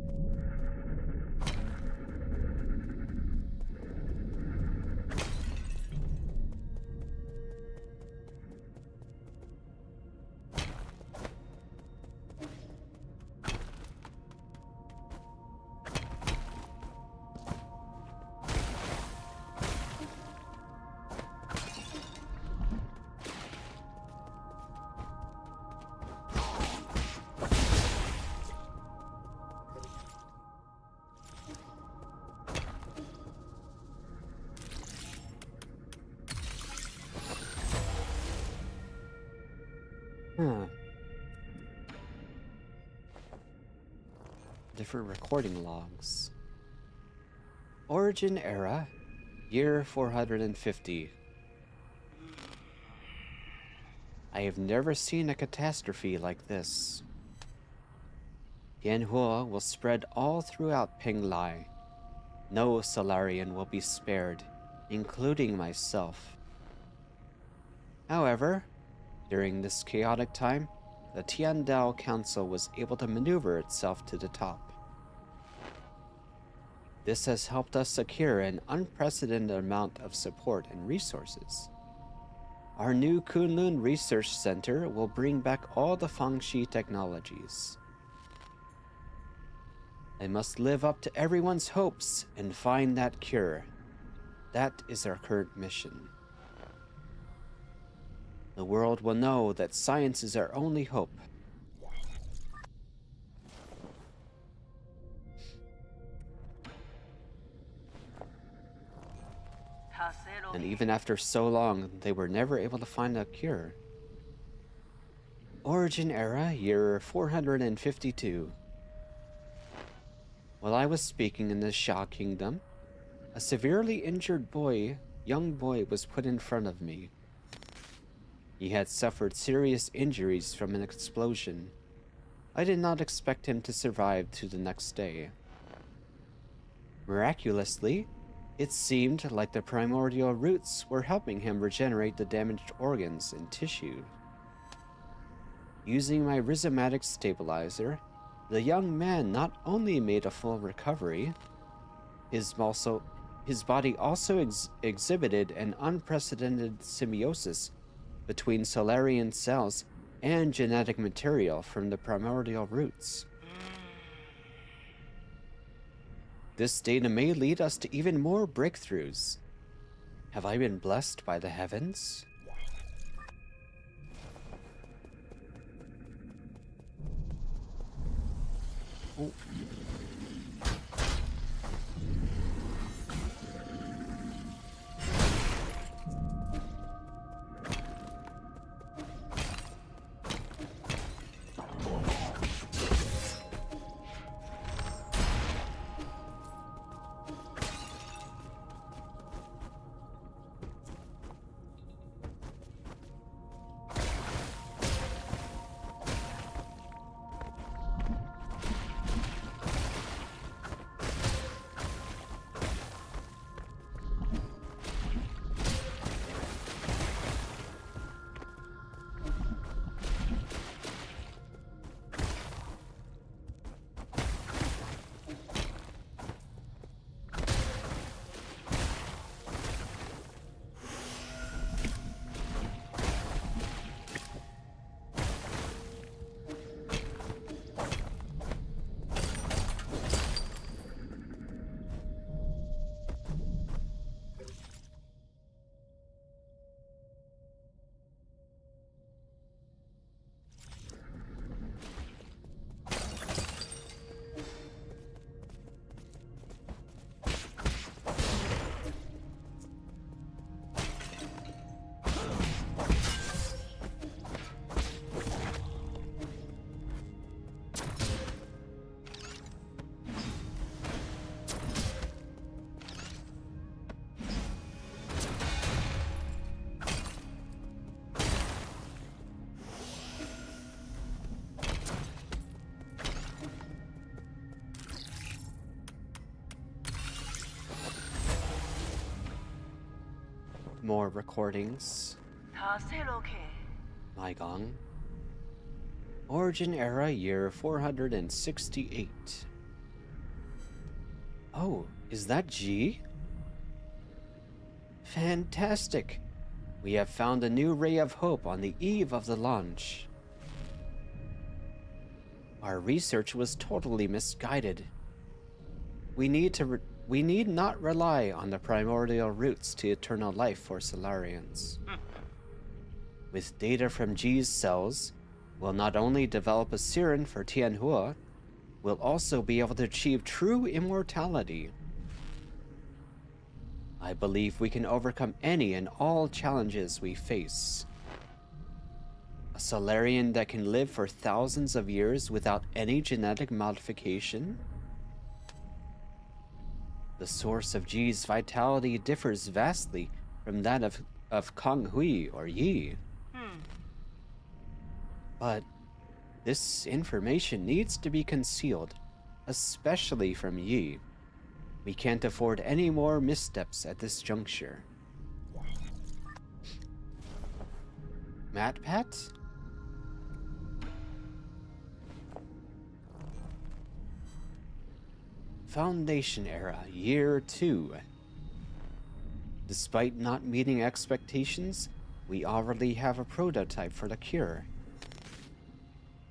Different recording logs. Origin era, year 450. I have never seen a catastrophe like this. Tianhua will spread all throughout Penglai. No Solarian will be spared, including myself. However, during this chaotic time, the Tiandao Council was able to maneuver itself to the top. This has helped us secure an unprecedented amount of support and resources. Our new Kunlun Research Center will bring back all the Fangxi technologies. I must live up to everyone's hopes and find that cure. That is our current mission. The world will know that science is our only hope. And even after so long, they were never able to find a cure. Origin era, year 452. While I was speaking in the Sha Kingdom, a severely injured young boy was put in front of me. He had suffered serious injuries from an explosion. I did not expect him to survive to the next day. Miraculously, it seemed like the primordial roots were helping him regenerate the damaged organs and tissue. Using my rhizomatic stabilizer, the young man not only made a full recovery, his body also exhibited an unprecedented symbiosis between Solarian cells and genetic material from the primordial roots. This data may lead us to even more breakthroughs. Have I been blessed by the heavens? Oh. More recordings. Maigong. Origin era, year 468. Oh, is that G? Fantastic! We have found a new ray of hope on the eve of the launch. Our research was totally misguided. We need not rely on the primordial roots to eternal life for Solarians. With data from G's cells, we'll not only develop a serum for Tianhua, we'll also be able to achieve true immortality. I believe we can overcome any and all challenges we face. A Solarian that can live for thousands of years without any genetic modification? The source of G's vitality differs vastly from that of Kong Hui or Yi. But this information needs to be concealed, especially from Yi. We can't afford any more missteps at this juncture. MatPat? Foundation era, year 2. Despite not meeting expectations, we already have a prototype for the cure.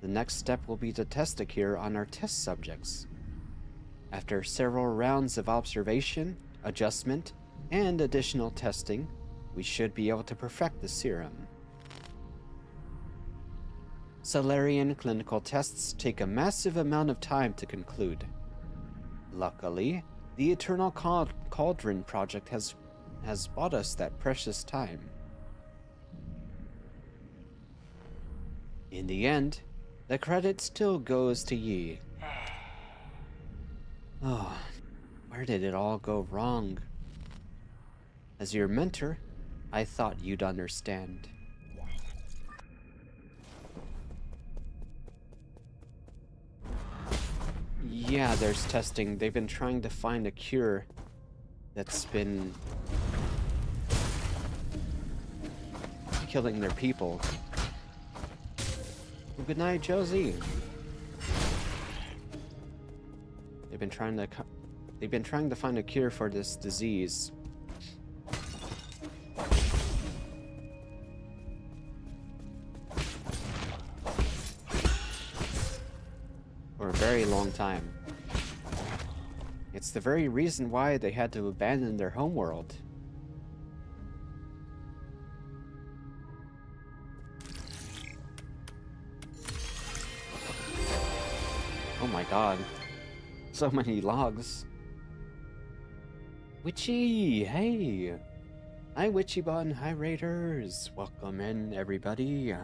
The next step will be to test the cure on our test subjects. After several rounds of observation, adjustment, and additional testing, we should be able to perfect the serum. Solarian clinical tests take a massive amount of time to conclude. Luckily, the Eternal Cauldron project has has bought us that precious time. In the end, the credit still goes to Yi. Oh, where did it all go wrong? As your mentor, I thought you'd understand. Yeah, there's testing. They've been trying to find a cure that's been killing their people. Well, good night, Josie. They've been trying to find a cure for this disease. For a very long time. It's the very reason why they had to abandon their homeworld. Oh my god. So many logs. Witchy, hey! Hi Witchy Bun, hi Raiders! Welcome in everybody.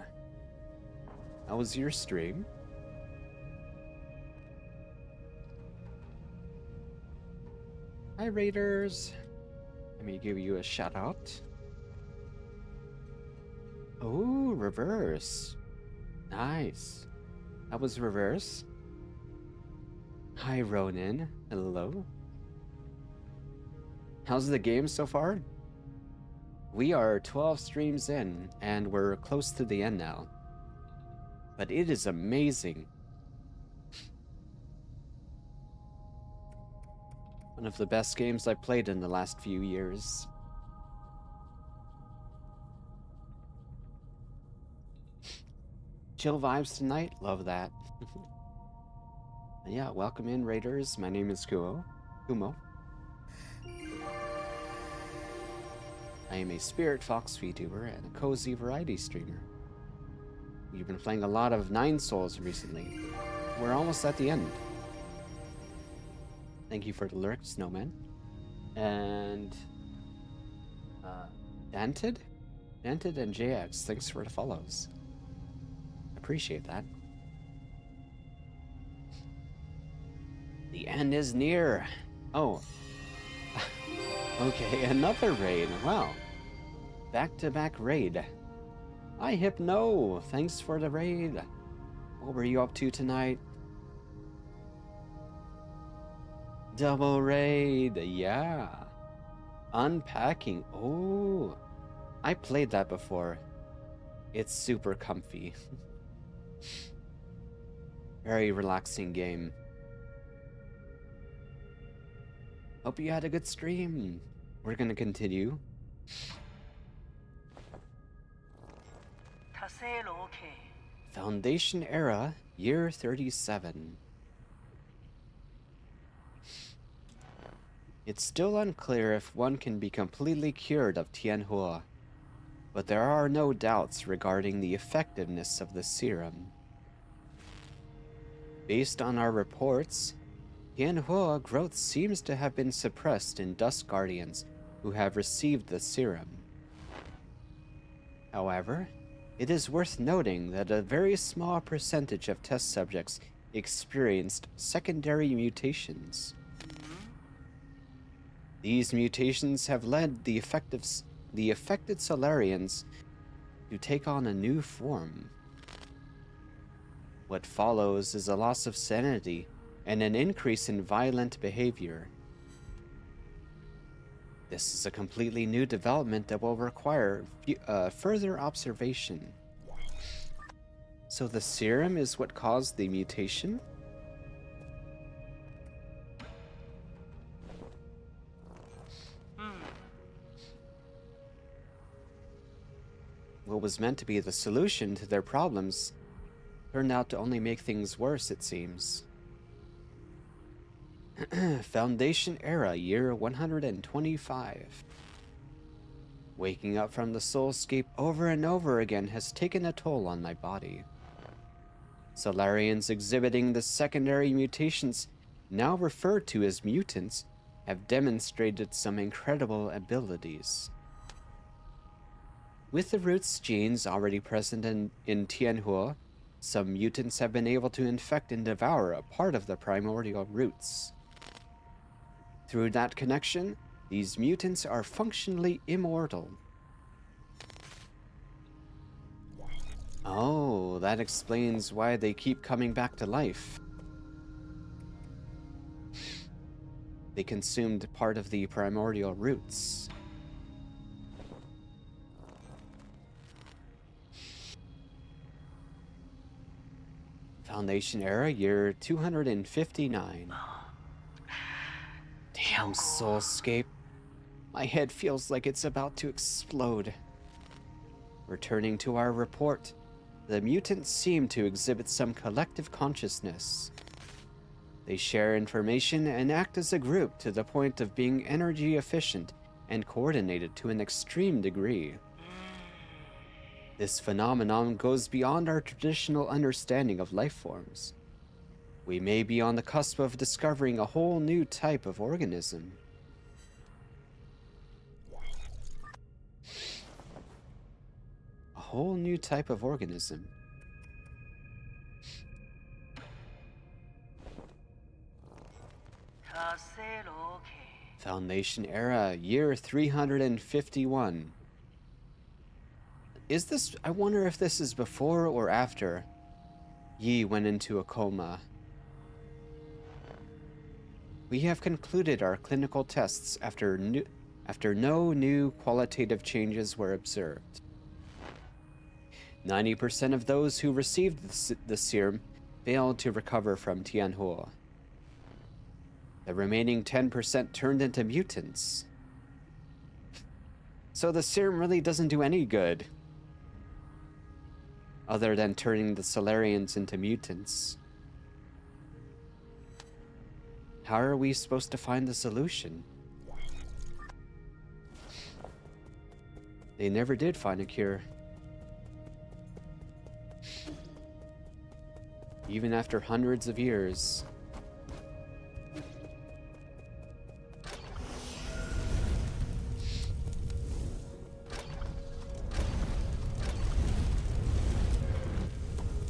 How was your stream? Hi Raiders! Let me give you a shout out. Oh, reverse. Nice. That was reverse. Hi Ronin, hello. How's the game so far? We are 12 streams in, and we're close to the end now. But it is amazing. One of the best games I've played in the last few years. Chill vibes tonight, love that. Yeah, welcome in Raiders, my name is Kumo. I am a Spirit Fox VTuber and a cozy variety streamer. We've been playing a lot of Nine Souls recently. We're almost at the end. Thank you for the lurk, Snowman. And Danted and JX, thanks for the follows. Appreciate that. The end is near. Oh. Okay, another raid. Wow. Back-to-back raid. Hi, Hypno. Thanks for the raid. What were you up to tonight? Double raid. Yeah. Unpacking. Oh. I played that before. It's super comfy. Very relaxing game. Hope you had a good stream. We're gonna continue. Foundation Era, year 37. It's still unclear if one can be completely cured of Tianhua, but there are no doubts regarding the effectiveness of the serum. Based on our reports, Tianhua growth seems to have been suppressed in Dust Guardians who have received the serum. However, it is worth noting that a very small percentage of test subjects experienced secondary mutations. These mutations have led the affected Solarians to take on a new form. What follows is a loss of sanity and an increase in violent behavior. This is a completely new development that will require further observation. So the serum is what caused the mutation? What was meant to be the solution to their problems turned out to only make things worse, it seems. Foundation Era, year 125. Waking up from the soulscape over and over again has taken a toll on my body. Solarians exhibiting the secondary mutations, now referred to as mutants, have demonstrated some incredible abilities. With the roots genes already present in Tianhua, some mutants have been able to infect and devour a part of the primordial roots. Through that connection, these mutants are functionally immortal. Oh, that explains why they keep coming back to life. They consumed part of the primordial roots. Foundation era, year 259. Damn, Soulscape. My head feels like it's about to explode. Returning to our report, the mutants seem to exhibit some collective consciousness. They share information and act as a group to the point of being energy efficient and coordinated to an extreme degree. This phenomenon goes beyond our traditional understanding of life forms. We may be on the cusp of discovering a whole new type of organism. A whole new type of organism. Foundation era, year 351. Is this... I wonder if this is before or after Yi went into a coma. We have concluded our clinical tests after no new qualitative changes were observed. 90% of those who received the serum failed to recover from Tianhua. The remaining 10% turned into mutants. So the serum really doesn't do any good, other than turning the Solarians into mutants. How are we supposed to find the solution? They never did find a cure. Even after hundreds of years.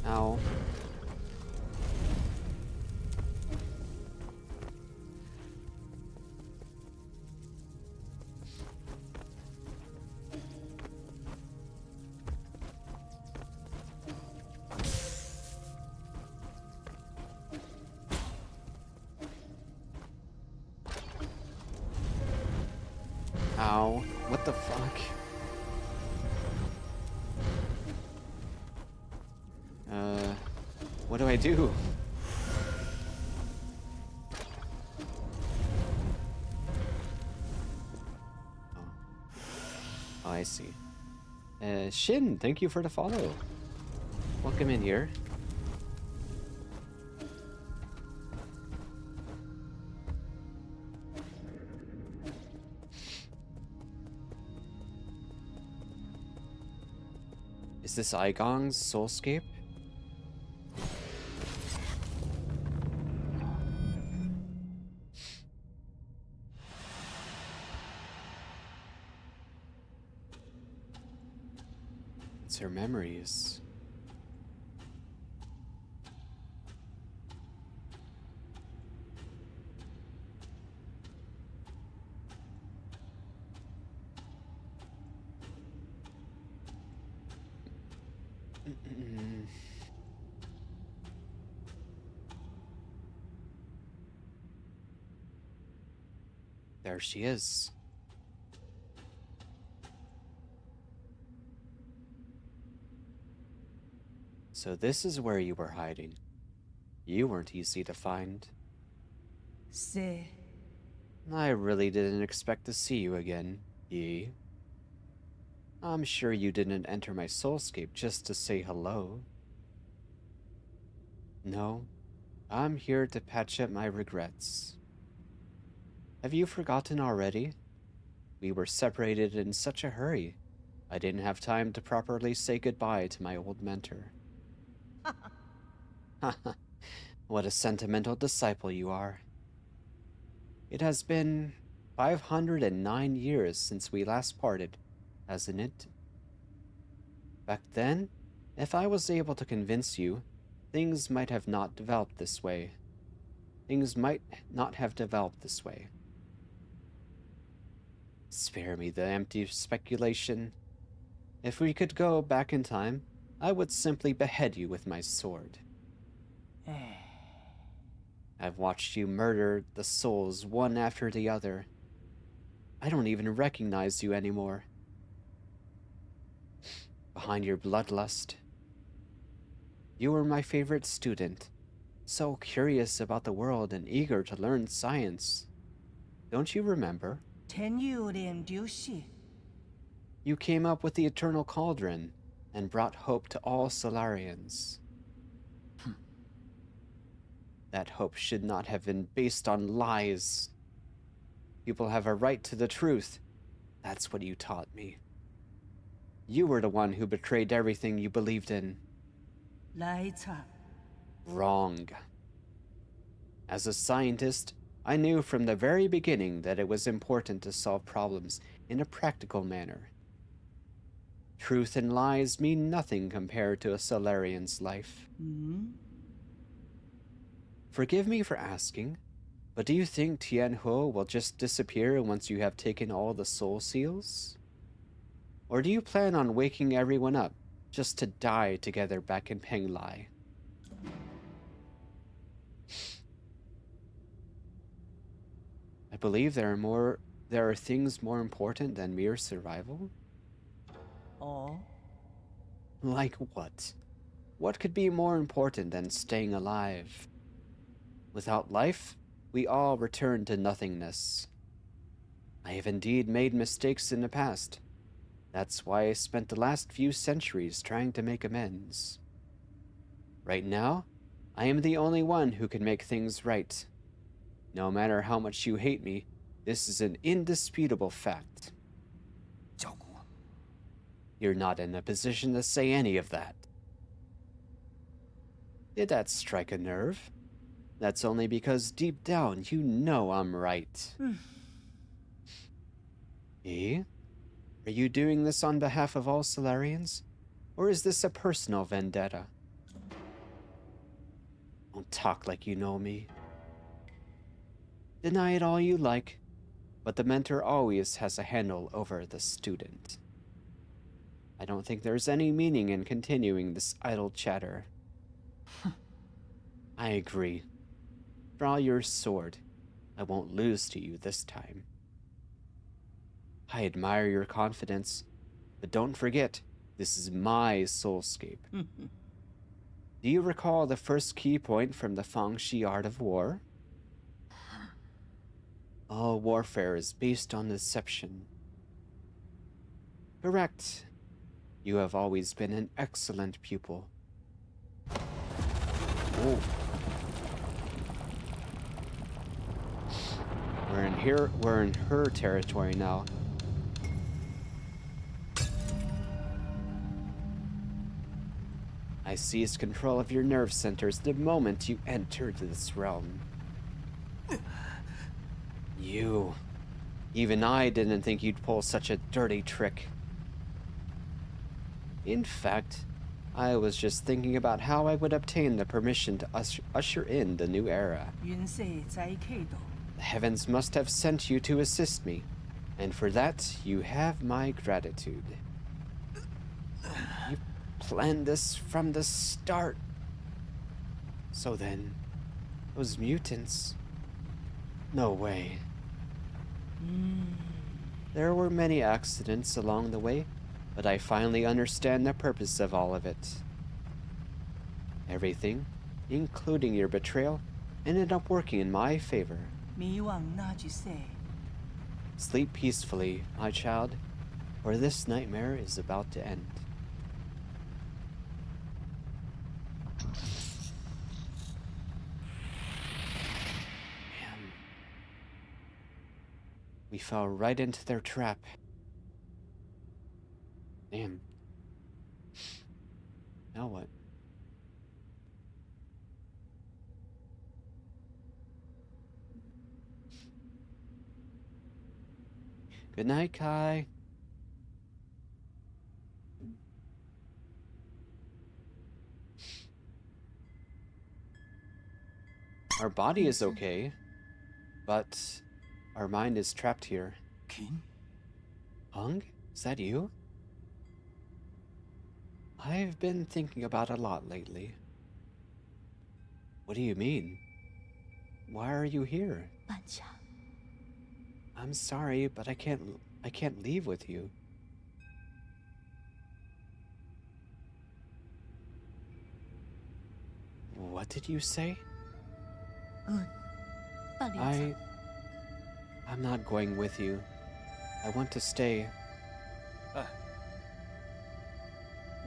Ow. Ow. What the fuck? What do I do? Oh, I see. Shin, thank you for the follow. Welcome in here. Is this Igong's soulscape? It's her memories. There she is. So this is where you were hiding. You weren't easy to find. Say, I really didn't expect to see you again, Yi. I'm sure you didn't enter my soulscape just to say hello. No, I'm here to patch up my regrets. Have you forgotten already? We were separated in such a hurry. I didn't have time to properly say goodbye to my old mentor. Haha, what a sentimental disciple you are. It has been 509 years since we last parted, hasn't it? Back then, if I was able to convince you, things might have not developed this way. Things might not have developed this way. Spare me the empty speculation. If we could go back in time, I would simply behead you with my sword. I've watched you murder the souls one after the other. I don't even recognize you anymore. Behind your bloodlust. You were my favorite student, so curious about the world and eager to learn science. Don't you remember? You came up with the Eternal Cauldron and brought hope to all Solarians. That hope should not have been based on lies. People have a right to the truth. That's what you taught me. You were the one who betrayed everything you believed in. Wrong. As a scientist, I knew from the very beginning that it was important to solve problems in a practical manner. Truth and lies mean nothing compared to a Solarian's life. Forgive me for asking, but do you think Tianhuo will just disappear once you have taken all the soul seals? Or do you plan on waking everyone up just to die together back in Penglai? I believe there are things more important than mere survival. Oh? Like what? What could be more important than staying alive? Without life, we all return to nothingness. I have indeed made mistakes in the past. That's why I spent the last few centuries trying to make amends. Right now, I am the only one who can make things right. No matter how much you hate me, this is an indisputable fact. You're not in a position to say any of that. Did that strike a nerve? That's only because deep down you know I'm right. Eh? Are you doing this on behalf of all Solarians? Or is this a personal vendetta? Don't talk like you know me. Deny it all you like, but the mentor always has a handle over the student. I don't think there's any meaning in continuing this idle chatter. I agree. Draw your sword. I won't lose to you this time. I admire your confidence, but don't forget, this is my soulscape. Do you recall the first key point from the Fangxi Art of War? All warfare is based on deception. Correct. You have always been an excellent pupil. Oh. We're in her territory now. I seized control of your nerve centers the moment you entered this realm. You. Even I didn't think you'd pull such a dirty trick. In fact, I was just thinking about how I would obtain the permission to usher in the new era. The heavens must have sent you to assist me, and for that you have my gratitude. You planned this from the start. So then, those mutants... No way. There were many accidents along the way, but I finally understand the purpose of all of it. Everything, including your betrayal, ended up working in my favor. Sleep peacefully, my child, for this nightmare is about to end. Man. We fell right into their trap. Damn. Now what? Good night, Kai. Our body is okay, but our mind is trapped here. Kin? Hung? Is that you? I've been thinking about it a lot lately. What do you mean? Why are you here? 半夏， I'm sorry, but I can't leave with you. What did you say? 半脸 I'm not going with you. I want to stay.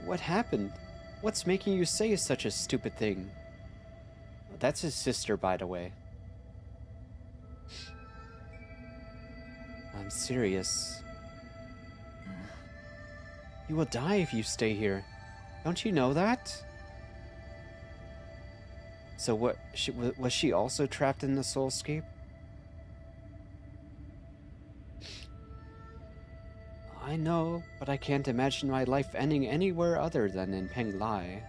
What happened? What's making you say such a stupid thing? That's his sister, by the way. I'm serious. You will die if you stay here. Don't you know that? So what? Was she also trapped in the soulscape? I know, but I can't imagine my life ending anywhere other than in Penglai.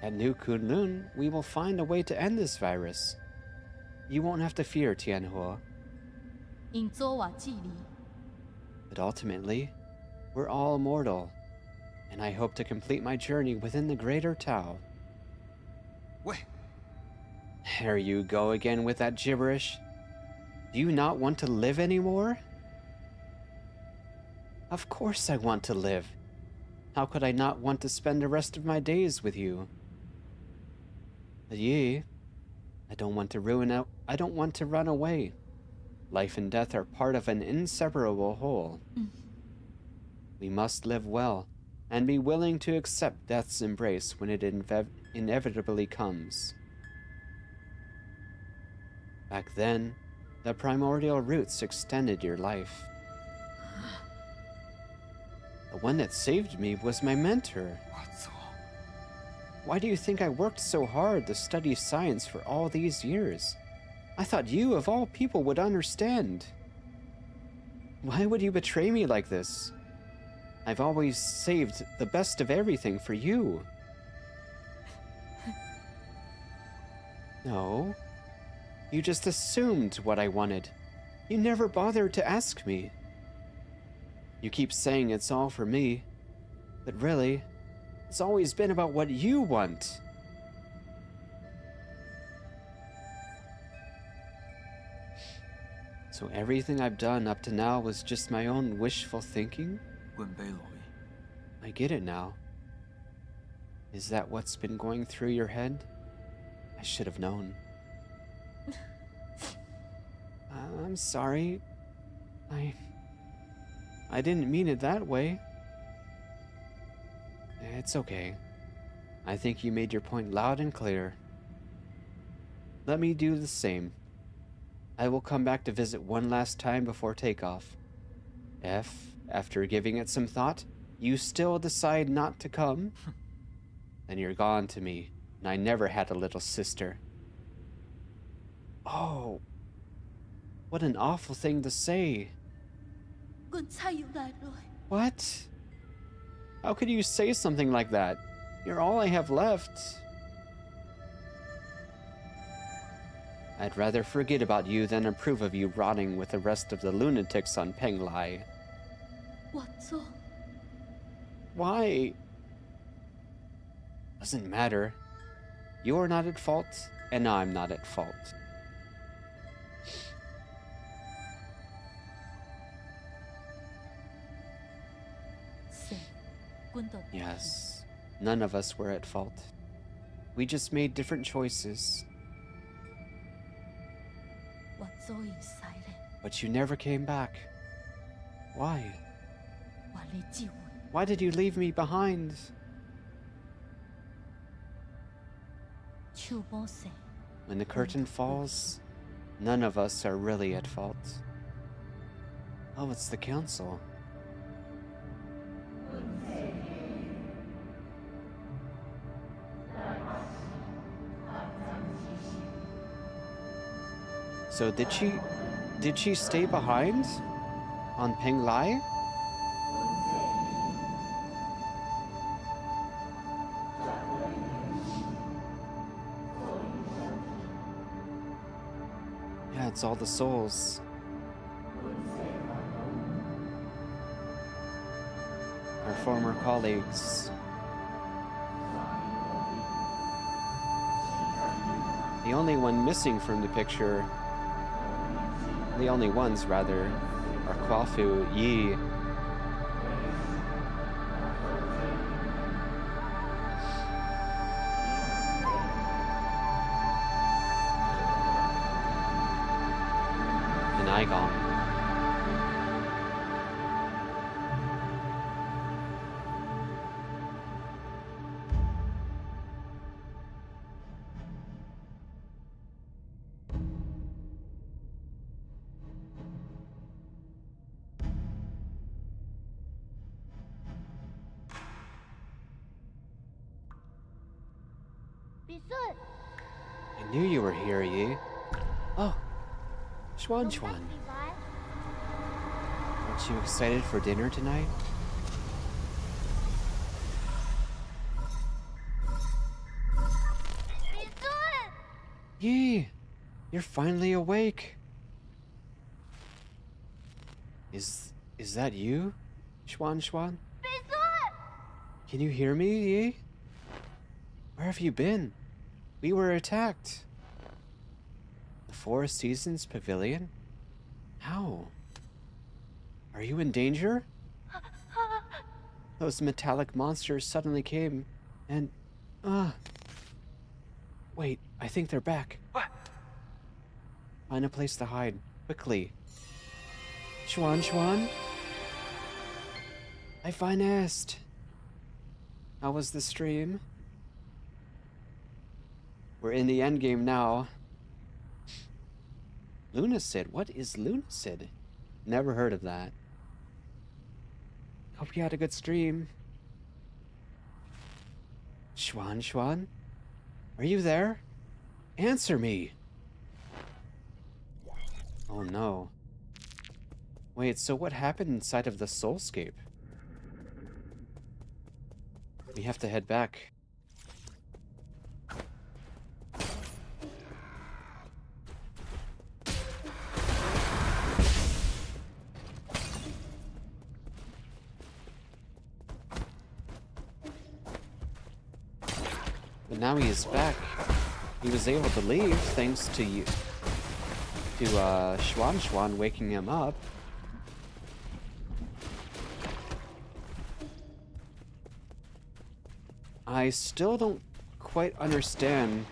At New Kunlun, we will find a way to end this virus. You won't have to fear, Tianhua. 因昨晚距离， But ultimately, we're all immortal, and I hope to complete my journey within the greater Tao. 喂， There you go again with that gibberish. Do you not want to live anymore? Of course I want to live. How could I not want to spend the rest of my days with you? But Yi, I don't want to run away. Life and death are part of an inseparable whole. We must live well, and be willing to accept death's embrace when it inevitably comes. Back then, the primordial roots extended your life. The one that saved me was my mentor. 我操！ Why do you think I worked so hard to study science for all these years? I thought you, of all people, would understand. Why would you betray me like this? I've always saved the best of everything for you. No. You just assumed what I wanted. You never bothered to ask me. You keep saying it's all for me, but really, it's always been about what you want. So everything I've done up to now was just my own wishful thinking? 冠卑來， I get it now. Is that what's been going through your head? I should have known. I'm sorry. I didn't mean it that way. It's okay. I think you made your point loud and clear. Let me do the same. I will come back to visit one last time before takeoff. If, after giving it some thought, you still decide not to come, then you're gone to me, and I never had a little sister. Oh, what an awful thing to say. 阮才有來來， What? How could you say something like that? You're all I have left. I'd rather forget about you than approve of you rotting with the rest of the lunatics on Penglai. 我做 Why? Doesn't matter. You're not at fault, and I'm not at fault. Yes, none of us were at fault. We just made different choices. 我早已使咧， But you never came back. Why? 我嚟救阮， Why did you leave me behind? 手冇洗， When the curtain falls, none of us are really at fault. Oh, it's the council. So did she Did she stay behind? On Peng Lai? Yeah, it's all the souls. Our former colleagues. The only one missing from the picture, the only ones rather, are Kwafu, Yi, and Igong. I knew you were here, Yi. Oh, Xuan Xuan. Aren't you excited for dinner tonight? Yi, you're finally awake. Is that you, Xuan Xuan? Can you hear me, Yi? Where have you been? We were attacked. The Four Seasons Pavilion? How? Are you in danger? Those metallic monsters suddenly came and... Wait, I think they're back. What? Find a place to hide, quickly. Xuan Xuan? I finest. How was the stream? We're in the endgame now. Lunacid? What is Lunacid? Never heard of that. Hope you had a good stream. Xuan Xuan? Are you there? Answer me! Oh no. Wait, so what happened inside of the soulscape? We have to head back. But now he is back. He was able to leave thanks to you, to Xuan Xuan waking him up. I still don't quite understand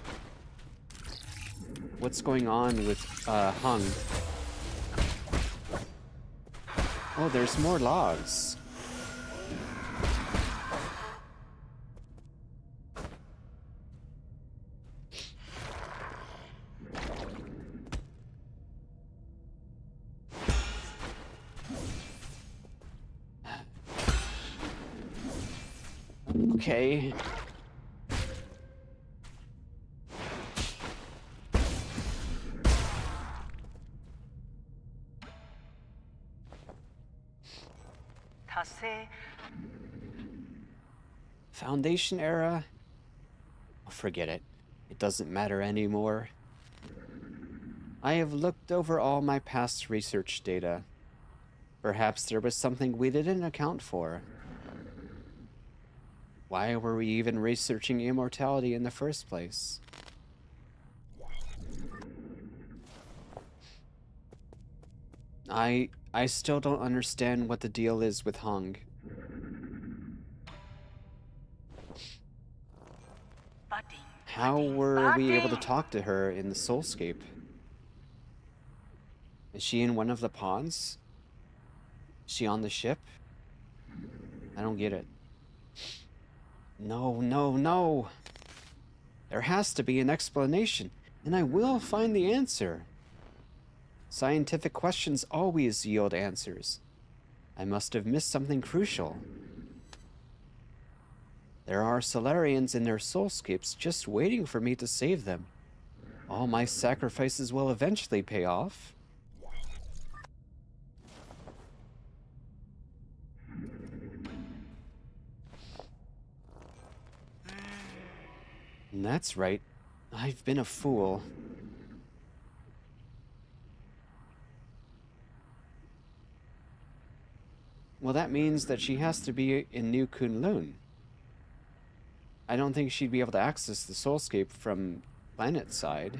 what's going on with Hung. Oh, there's more logs. Okay. Foundation era? Oh, forget it. It doesn't matter anymore. I have looked over all my past research data. Perhaps there was something we didn't account for. Why were we even researching immortality in the first place? I still don't understand what the deal is with Hung. How were we able to talk to her in the soulscape? Is she in one of the ponds? Is she on the ship? I don't get it. No, no, no. There has to be an explanation, and I will find the answer. Scientific questions always yield answers. I must have missed something crucial. There are Solarians in their soulscapes just waiting for me to save them. All my sacrifices will eventually pay off. That's right. I've been a fool. Well, that means that she has to be in New Kunlun. I don't think she'd be able to access the soulscape from planet side.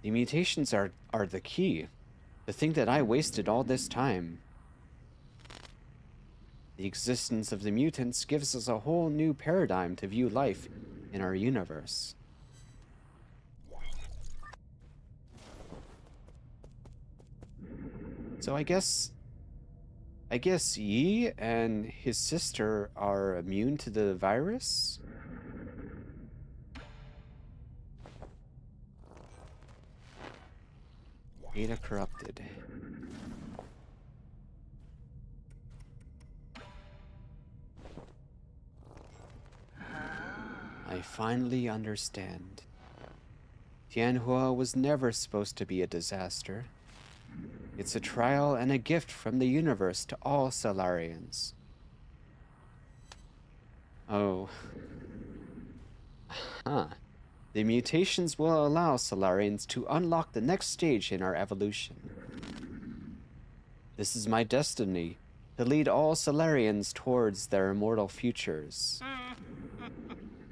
The mutations are the key. To think that I wasted all this time. The existence of the mutants gives us a whole new paradigm to view life in our universe. So I guess Yi and his sister are immune to the virus? Data corrupted. I finally understand. Tianhua was never supposed to be a disaster. It's a trial and a gift from the universe to all Solarians. Oh. Huh. The mutations will allow Solarians to unlock the next stage in our evolution. This is my destiny, to lead all Solarians towards their immortal futures.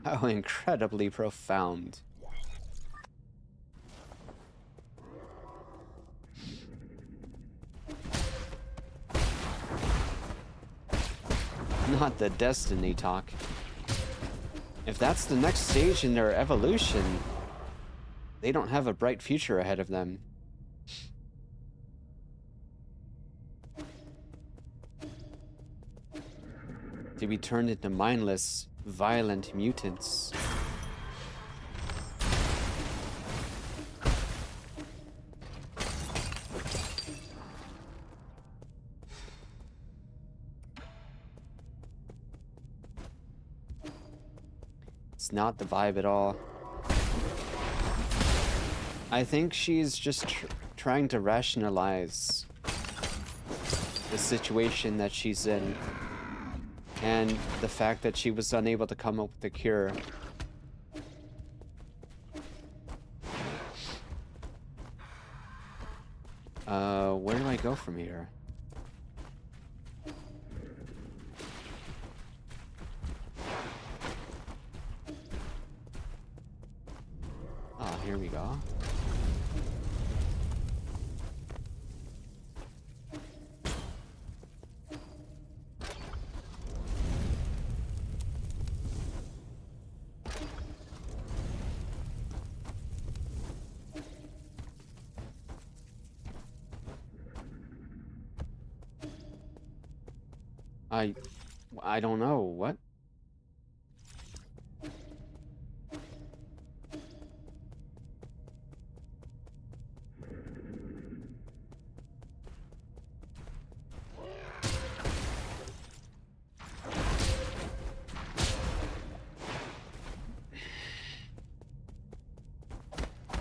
How incredibly profound. Not the destiny talk. If that's the next stage in their evolution, they don't have a bright future ahead of them. To be turned into mindless, violent mutants. It's not the vibe at all. I think she's just trying to rationalize the situation that she's in and the fact that she was unable to come up with a cure. Where do I go from here? Here we go. I don't know. What?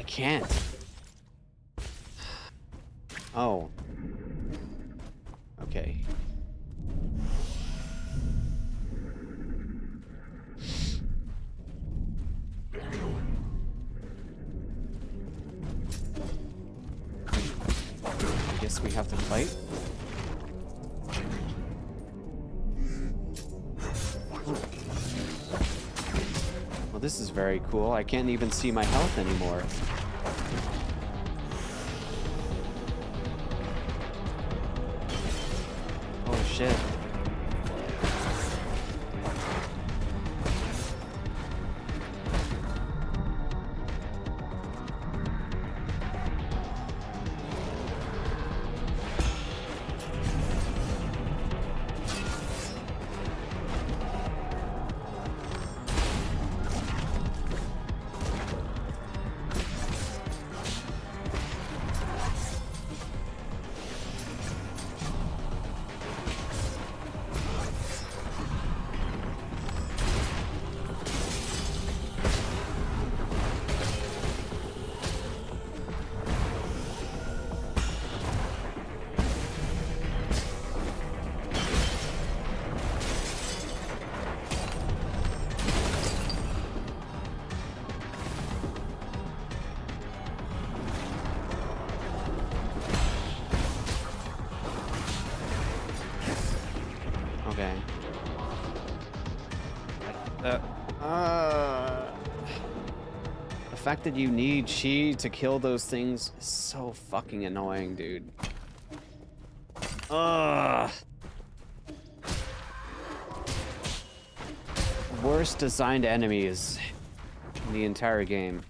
Can't. Oh. Okay. I guess we have to fight. Well, this is very cool. I can't even see my health anymore. Oh shit. Okay. The fact that you need chi to kill those things is so fucking annoying, dude. Ugh. Worst designed enemies in the entire game.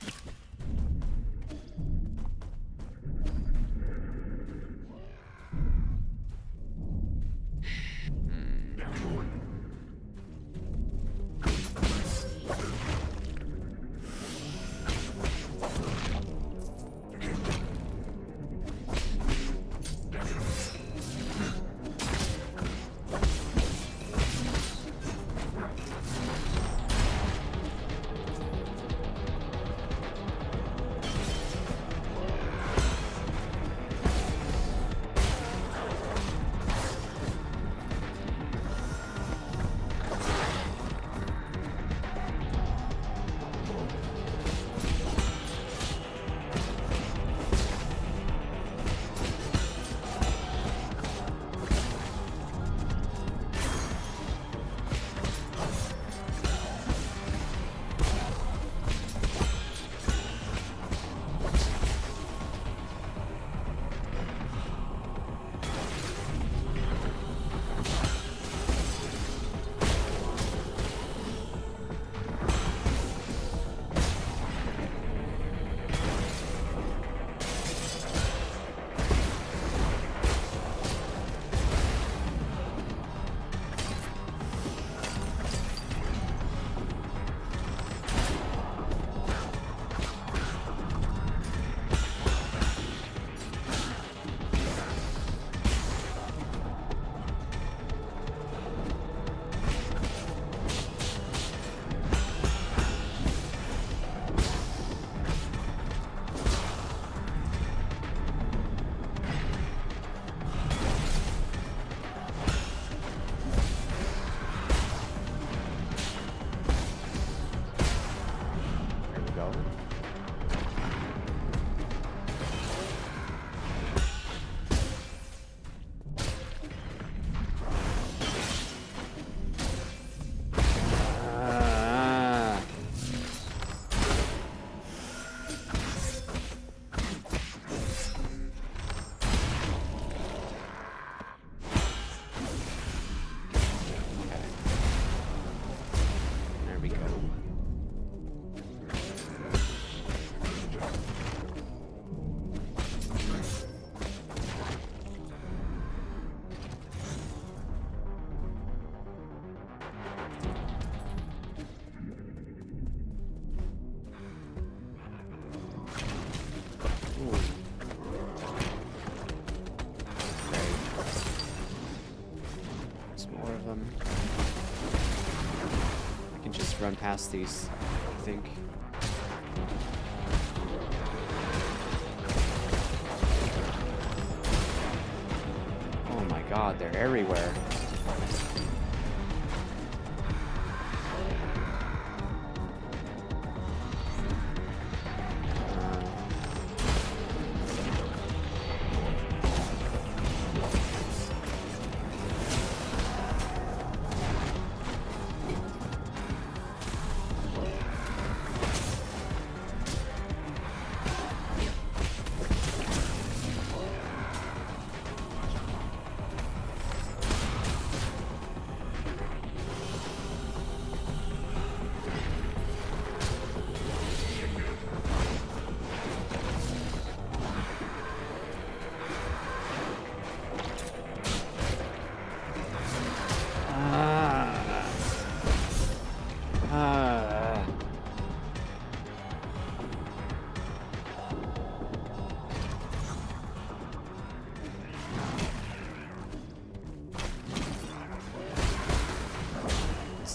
Run past these, I think. Oh my god, they're everywhere.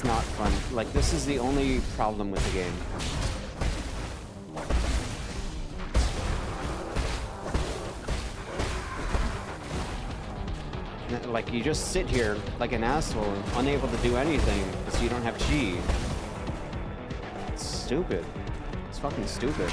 Not fun. Like, this is the only problem with the game. Like, you just sit here like an asshole, unable to do anything because you don't have chi. It's stupid. It's fucking stupid.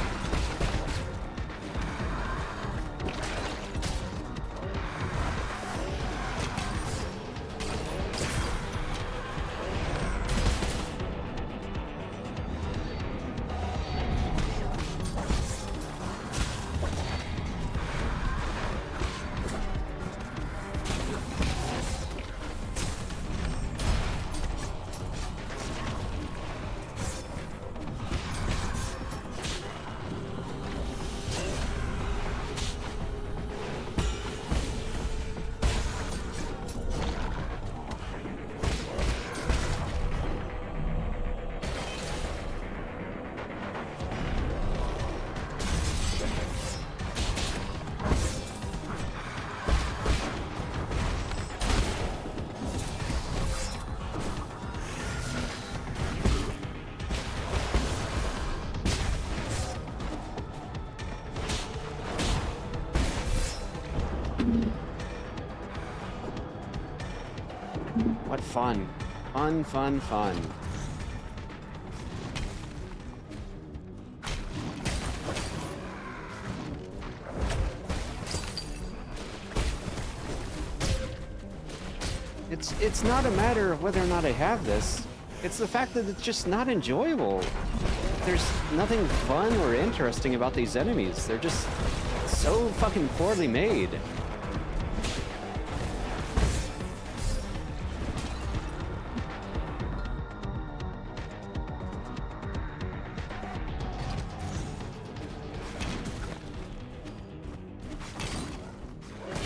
fun. Fun, fun, fun. It's not a matter of whether or not I have this. It's the fact that it's just not enjoyable. There's nothing fun or interesting about these enemies. They're just so fucking poorly made.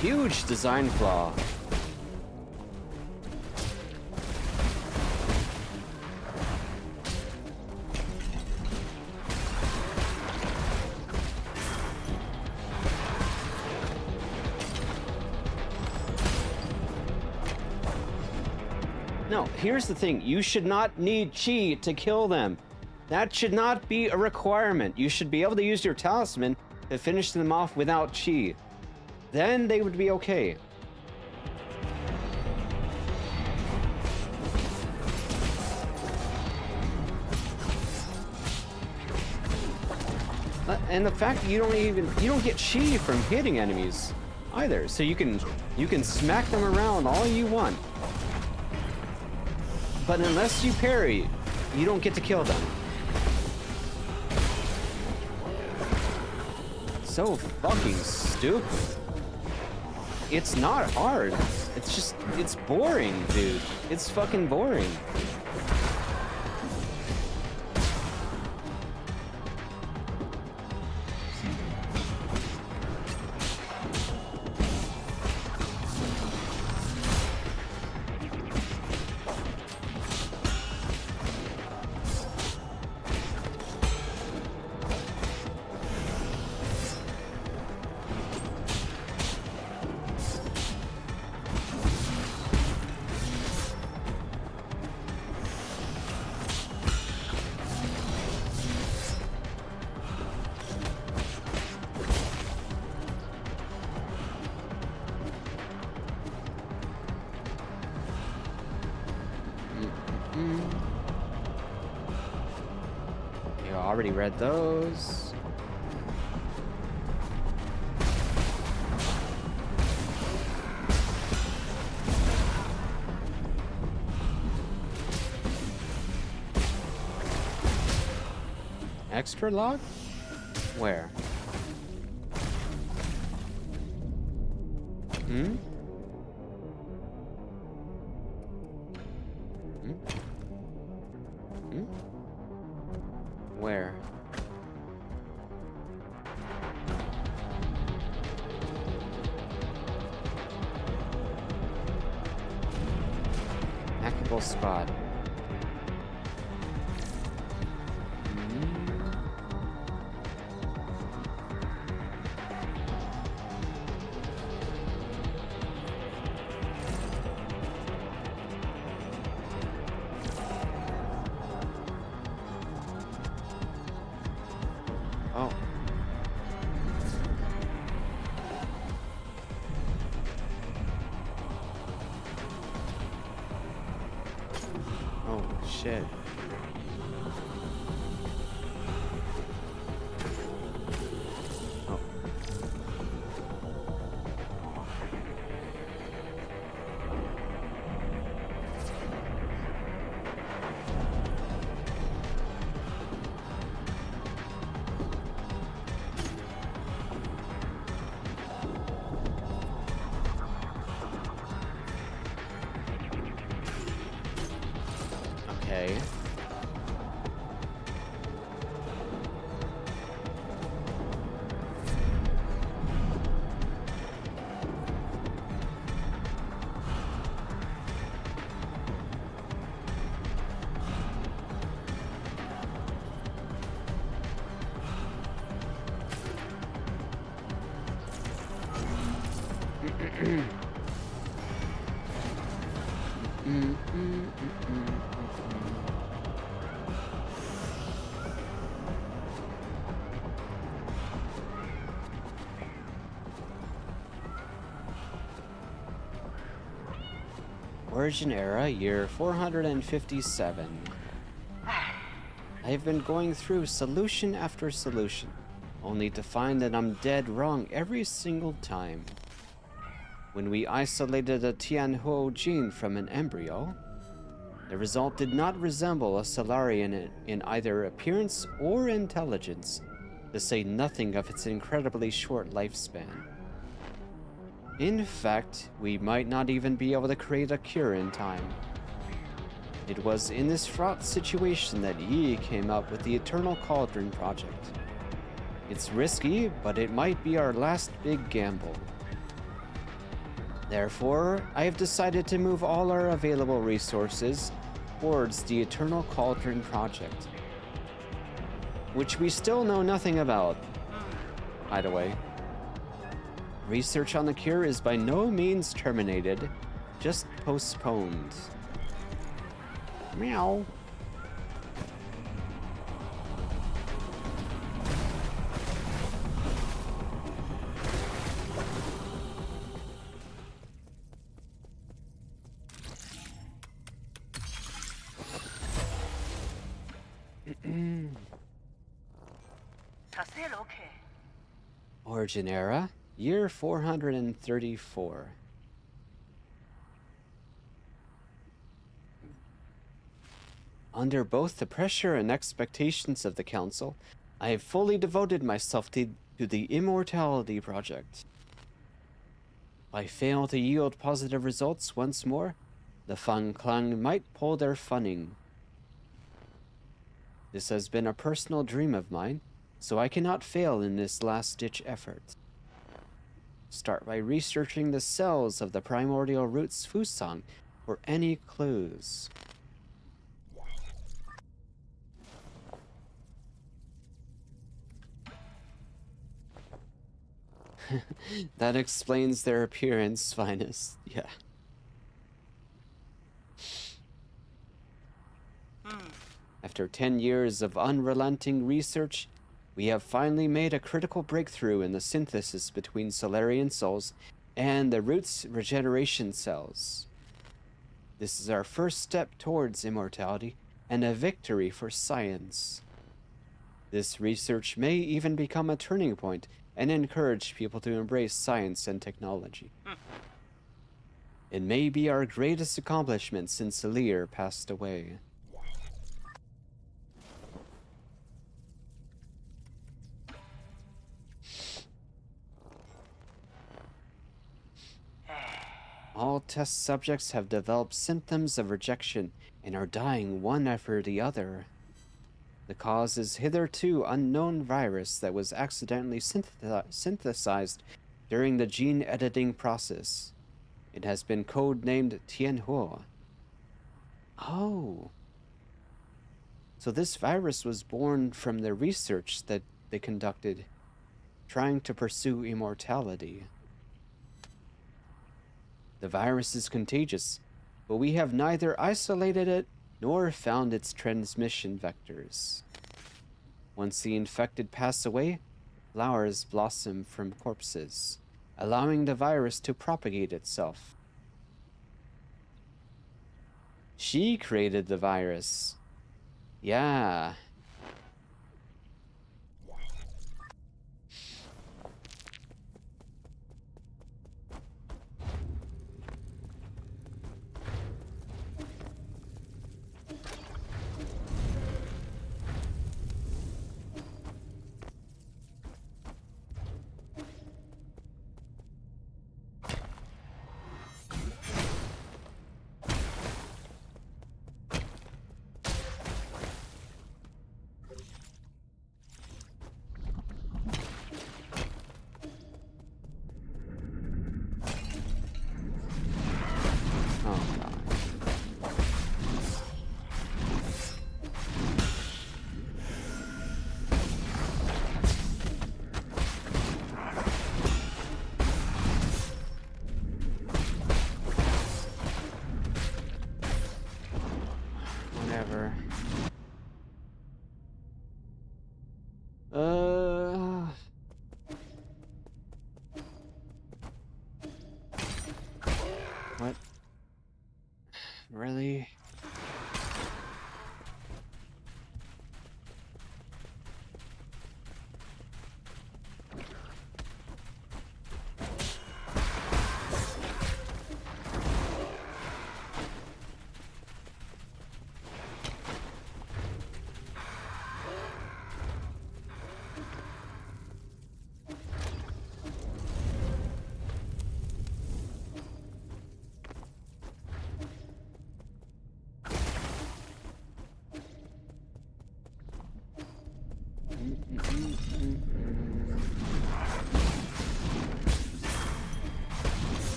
Huge design flaw. No, here's the thing. You should not need chi to kill them. That should not be a requirement. You should be able to use your talisman to finish them off without chi. Then they would be okay. And the fact that you don't get chi from hitting enemies either. So you can smack them around all you want. But unless you parry, you don't get to kill them. So fucking stupid. It's not hard. It's boring, dude. It's fucking boring. You already read those. Extra log? Where? Hmm? Where? Hackable spot. Oh. Oh, shit. Oh. Okay. Origin Era, year 457. I've been going through solution after solution, only to find that I'm dead wrong every single time. When we isolated a Tianhuo gene from an embryo, the result did not resemble a Solarian in either appearance or intelligence, to say nothing of its incredibly short lifespan. In fact, we might not even be able to create a cure in time. It was in this fraught situation that Yi came up with the Eternal Cauldron project. It's risky, but it might be our last big gamble. Therefore, I have decided to move all our available resources towards the Eternal Cauldron project, which we still know nothing about, by the way. Research on the cure is by no means terminated, just postponed. Meow. Origin Era, year 434. Under both the pressure and expectations of the Council, I have fully devoted myself to the Immortality Project. If I fail to yield positive results once more, the Fang Clan might pull their funning. This has been a personal dream of mine, so I cannot fail in this last-ditch effort. Start by researching the cells of the primordial roots Fusang for any clues. That explains their appearance, Finest. Yeah. After 10 years of unrelenting research, we have finally made a critical breakthrough in the synthesis between Solarian souls and the root's regeneration cells. This is our first step towards immortality and a victory for science. This research may even become a turning point and encourage people to embrace science and technology. It may be our greatest accomplishment since Lear passed away. All test subjects have developed symptoms of rejection and are dying one after the other. The cause is hitherto unknown virus that was accidentally synthesized during the gene editing process. It has been codenamed Tianhuo. Oh. So this virus was born from the research that they conducted, trying to pursue immortality. The virus is contagious, but we have neither isolated it nor found its transmission vectors. Once the infected pass away, flowers blossom from corpses, allowing the virus to propagate itself. She created the virus. Yeah.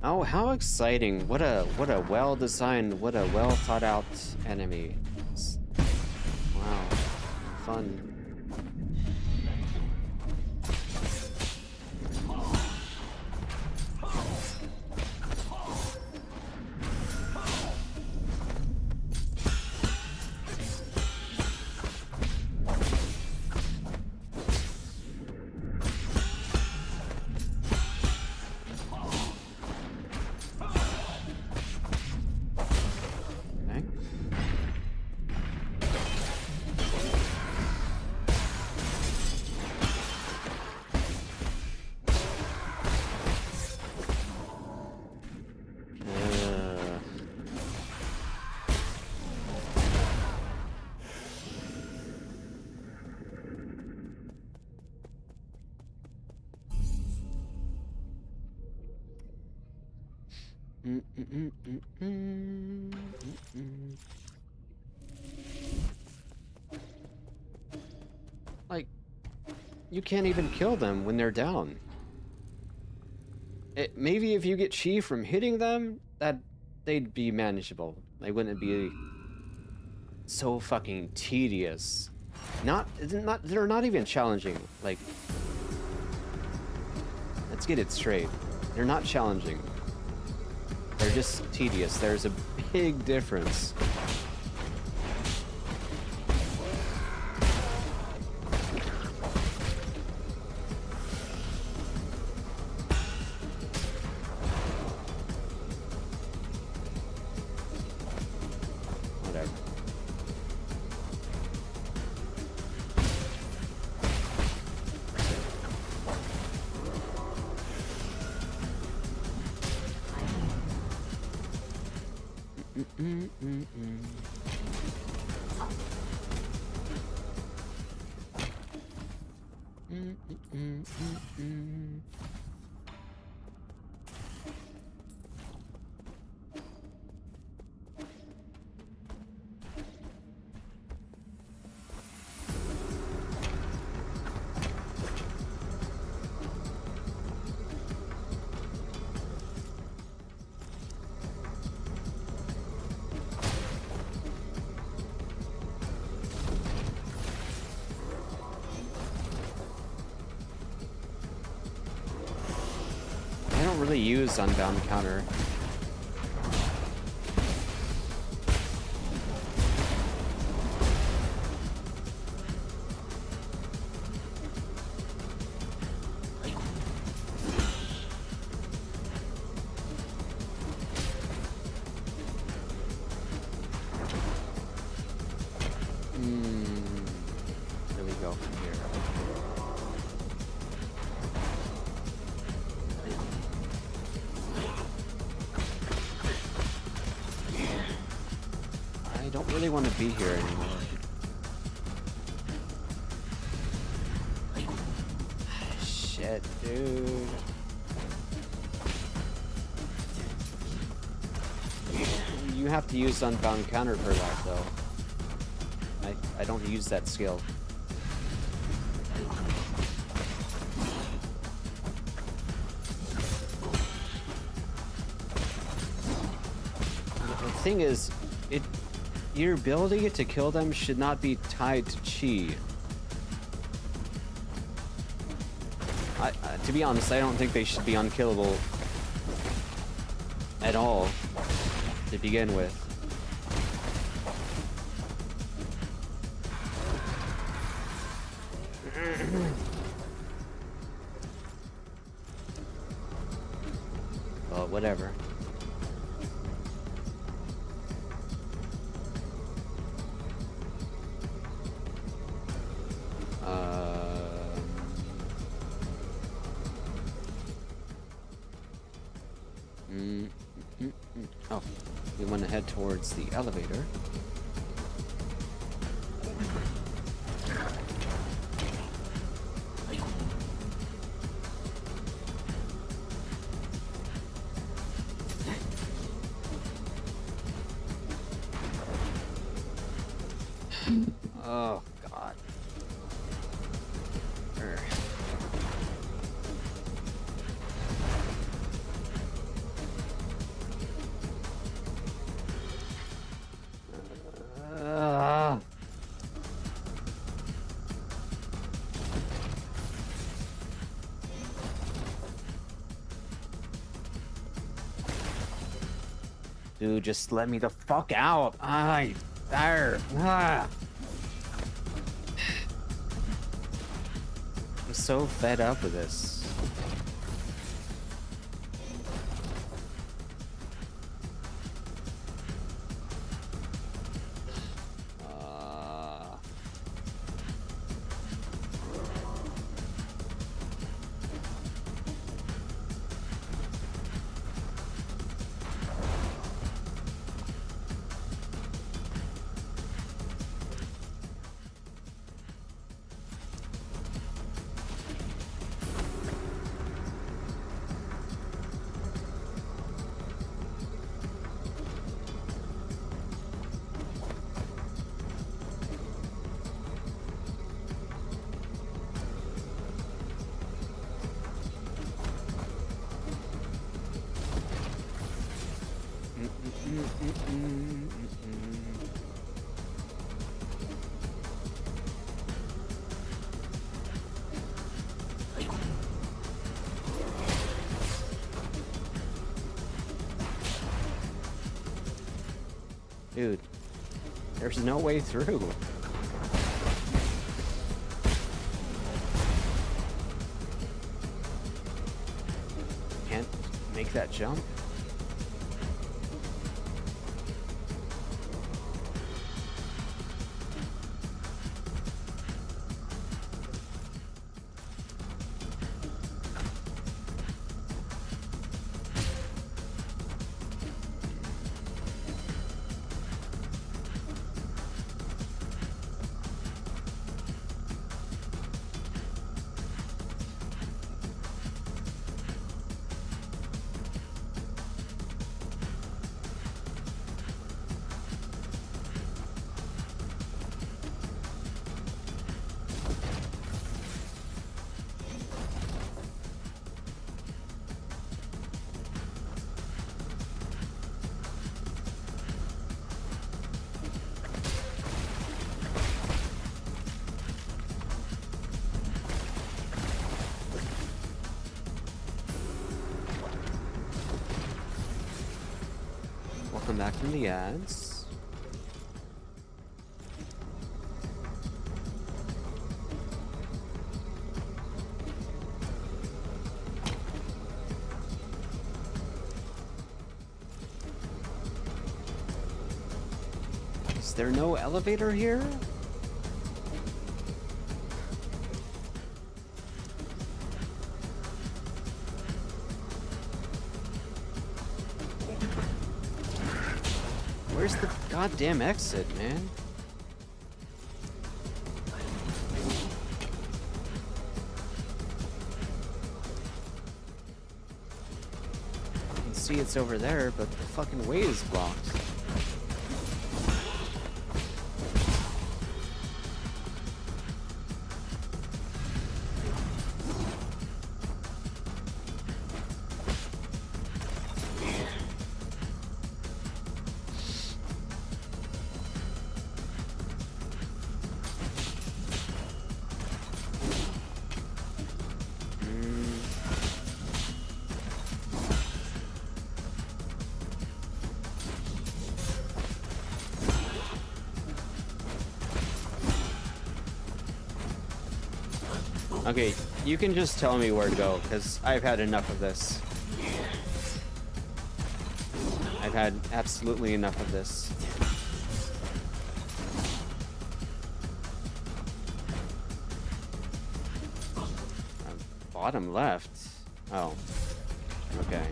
Oh, how exciting! What a well-designed, what a well-thought-out enemy. Wow, fun. Like, you can't even kill them when they're down. Maybe if you get chi from hitting them, they'd be manageable. They wouldn't be so fucking tedious. They're not even challenging. Like, let's get it straight. They're not challenging. They're just tedious. There's a big difference. Whatever. I don't really use Unbound Counter. Where do we go from here? I don't really want to be here anymore. Shit, dude. You have to use Unbound Counter for that, though. I don't use that skill. The thing is, your ability to kill them should not be tied to chi. To be honest, I don't think they should be unkillable at all to begin with. Well, whatever. Oh, we want to head towards the elevator. Oh, God. Dude, just let me the fuck out. There. I'm so fed up with this. Dude, there's no way through. Can't make that jump. Welcome back from the ads. Is there no elevator here? Where's the goddamn exit, man? I can see it's over there, but the fucking way is blocked. Okay, you can just tell me where to go, because I've had enough of this. I've had absolutely enough of this. Bottom left? Oh. Okay.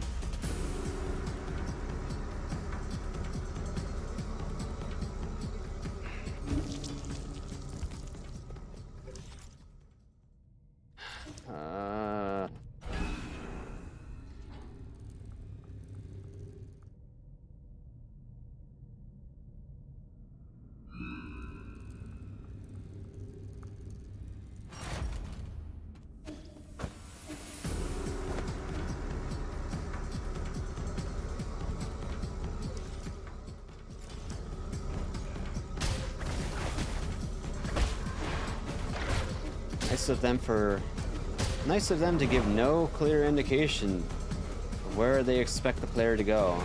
Nice of them to give no clear indication of where they expect the player to go.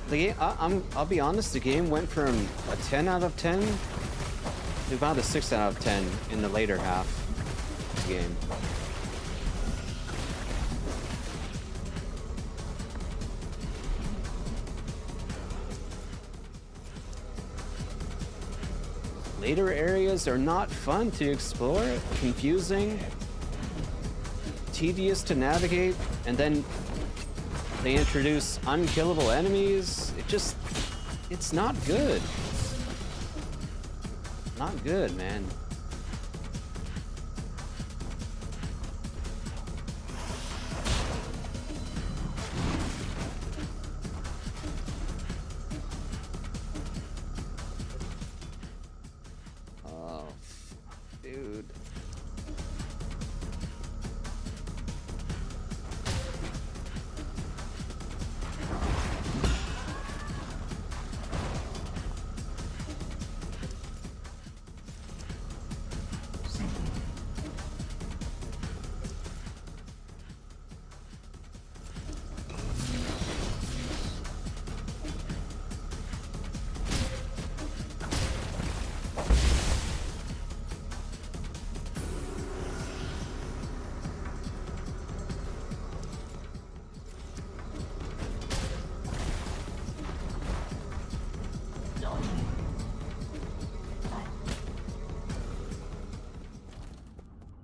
The game, I'll be honest, the game went from a 10 out of 10 to about a 6 out of 10 in the later half of the game. Later areas are not fun to explore, confusing, tedious to navigate, and then they introduce unkillable enemies. It's not good. Not good, man. Oh, dude.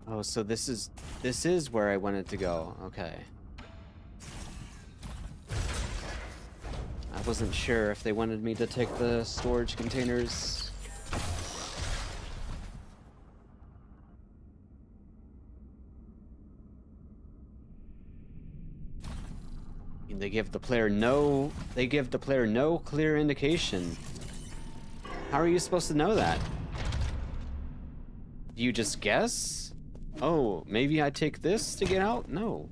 Oh, so this is where I wanted to go. Okay. I wasn't sure if they wanted me to take the storage containers. And they give the player no clear indication. How are you supposed to know that? Do you just guess? Oh, maybe I take this to get out? No.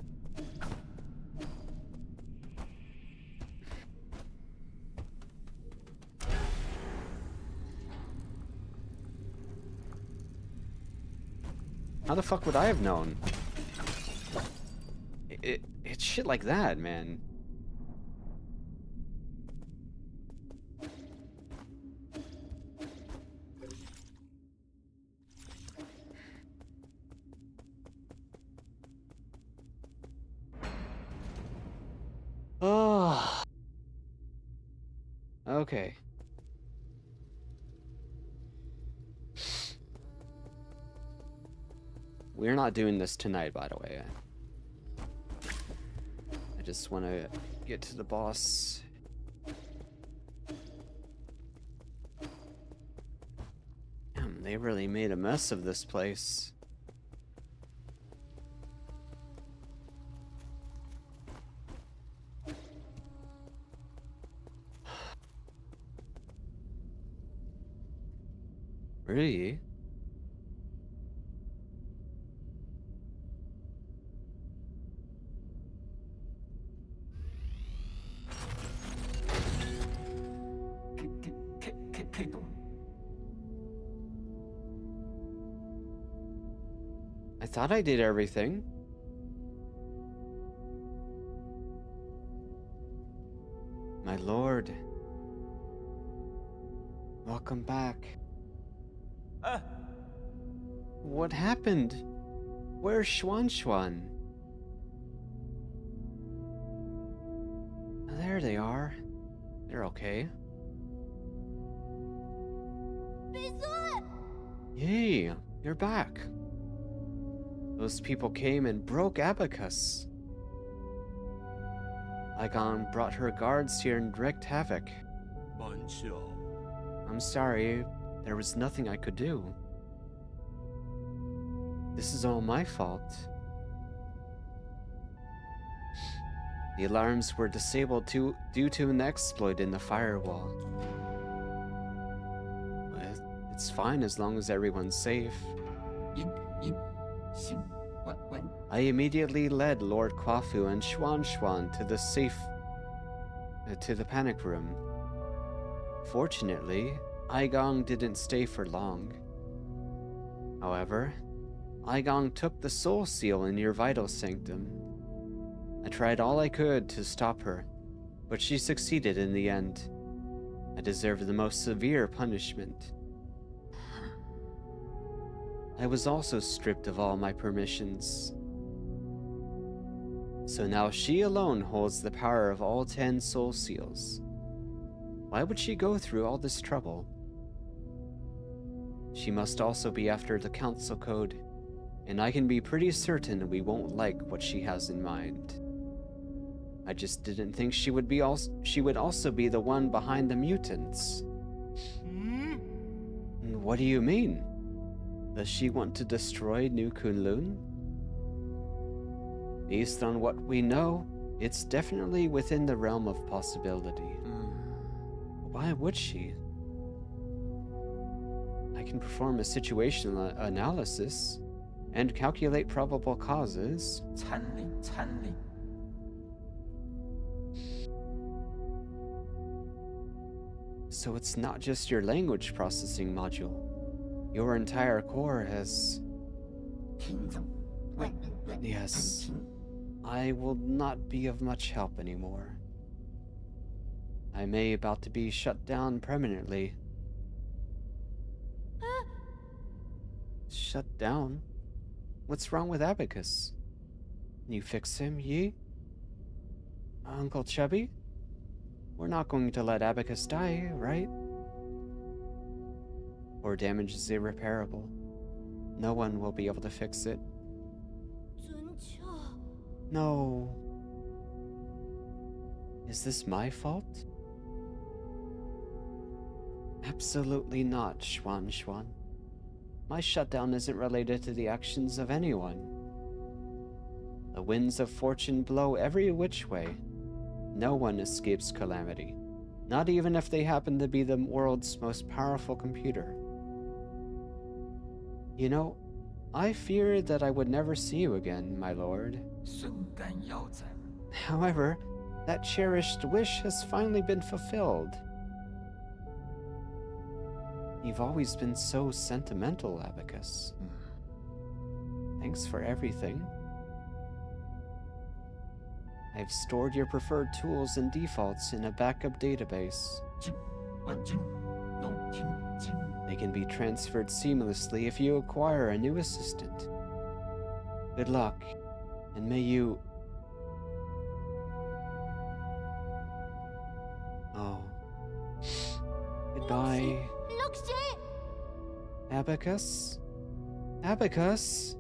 How the fuck would I have known? It's shit like that, man. Oh. Okay. We're not doing this tonight, by the way. I just want to get to the boss. Damn, they really made a mess of this place. Really? I thought I did everything. My lord. Welcome back. What happened? Where's Xuan Xuan? There they are. They're okay. Yay, you're back. Those people came and broke Abacus. Igon brought her guards here and wreaked havoc. I'm sorry, there was nothing I could do. This is all my fault. The alarms were disabled due to an exploit in the firewall. But it's fine as long as everyone's safe. I immediately led Lord Kwafu and Xuan Xuan to the panic room. Fortunately, Aigong didn't stay for long. However, Aigong took the soul seal in your vital sanctum. I tried all I could to stop her, But she succeeded in the end. I deserve the most severe punishment. I was also stripped of all my permissions. So now she alone holds the power of all 10 soul seals. Why would she go through all this trouble? She must also be after the council code, and I can be pretty certain we won't like what she has in mind. I just didn't think she would also be the one behind the mutants. What do you mean? Does she want to destroy New Kunlun? Based on what we know, it's definitely within the realm of possibility. Why would she? I can perform a situational analysis and calculate probable causes. 残令. So it's not just your language processing module. Your entire core has... Yes. I will not be of much help anymore. I may about to be shut down permanently. Shut down? What's wrong with Abacus? Can you fix him, Yi? Uncle Chubby? We're not going to let Abacus die, right? Or damage is irreparable. No one will be able to fix it. 尊教. No. Is this my fault? Absolutely not, Schwan. My shutdown isn't related to the actions of anyone. The winds of fortune blow every which way. No one escapes calamity, not even if they happen to be the world's most powerful computer. You know, I feared that I would never see you again, my lord. 瞬间腰斩. However, that cherished wish has finally been fulfilled. You've always been so sentimental, Abacus. Thanks for everything. I've stored your preferred tools and defaults in a backup database. 万金, 龙听金. They can be transferred seamlessly if you acquire a new assistant. Good luck, and may you... Oh. Goodbye. Abacus? Abacus?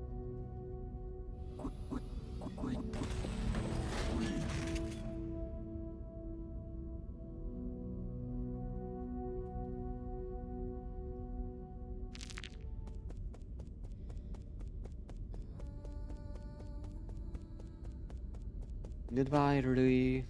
Goodbye, Rui.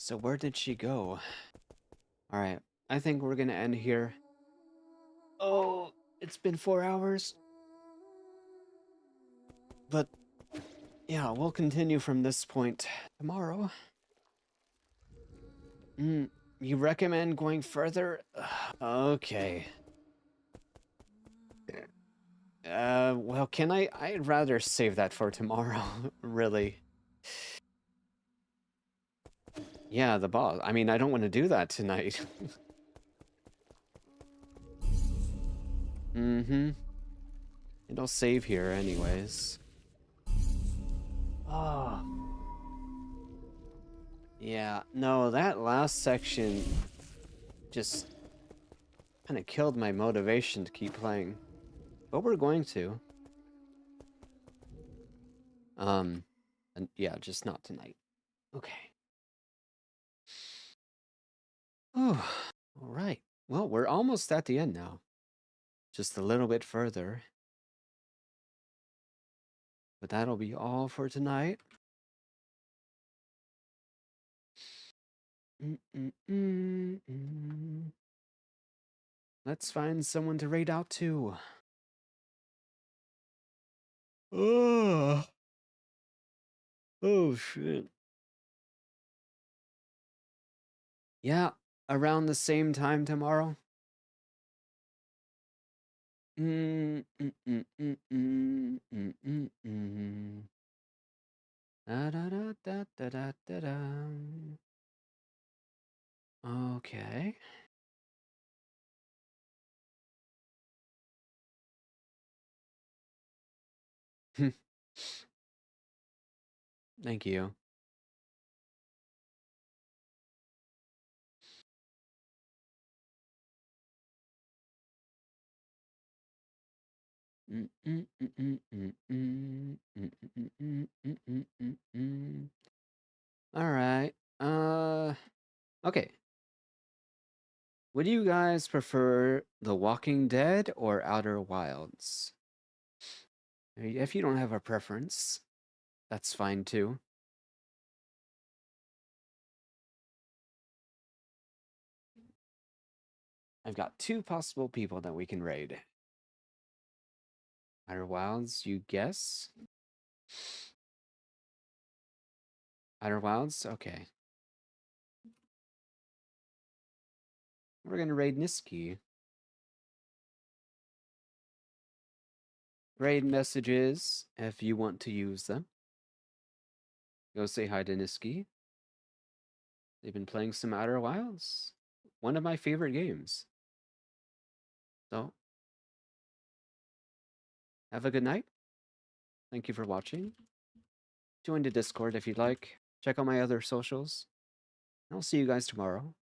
So where did she go? Alright, I think we're gonna end here. Oh, it's been 4 hours. But, yeah, we'll continue from this point tomorrow. You recommend going further? Okay. Well, can I'd rather save that for tomorrow, really. Yeah, the boss. I mean, I don't want to do that tonight. It'll save here anyways. Oh. Yeah, no, that last section just kind of killed my motivation to keep playing. But we're going to. And yeah, just not tonight. Okay. Oh, all right. Well, we're almost at the end now. just a little bit further. But that'll be all for tonight. Let's find someone to raid out to. Oh, oh shit. Yeah, around the same time tomorrow. Da da da da da da da da. Okay. Thank you. All right. Okay. Would you guys prefer The Walking Dead or Outer Wilds? If you don't have a preference, that's fine too. I've got two possible people that we can raid. Outer Wilds, you guess? Outer Wilds? Okay. We're gonna raid Niski. Raid messages if you want to use them. Go say hi to Niski. They've been playing some Outer Wilds. One of my favorite games. So, have a good night. Thank you for watching. Join the Discord if you'd like. Check out my other socials. I'll see you guys tomorrow.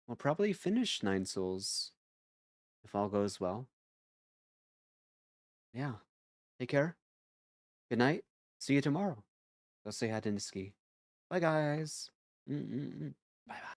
We'll probably finish 9 Souls if all goes well. Yeah. Take care. Good night. See you tomorrow. Go say hi to Niski. Bye, guys. Bye-bye.